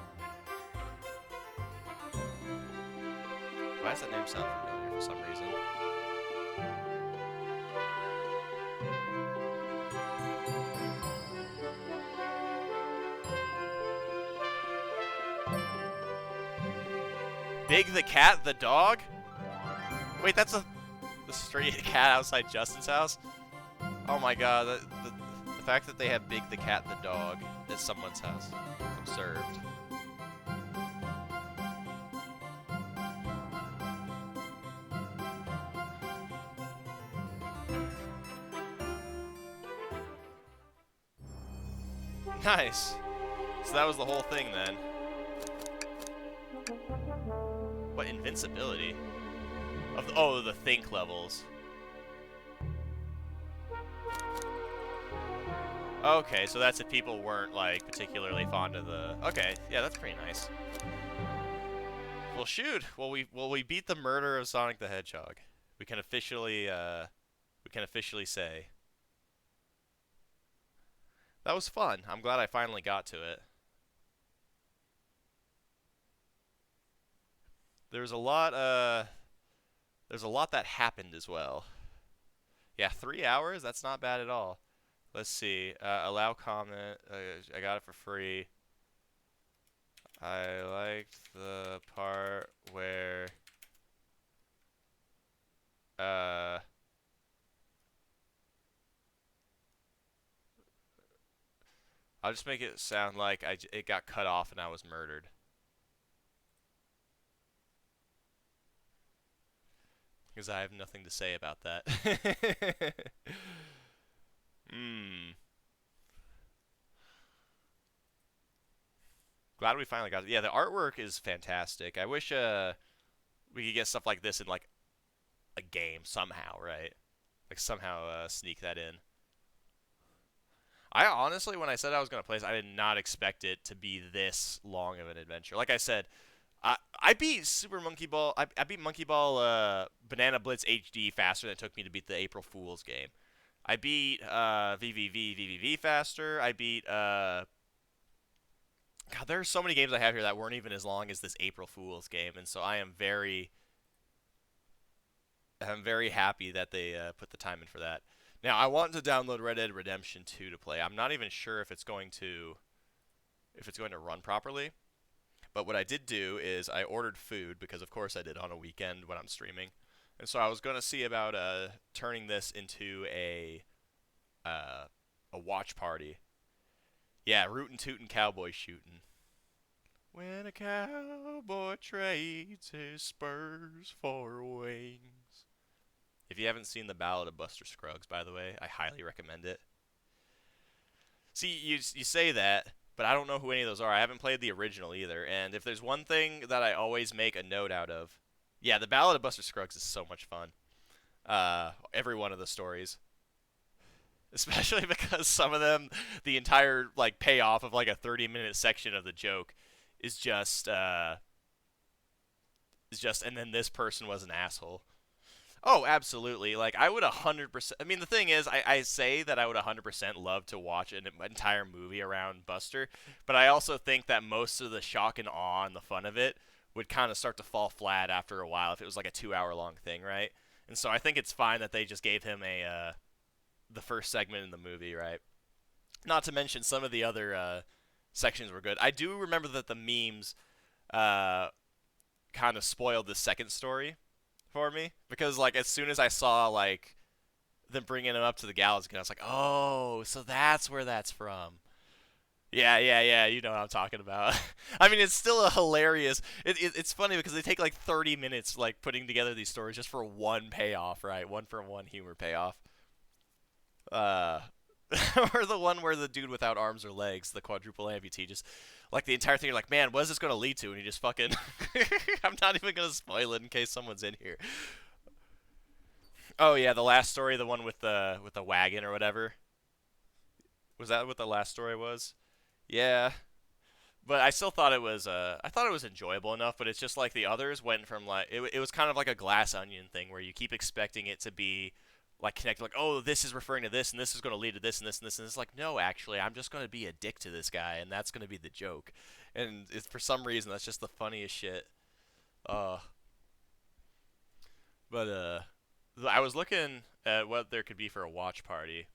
Why does that name sound familiar for some reason? Big the cat, the dog? Wait, that's the stray cat outside Justin's house? Oh my god, the fact that they have Big the cat, the dog at someone's house. Observed. Nice. So that was the whole thing then. What, invincibility? Oh, the think levels. Okay, so that's if people weren't, like, particularly fond of the... Okay, yeah, that's pretty nice. Well, shoot. Well, we beat the murder of Sonic the Hedgehog. We can officially say. That was fun. I'm glad I finally got to it. There's a lot that happened as well. Yeah, 3 hours? That's not bad at all. Let's see. Allow comment. I got it for free. I liked the part where I'll just make it sound like it got cut off and I was murdered. Because I have nothing to say about that. Hmm. Glad we finally got it. Yeah, the artwork is fantastic. I wish we could get stuff like this in like a game somehow, right? Like somehow sneak that in. I honestly, when I said I was gonna play this, I did not expect it to be this long of an adventure. Like I said, I beat Super Monkey Ball. I beat Monkey Ball Banana Blitz HD faster than it took me to beat the April Fool's game. I beat VVV faster. I beat God, there are so many games I have here that weren't even as long as this April Fool's game, and so I'm very happy that they put the time in for that. Now, I want to download Red Dead Redemption 2 to play. I'm not even sure if it's going to run properly. But what I did do is I ordered food because of course I did on a weekend when I'm streaming. And so I was going to see about turning this into a watch party. Yeah, rootin' tootin' cowboy shooting. When a cowboy trades his spurs for wings. If you haven't seen The Ballad of Buster Scruggs, by the way, I highly recommend it. See, you say that, but I don't know who any of those are. I haven't played the original either, and if there's one thing that I always make a note out of, yeah, The Ballad of Buster Scruggs is so much fun. Every one of the stories. Especially because some of them, the entire, like, payoff of, like, a 30-minute section of the joke is just, and then this person was an asshole. Oh, absolutely. Like, I would 100%. I mean, the thing is, I say that I would 100% love to watch an entire movie around Buster, but I also think that most of the shock and awe and the fun of it would kind of start to fall flat after a while if it was like a 2 hour long thing, right? And so I think it's fine that they just gave him the first segment in the movie, right? Not to mention some of the other sections were good. I do remember that the memes kind of spoiled the second story for me because like as soon as I saw like them bringing him up to the gallows again, I was like, oh, so that's where that's from. Yeah. You know what I'm talking about. I mean, it's still a hilarious. It's funny because they take like 30 minutes like putting together these stories just for one payoff, right? One for one humor payoff. Uh, or the one where the dude without arms or legs, the quadruple amputee, just like the entire thing. You're like, man, what is this going to lead to? And he just fucking. I'm not even going to spoil it in case someone's in here. Oh yeah, the last story, the one with the wagon or whatever. Was that what the last story was? Yeah, but I still thought it was I thought it was enjoyable enough. But it's just like the others went from like it was kind of like a glass onion thing where you keep expecting it to be like connected, like, oh, this is referring to this, and this is going to lead to this, and this, and this, and it's like, no, actually, I'm just going to be a dick to this guy, and that's going to be the joke, and it's, for some reason, that's just the funniest shit. Uh, but I was looking at what there could be for a watch party.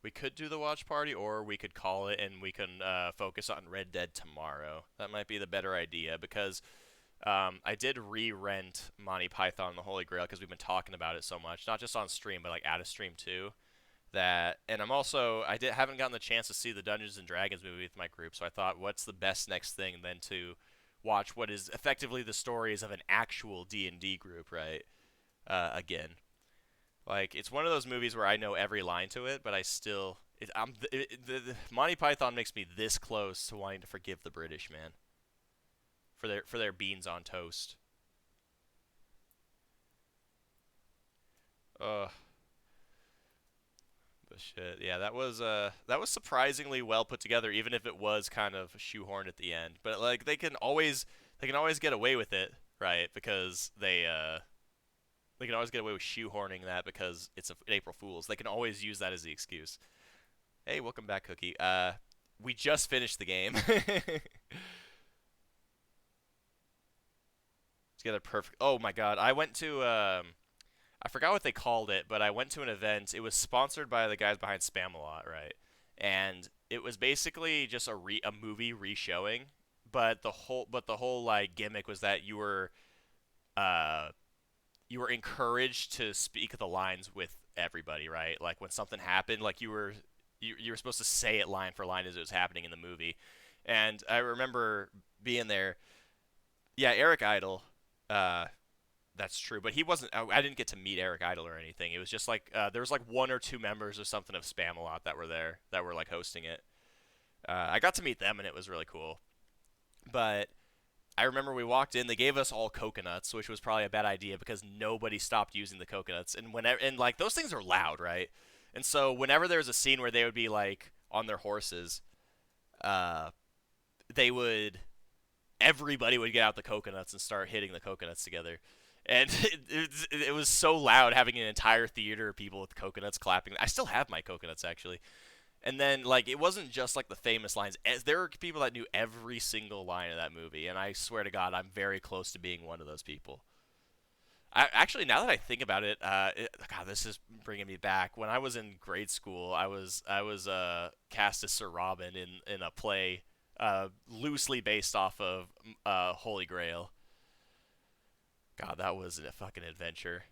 We could do the watch party, or we could call it, and we can focus on Red Dead tomorrow. That might be the better idea, because I did re-rent Monty Python and the Holy Grail because we've been talking about it so much, not just on stream, but like out of stream too. That, and haven't gotten the chance to see the Dungeons and Dragons movie with my group, so I thought, what's the best next thing than to watch what is effectively the stories of an actual D&D group, right? Again, like it's one of those movies where I know every line to it, but I still, the Monty Python makes me this close to wanting to forgive the British, man, for their beans on toast. Ugh. But shit, yeah, that was surprisingly well put together, even if it was kind of shoehorned at the end. But like they can always get away with it, right? Because they can always get away with shoehorning that because it's an April Fool's. They can always use that as the excuse. Hey, welcome back, Cookie. We just finished the game. Together perfect. Oh my god, I went to I forgot what they called it, but I went to an event. It was sponsored by the guys behind Spamalot, right? And it was basically just a movie re-showing, but the whole like gimmick was that uh you were encouraged to speak the lines with everybody, right? Like when something happened, like you were supposed to say it line for line as it was happening in the movie. And I remember being there. Yeah, Eric Idle. That's true, but he wasn't. I didn't get to meet Eric Idle or anything. It was just like there was like one or two members or something of Spamalot that were there that were like hosting it. I got to meet them and it was really cool. But I remember we walked in. They gave us all coconuts, which was probably a bad idea because nobody stopped using the coconuts. And whenever and like those things are loud, right? And so whenever there was a scene where they would be like on their horses, they would everybody would get out the coconuts and start hitting the coconuts together. And it was so loud having an entire theater of people with coconuts clapping. I still have my coconuts actually. And then like it wasn't just like the famous lines. There were people that knew every single line of that movie, and I swear to God, I'm very close to being one of those people. Actually, now that I think about it, God, this is bringing me back. When I was in grade school, I was cast as Sir Robin in a play loosely based off of Holy Grail. God, that was a fucking adventure.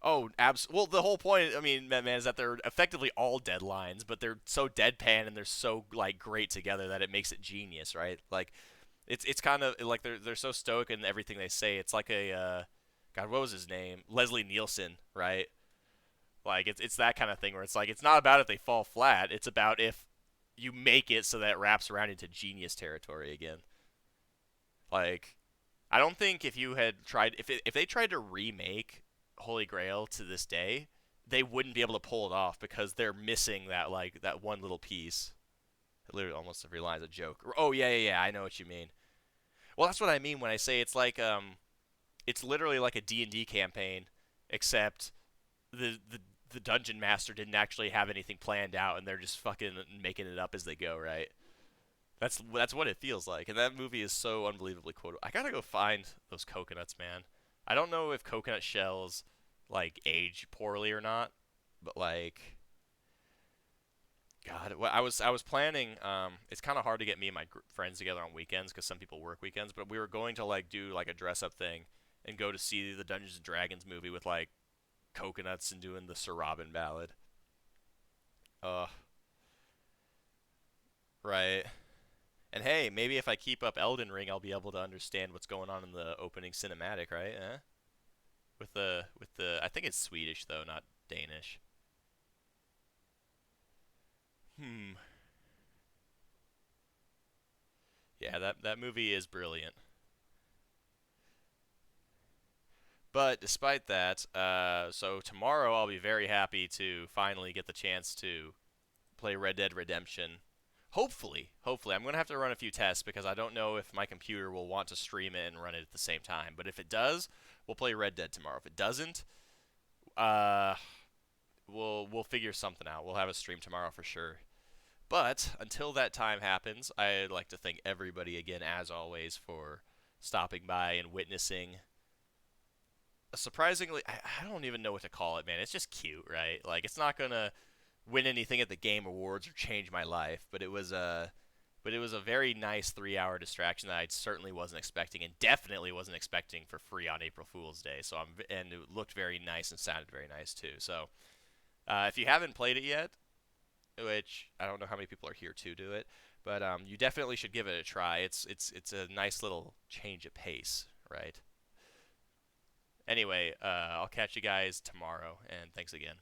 Oh, well, the whole point, I mean, man, is that they're effectively all deadlines, but they're so deadpan and they're so like great together that it makes it genius, right? Like, it's kind of like they're so stoic in everything they say. It's like a God, what was his name? Leslie Nielsen, right? Like it's that kind of thing where it's like it's not about if they fall flat, it's about if you make it so that it wraps around into genius territory again. Like, I don't think if you had tried if they tried to remake Holy Grail to this day, they wouldn't be able to pull it off because they're missing that like that one little piece. Literally, almost every line is a joke. Oh yeah, I know what you mean. Well, that's what I mean when I say it's like it's literally like a D&D campaign, except the dungeon master didn't actually have anything planned out, and they're just fucking making it up as they go, right? That's what it feels like, and that movie is so unbelievably quotable. I gotta go find those coconuts, man. I don't know if coconut shells like age poorly or not, but like, God, I was planning. It's kind of hard to get me and my friends together on weekends because some people work weekends. But we were going to like do like a dress up thing and go to see the Dungeons and Dragons movie with like coconuts and doing the Sir Robin ballad. Right. And hey, maybe if I keep up Elden Ring, I'll be able to understand what's going on in the opening cinematic, right? With the I think it's Swedish though, not Danish. Hmm. Yeah, that movie is brilliant. But despite that, so tomorrow I'll be very happy to finally get the chance to play Red Dead Redemption. Hopefully, I'm gonna have to run a few tests because I don't know if my computer will want to stream it and run it at the same time. But if it does, we'll play Red Dead tomorrow. If it doesn't, uh, we'll figure something out. We'll have a stream tomorrow for sure. But until that time happens, I'd like to thank everybody again, as always, for stopping by and witnessing a surprisingly, I don't even know what to call it, man. It's just cute, right? Like, it's not gonna win anything at the Game Awards or change my life, but it was a very nice 3 hour distraction that I certainly wasn't expecting, and definitely wasn't expecting for free on April Fool's Day. So and it looked very nice and sounded very nice too. So if you haven't played it yet, which I don't know how many people are here to do it, but you definitely should give it a try. It's a nice little change of pace, right? Anyway, I'll catch you guys tomorrow, and thanks again.